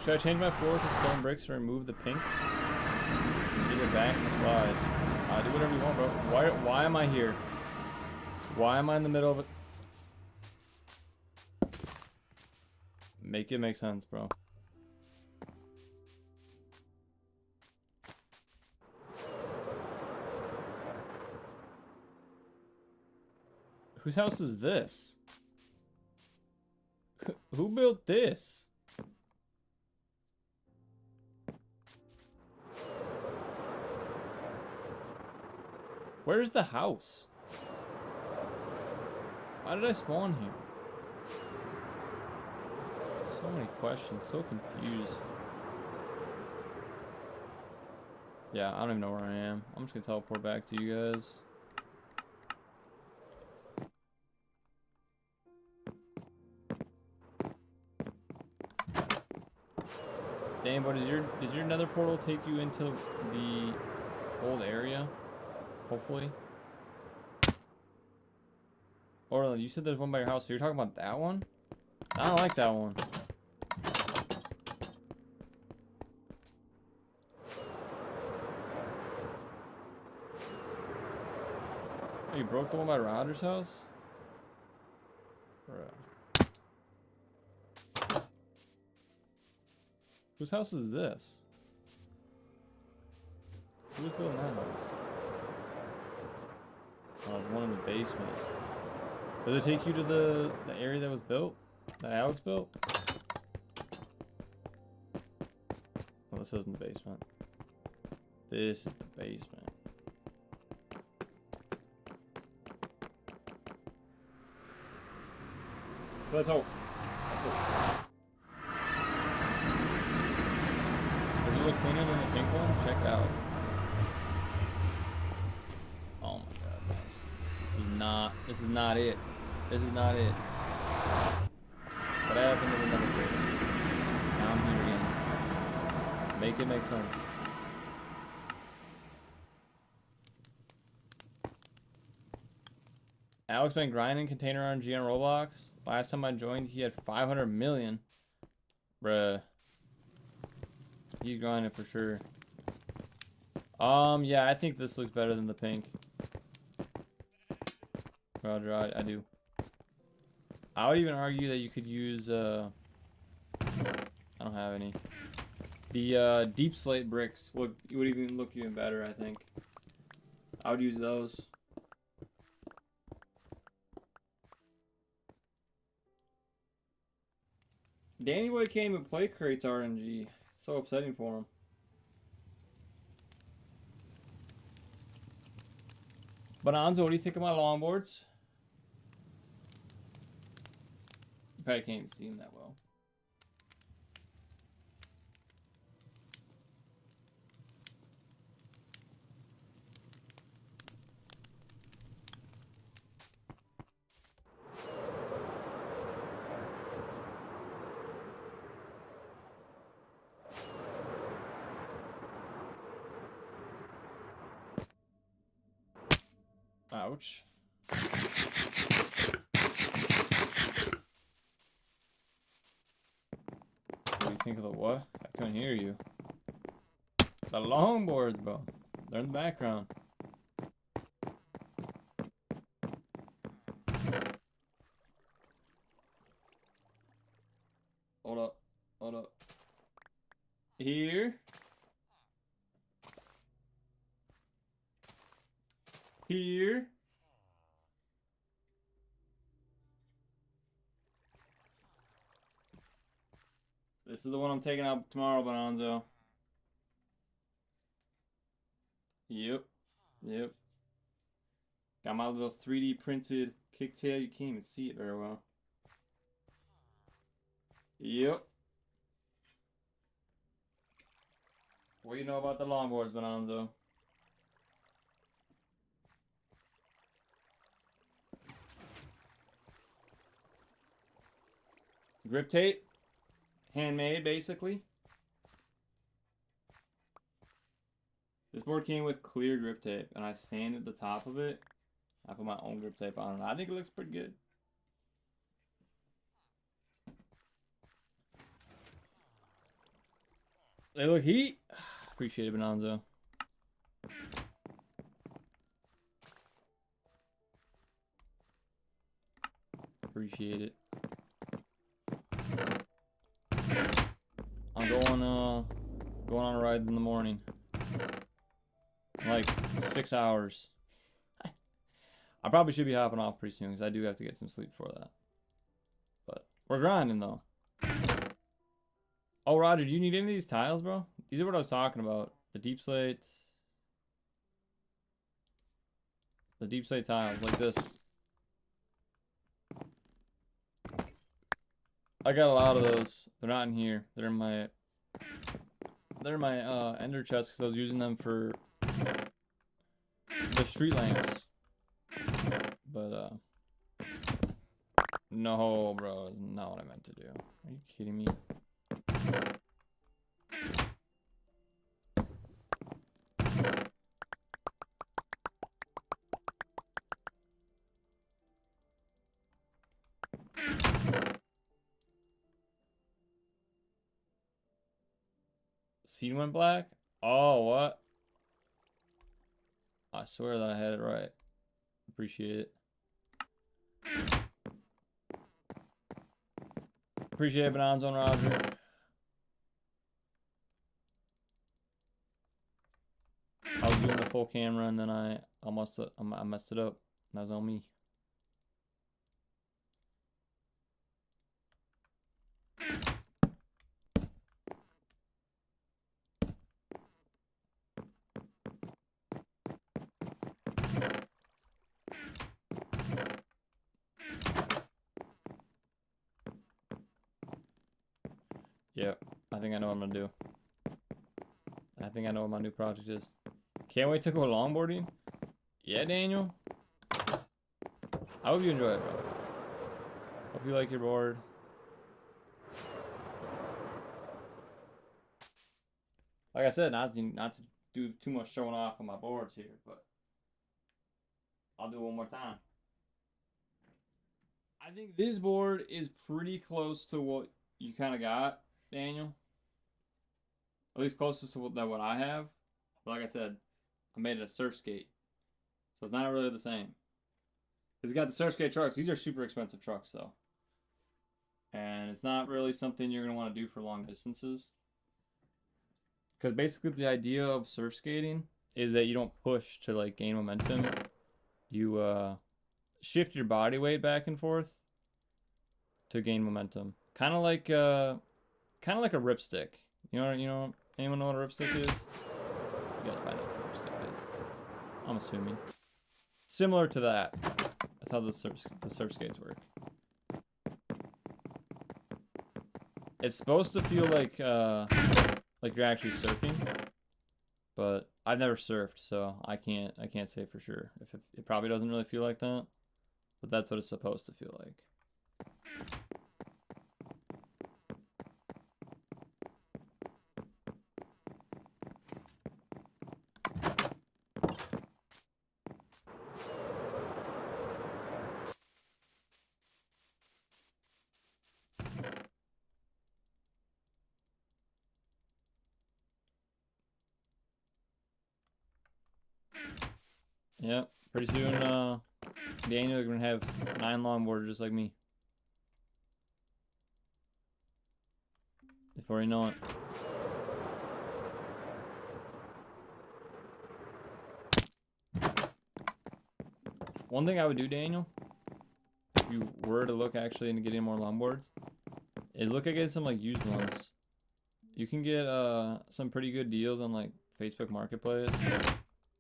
Should I change my floor to stone bricks to remove the pink? Get it back to slide. Do whatever you want, bro. Why am I here? Why am I in the middle of it? Make it make sense, bro. Whose house is this? Who built this? Where's the house? Why did I spawn here? So many questions, so confused. Yeah, I don't even know where I am. I'm just gonna teleport back to you guys. Damn, but does your nether portal take you into the old area? Hopefully. Or you said there's one by your house, so you're talking about that one? I don't like that one. Oh, you broke the one by Roger's house? Bruh. Whose house is this? Who's building that house? Oh, there's one in the basement. Does it take you to the area that was built? That Alex built? Oh, this isn't the basement. This is the basement. Let's hope. Let's hope. Does it look cleaner than the pink one? Check it out. Oh my god, nice. This is not it. This is not it. What happened to another bit? Now I'm here again. Make it make sense. Alex been grinding container RNG on Roblox. Last time I joined, he had 500 million. Bruh. He's grinding for sure. Yeah, I think this looks better than the pink. Roger, I do. I would even argue that you could use, I don't have any. The, deep slate bricks would even look even better, I think. I would use those. Danny Boy can't even play crates RNG. It's so upsetting for him. Bonanza, what do you think of my longboards? You probably can't even see them that well. Ouch. What do you think of the what? I couldn't hear you. The longboards, bro. They're in the background. Hold up. Hold up. Here. Here. This is the one I'm taking out tomorrow, Bonanzo. Yep. Yep. Got my little 3D printed kicktail. You can't even see it very well. Yep. What do you know about the longboards, Bonanzo? Grip tape. Handmade, basically. This board came with clear grip tape, and I sanded the top of it. I put my own grip tape on it. I think it looks pretty good. They look heat. Appreciate it, Bonanza. Appreciate it. I'm going on a ride in the morning. Like 6 hours. I probably should be hopping off pretty soon because I do have to get some sleep for that. But we're grinding though. Oh, Roger, do you need any of these tiles, bro? These are what I was talking about. The deep slate. The deep slate tiles like this. I got a lot of those. They're not in here. They're in my ender chest because I was using them for the street lamps. But no, bro, that's not what I meant to do. Are you kidding me? Seed went black? Oh, what? I swear that I had it right. Appreciate it. Appreciate it, Bonanza and Roger. I was doing the full camera and then I messed it up. That was on me. Yep, I think I know what I'm gonna do. I think I know what my new project is. Can't wait to go longboarding. Yeah, Daniel. I hope you enjoy it, bro. Hope you like your board. Like I said, not to do too much showing off on my boards here, but I'll do it one more time. I think this board is pretty close to what you kind of got, Daniel. At least closest to what I have. But like I said, I made it a surf skate. So it's not really the same. It's got the surf skate trucks. These are super expensive trucks, though. And it's not really something you're going to want to do for long distances. Because basically the idea of surf skating is that you don't push to like gain momentum. You shift your body weight back and forth to gain momentum. Kind of like a ripstick. You know, anyone know what a ripstick is? You guys might know what a ripstick is. I'm assuming. Similar to that. That's how the surf skates work. It's supposed to feel like you're actually surfing, but I've never surfed, so I can't say for sure. If it probably doesn't really feel like that, but that's what it's supposed to feel like. Yep, pretty soon, Daniel, you're gonna have 9 longboarders just like me. Before you know it. One thing I would do, Daniel, if you were to look actually into getting more longboards, is look at getting some like used ones. You can get some pretty good deals on like Facebook Marketplace.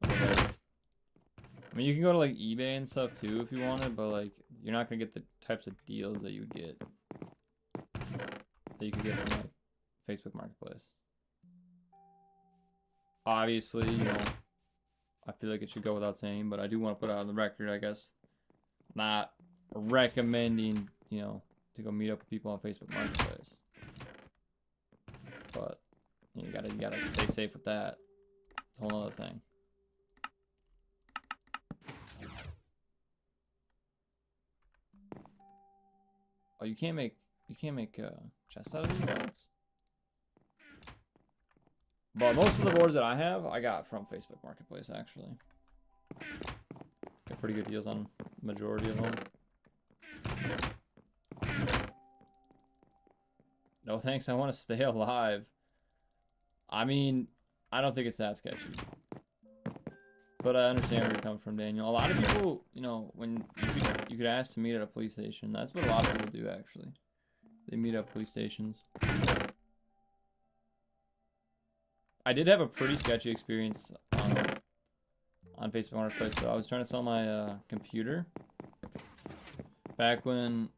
I mean, you can go to like eBay and stuff too if you wanted, but like you're not gonna get the types of deals that you would get that you could get from like Facebook Marketplace. Obviously, you know, I feel like it should go without saying, but I do want to put out on the record, I guess, not recommending, you know, to go meet up with people on Facebook Marketplace. But you gotta stay safe with that. It's a whole other thing. Oh, you can't make chests out of these blocks. But most of the boards that I have, I got from Facebook Marketplace actually. Got pretty good deals on the majority of them. No thanks, I want to stay alive. I mean, I don't think it's that sketchy. But I understand where you're coming from, Daniel. A lot of people, you know, when you could ask to meet at a police station. That's what a lot of people do, actually. They meet at police stations. I did have a pretty sketchy experience on Facebook Marketplace. So I was trying to sell my computer back when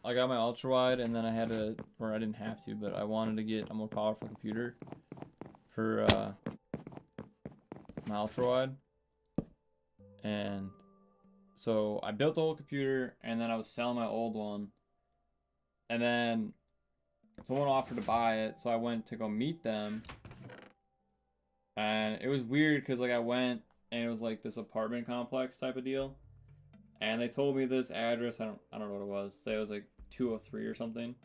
I got my ultra wide, and then I had to, or I didn't have to, but I wanted to get a more powerful computer for my ultra wide. And so I built the whole computer, and then I was selling my old one, and then someone offered to buy it, so I went to go meet them. And it was weird because like I went and it was like this apartment complex type of deal, and they told me this address. I don't know what it was. Say it was like 203 or something.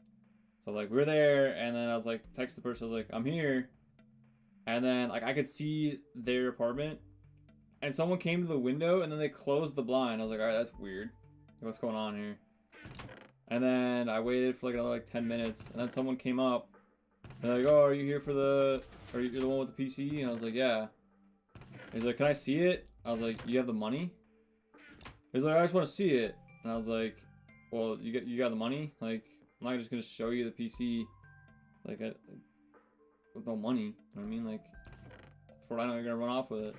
So like we're there, and then I was like text the person. I was like, I'm here, and then like I could see their apartment, and someone came to the window, and then they closed the blind. I was like, all right, that's weird. What's going on here? And then I waited for like another like 10 minutes, and then someone came up. And they're like, oh, are you here for the... Are you the one with the PC? And I was like, yeah. He's like, can I see it? I was like, you have the money? He's like, I just want to see it. And I was like, well, you got the money? Like, I'm not just going to show you the PC, like, with no money. You know what I mean? Like, before I know you're going to run off with it.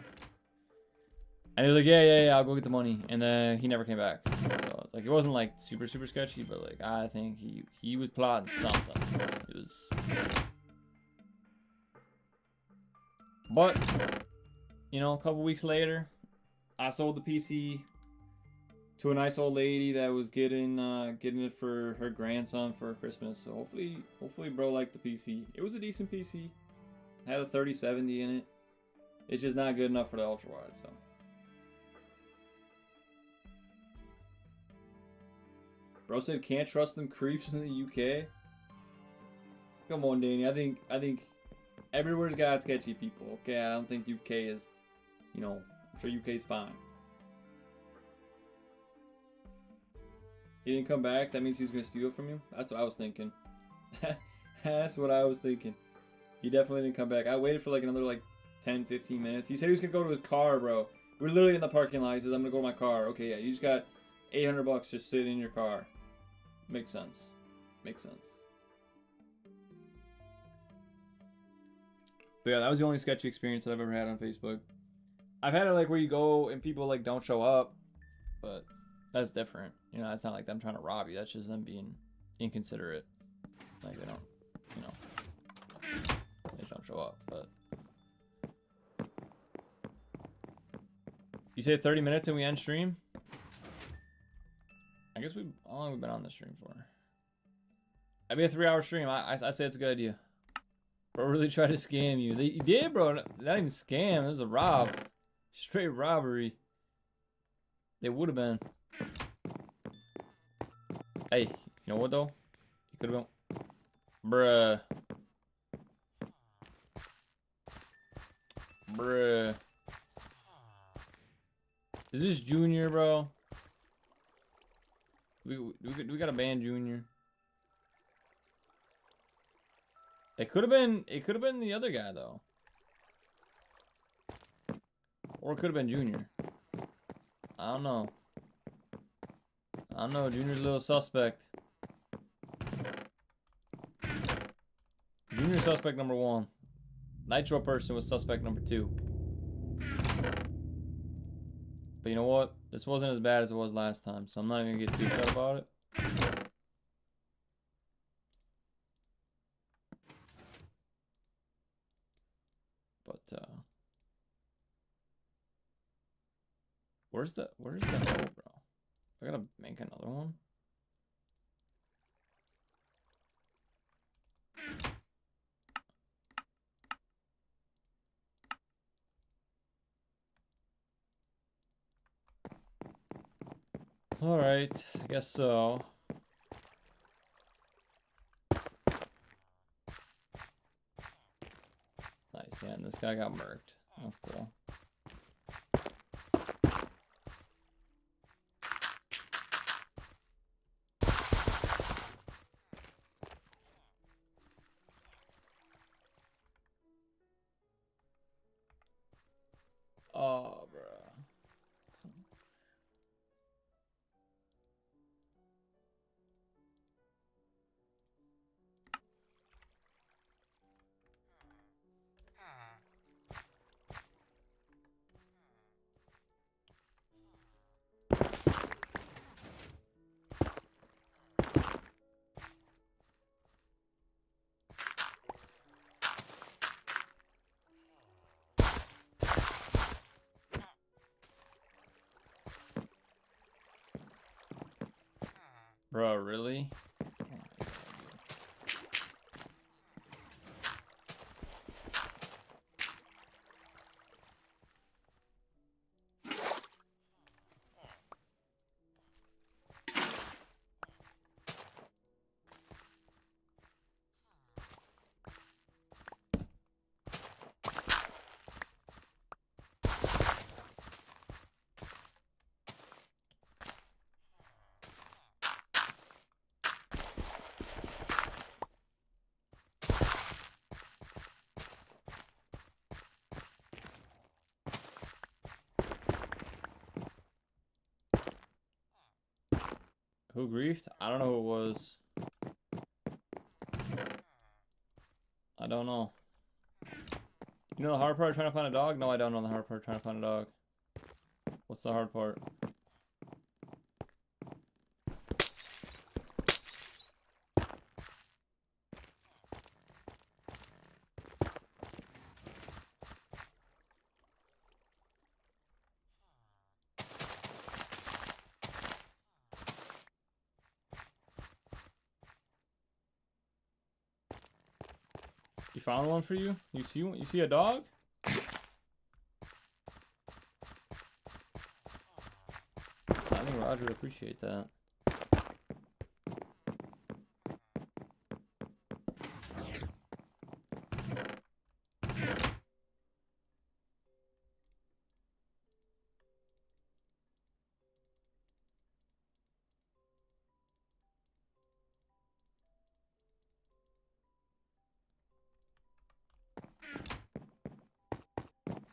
And he was like, yeah, I'll go get the money. And then he never came back. So it's like, it wasn't like super sketchy, but like, I think he was plotting something. It was... But, you know, a couple weeks later, I sold the PC to a nice old lady that was getting it for her grandson for Christmas. So hopefully bro liked the PC. It was a decent PC. It had a 3070 in it. It's just not good enough for the ultra wide, so. Bro said can't trust them creeps in the UK. Come on, Danny. I think everywhere's got sketchy people. Okay, I don't think UK is, you know, I'm sure UK's fine. He didn't come back. That means he was gonna steal from you. That's what I was thinking. That's what I was thinking. He definitely didn't come back. I waited for like another like 10-15 minutes. He said he was gonna go to his car, bro. We're literally in the parking lot. He says I'm gonna go to my car. Okay, yeah, you just got $800 just sitting in your car. Makes sense. Makes sense. But yeah, that was the only sketchy experience that I've ever had on Facebook. I've had it like where you go and people like don't show up, but that's different. You know, that's not like them trying to rob you. That's just them being inconsiderate. Like they don't, you know, they just don't show up. But you say 30 minutes and we end stream? I guess how long have we been on this stream for? I'd be a 3-hour stream. I say it's a good idea. Bro really tried to scam you. He did, bro. Not even scam. It was a rob. Straight robbery. They would have been. Hey, you know what though? You could have been. Bruh. Bruh. Is this Junior, bro? We got a ban Junior. It could have been the other guy though. Or it could have been Junior. I don't know. Junior's a little suspect. Junior suspect number 1. Nitro person was suspect number 2. But you know what? This wasn't as bad as it was last time, so I'm not even gonna get too upset about it. But where's the hole, bro? I gotta make another one. Alright, I guess so. Nice, yeah, and this guy got murked. That's cool. Oh, bro. Bro, really? Oh my God, dude. Who griefed? I don't know who it was. I don't know. You know the hard part of trying to find a dog? No, I don't know the hard part of trying to find a dog. What's the hard part? You found one for you? You see one? You see a dog? I think Roger would appreciate that.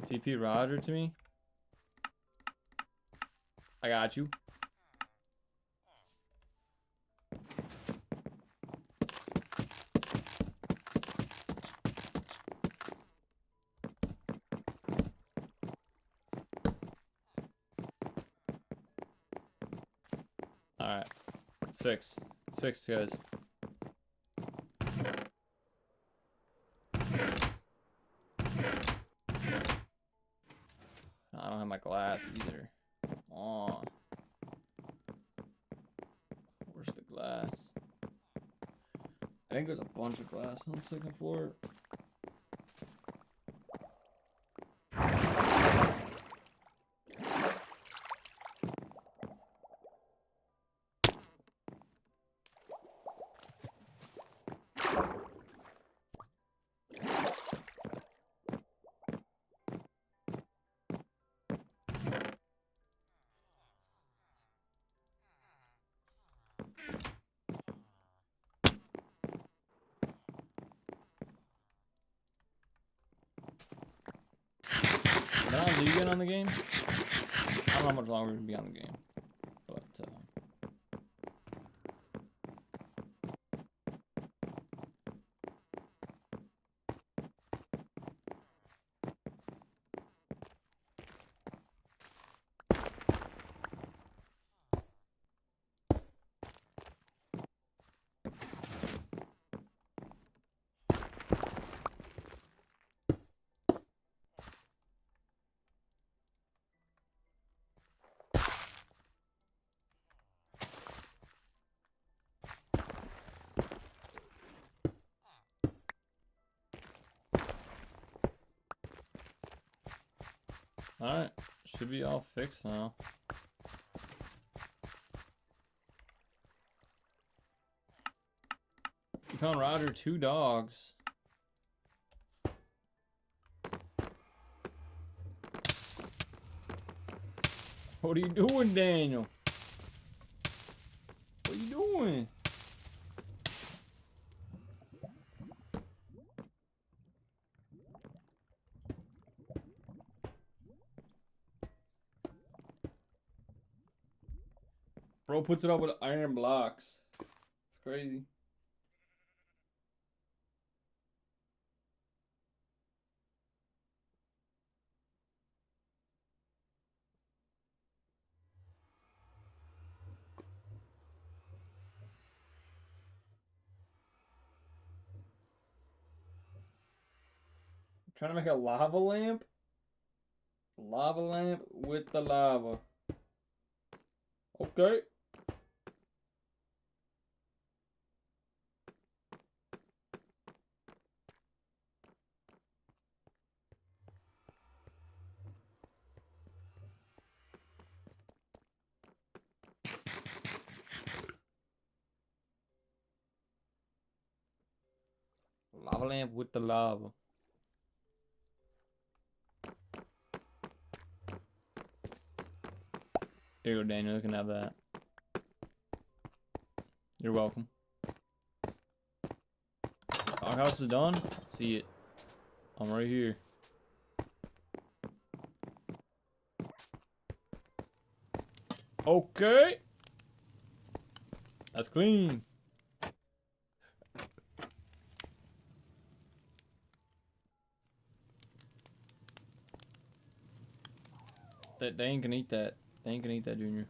TP Roger to me. I got you. Alright. It's fixed. It's fixed, guys. I don't have my glass either. Come on. Where's the glass? I think there's a bunch of glass on the second floor. How long are you getting on the game? I don't know how much longer we're gonna be on the game, but alright, should be all fixed now. Found Roger 2 dogs. What are you doing, Daniel? What are you doing? Bro puts it up with iron blocks. It's crazy. Trying to make a lava lamp? Lava lamp with the lava. Okay. Lava lamp with the lava. Here you go, Daniel. You can have that. You're welcome. Doghouse is done. Let's see it. I'm right here. Okay. That's clean. They ain't gonna eat that. They ain't gonna eat that, Junior.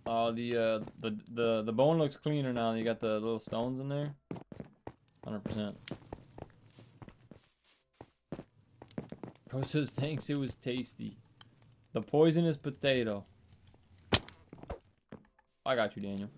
The bone looks cleaner now. You got the little stones in there. 100%. Bro says thanks. It was tasty. The poisonous potato. I got you, Daniel.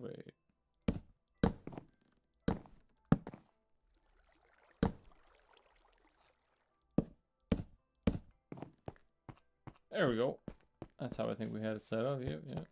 Wait. There we go. That's how I think we had it set up. Yep, yep.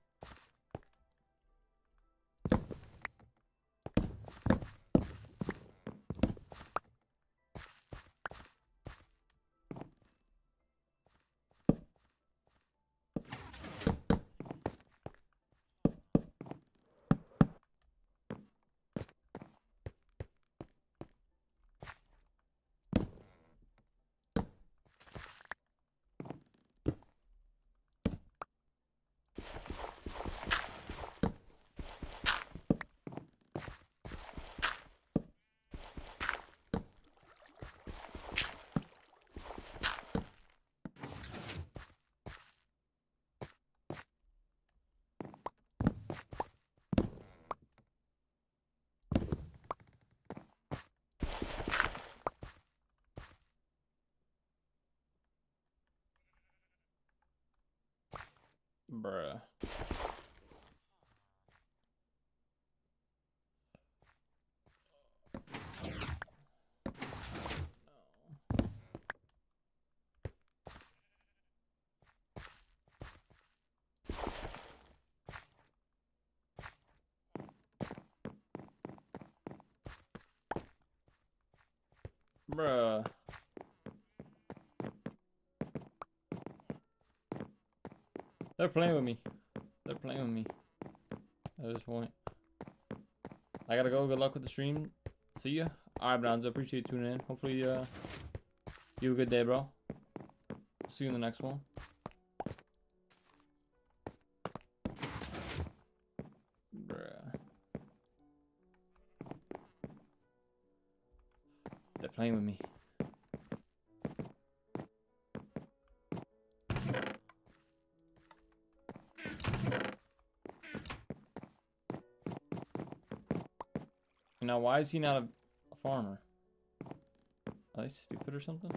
Bruh. Bruh. They're playing with me. They're playing with me. At this point. I gotta go. Good luck with the stream. See ya. Alright, Bronzo. Appreciate you tuning in. Hopefully, you have a good day, bro. See you in the next one. Bruh. They're playing with me. Now, why is he not a farmer? Are they stupid or something?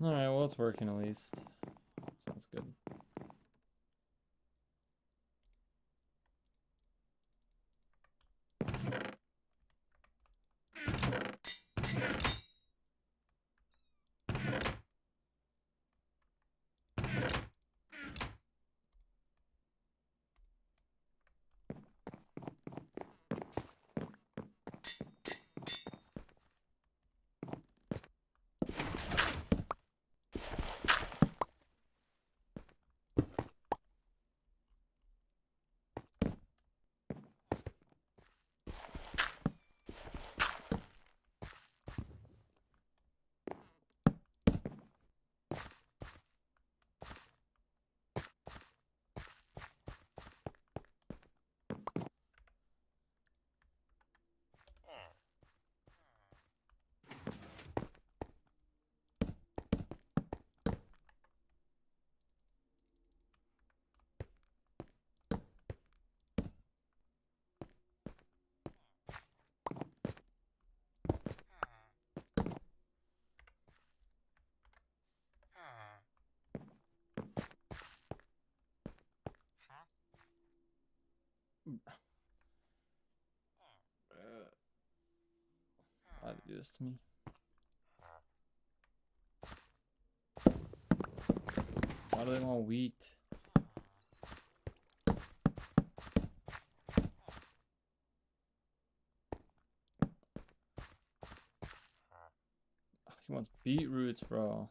Alright, well, it's working at least. Sounds good. Why they do this to me? Why do they want wheat? He wants beetroots, bro.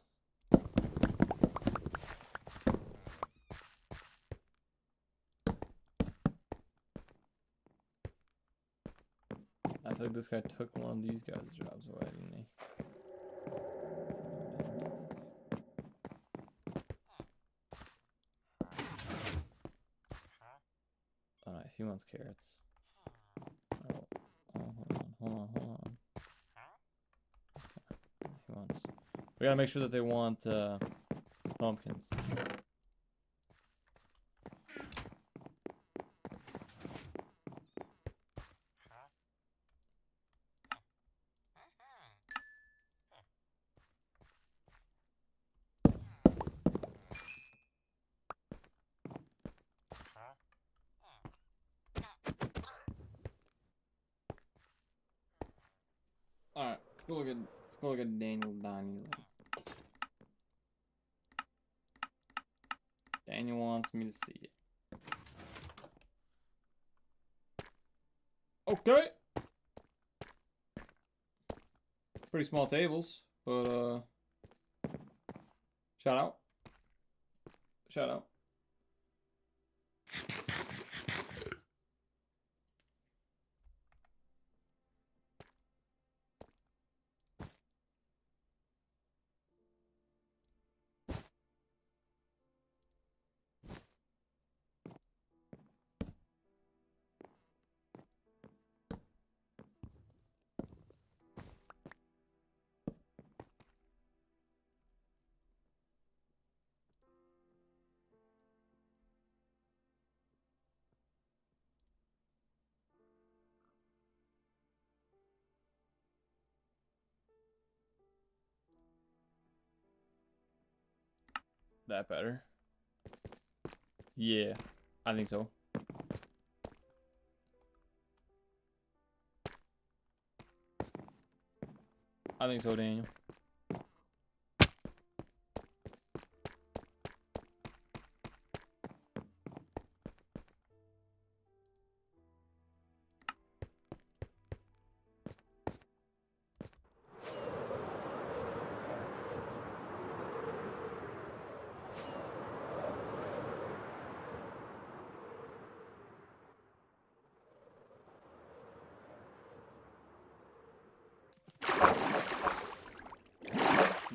I think this guy took one of these guys' jobs away, didn't he? Oh, nice. He wants carrots. Oh, hold on. He wants. We gotta make sure that they want pumpkins. Alright, let's go look at Daniel's dining room. Daniel wants me to see it. Okay. Pretty small tables, but shout out. Shout out. that better? Yeah, I think so. I think so, Daniel.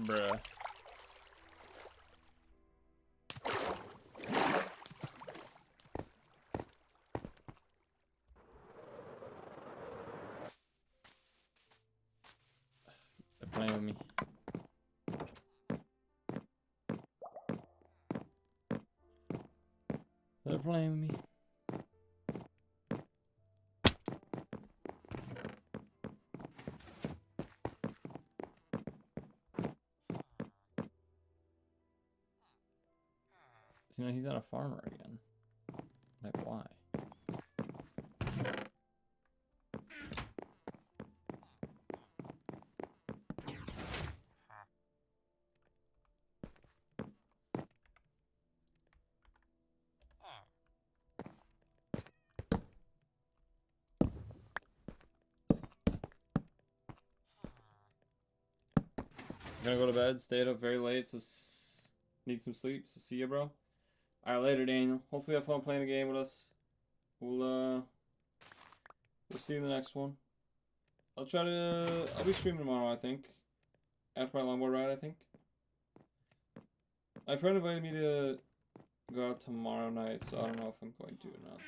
Bruh. They're playing with me. They're playing with me. You know, he's not a farmer again. Like, why? I'm gonna go to bed, stayed up very late, so need some sleep. So see ya, bro. Alright, later, Daniel. Hopefully you have fun playing a game with us. We'll see you in the next one. I'll be streaming tomorrow, I think. After my longboard ride, I think. My friend invited me to go out tomorrow night, so I don't know if I'm going to or not,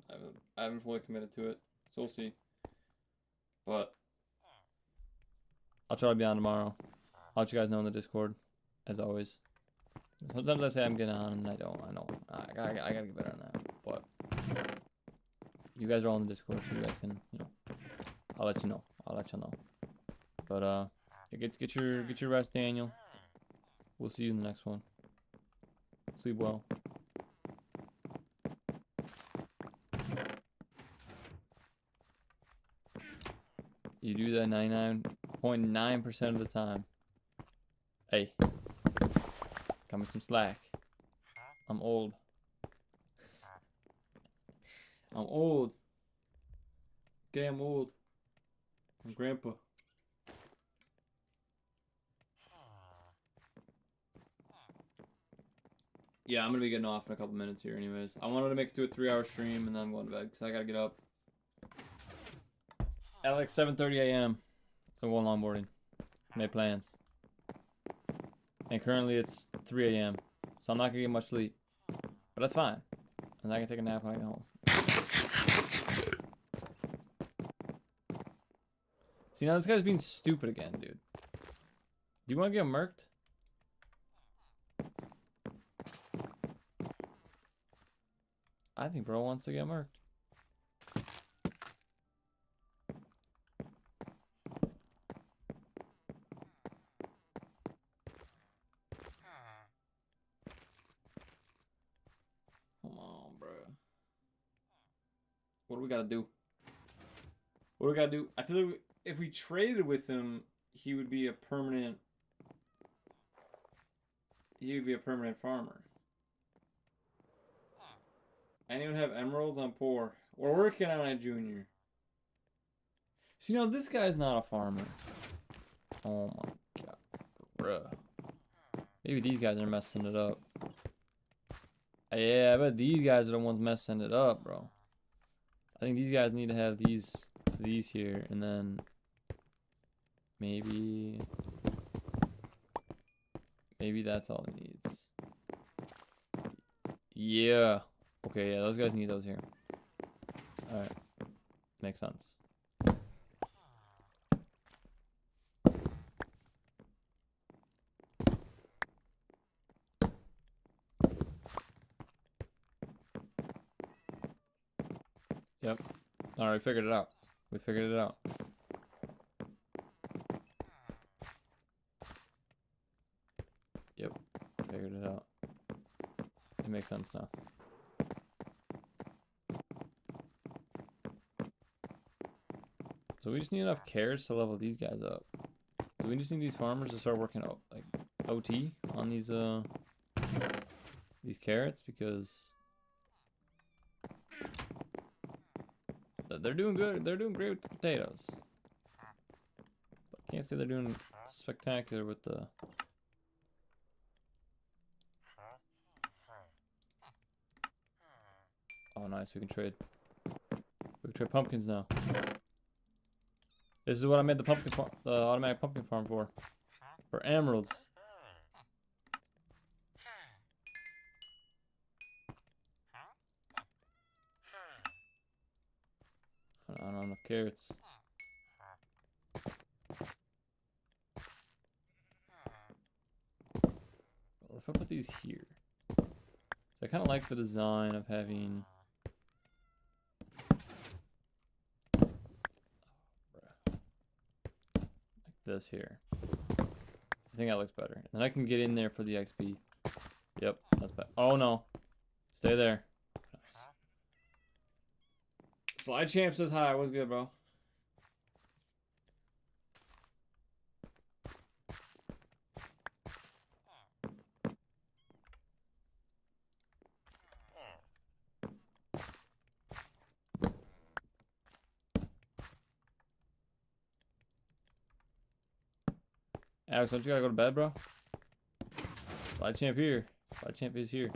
though. I haven't fully committed to it, so we'll see. But I'll try to be on tomorrow. I'll let you guys know in the Discord, as always. Sometimes I say I'm getting on, and I don't. I gotta get better on that. But you guys are all in the Discord, so you guys can, you know. I'll let you know. I'll let you know. But get your rest, Daniel. We'll see you in the next one. Sleep well. You do that 99.9% of the time. Hey, cut me some slack. I'm old. I'm old. Okay, I'm old. I'm grandpa. Yeah, I'm gonna be getting off in a couple minutes here anyways. I wanted to make it to a 3-hour stream and then I'm going to bed because I gotta get up at like 7:30 a.m. So I'm going longboarding. Made plans. And currently it's 3 a.m. So I'm not gonna get much sleep. But that's fine. And I can take a nap when I get home. See, now this guy's being stupid again, dude. Do you want to get murked? I think bro wants to get murked. Come on, bro. What do we gotta do? What do we gotta do? I feel like if we traded with him, he would be a permanent. He would be a permanent farmer. Anyone have emeralds? I'm poor. We're working on it, Junior. See, now this guy's not a farmer. Oh my god, bruh. Maybe these guys are messing it up. Yeah, I bet these guys are the ones messing it up, bro. I think these guys need to have these here, and then maybe that's all it needs. Yeah. Okay, yeah, those guys need those here. Alright. Makes sense. Yep. Alright, figured it out. We figured it out. Yep. Figured it out. to make sense now. So we just need enough carrots to level these guys up. So we just need these farmers to start working out like OT on these carrots, because they're doing good. They're doing great with the potatoes. But I can't say they're doing spectacular with the. Oh, nice. We can trade. We can trade pumpkins now. This is what I made the pumpkin farm, the automatic pumpkin farm for emeralds. I don't have enough carrots. What if I put these here? So I kind of like the design of having. This here. I think that looks better. And then I can get in there for the XP. Yep, that's bad. Oh no. Stay there. Nice. Slide Champ says hi. What's good, bro? Alex, don't you gotta go to bed, bro? Slide Champ here. Slide Champ is here.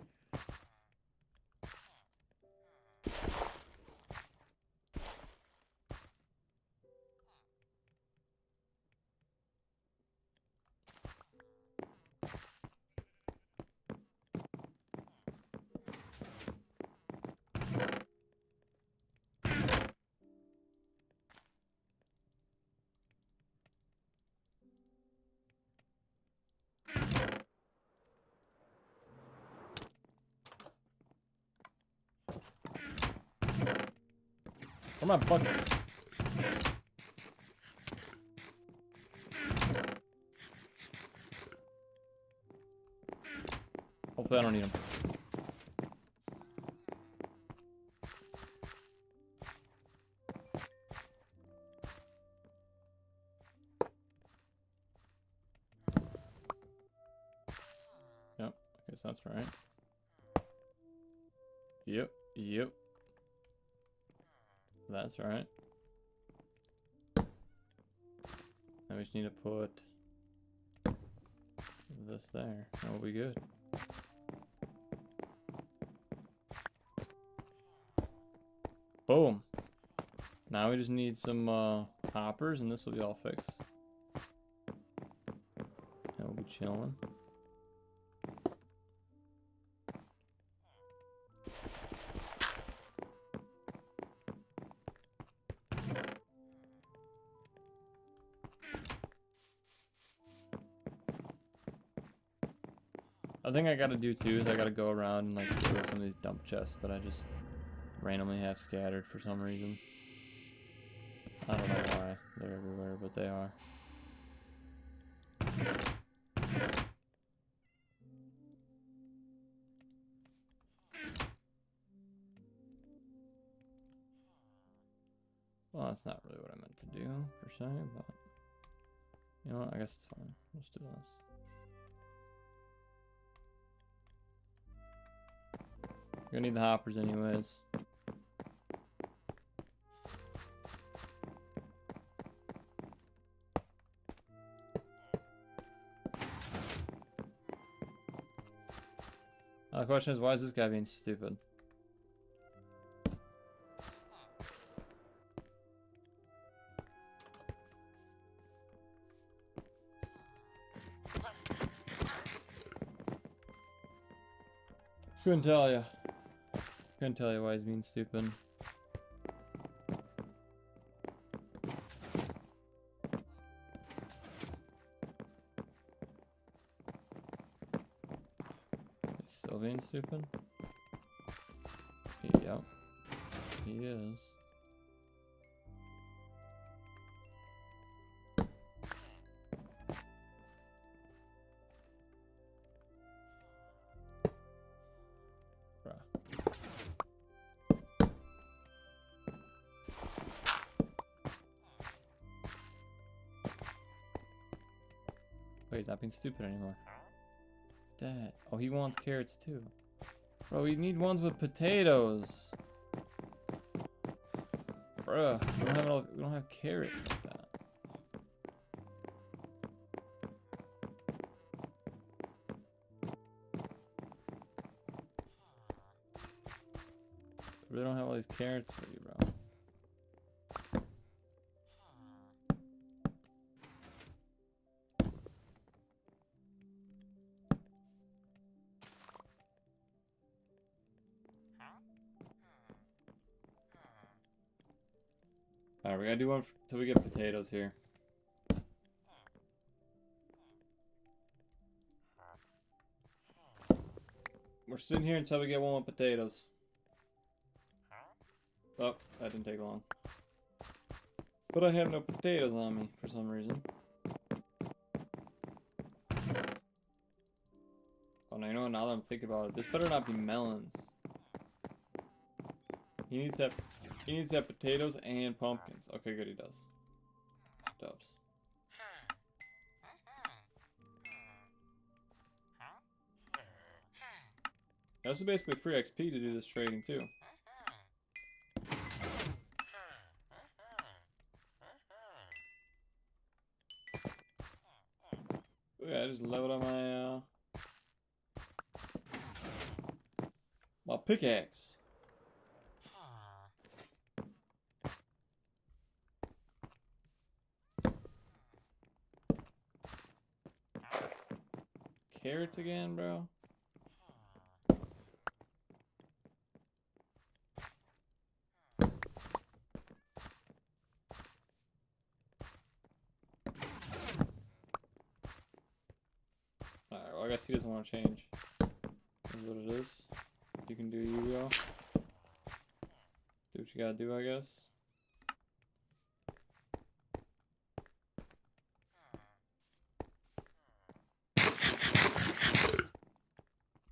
Where are my buckets? Hopefully I don't need them. Yep, I guess that's right. Yep, yep. That's right. Now we just need to put this there. That will be good. Boom. Now we just need some hoppers and this will be all fixed. And we'll be chilling. I think I gotta do too is I gotta go around and like get rid of some of these dump chests that I just randomly have scattered for some reason. I don't know why they're everywhere, but they are. Well, that's not really what I meant to do per se, but you know what? I guess it's fine. Let's do this. You're gonna need the hoppers anyways. The question is, why is this guy being stupid? Couldn't tell you. Couldn't tell you why he's being stupid. He's still being stupid? Yep. He is. he's not being stupid anymore. That. Oh, he wants carrots too. Bro, we need ones with potatoes. Bruh, we don't have carrots like that. We really don't have all these carrots for you, bro. Alright, we gotta do one till we get potatoes here. We're sitting here until we get one with potatoes. Oh, that didn't take long. But I have no potatoes on me for some reason. Oh, no, you know what? Now that I'm thinking about it, this better not be melons. He needs that potatoes and pumpkins. Okay, good, he does. Dubs. This is basically free XP to do this trading too. Yeah, I just leveled up my pickaxe. Carrots again, bro. Alright, well, I guess he doesn't want to change. That's what it is. You can do you, bro. Do what you gotta do, I guess.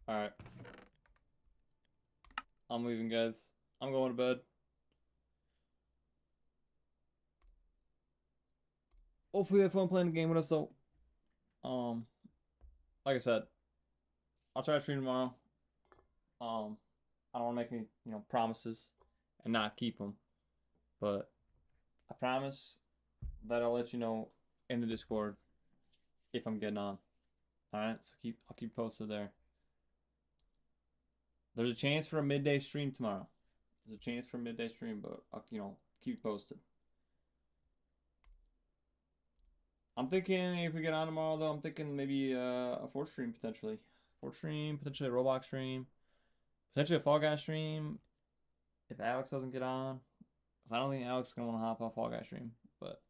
Alright. I'm leaving, guys. I'm going to bed. Hopefully you have fun playing the game with us, though. Like I said, I'll try to stream tomorrow. I don't want to make any, promises and not keep them. But I promise that I'll let you know in the Discord if I'm getting on. Alright, so I'll keep posted there. There's a chance for a midday stream tomorrow. There's a chance for a midday stream, but I'll, keep posted. I'm thinking if we get on tomorrow, though, I'm thinking maybe a Fort stream potentially. Fort stream, potentially a Roblox stream, potentially a Fall Guys stream. If Alex doesn't get on, because I don't think Alex is gonna want to hop off Fall Guys stream, but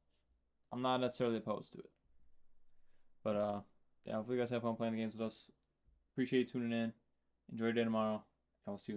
I'm not necessarily opposed to it. But yeah, hopefully you guys have fun playing the games with us. Appreciate you tuning in. Enjoy your day tomorrow, and we'll see you.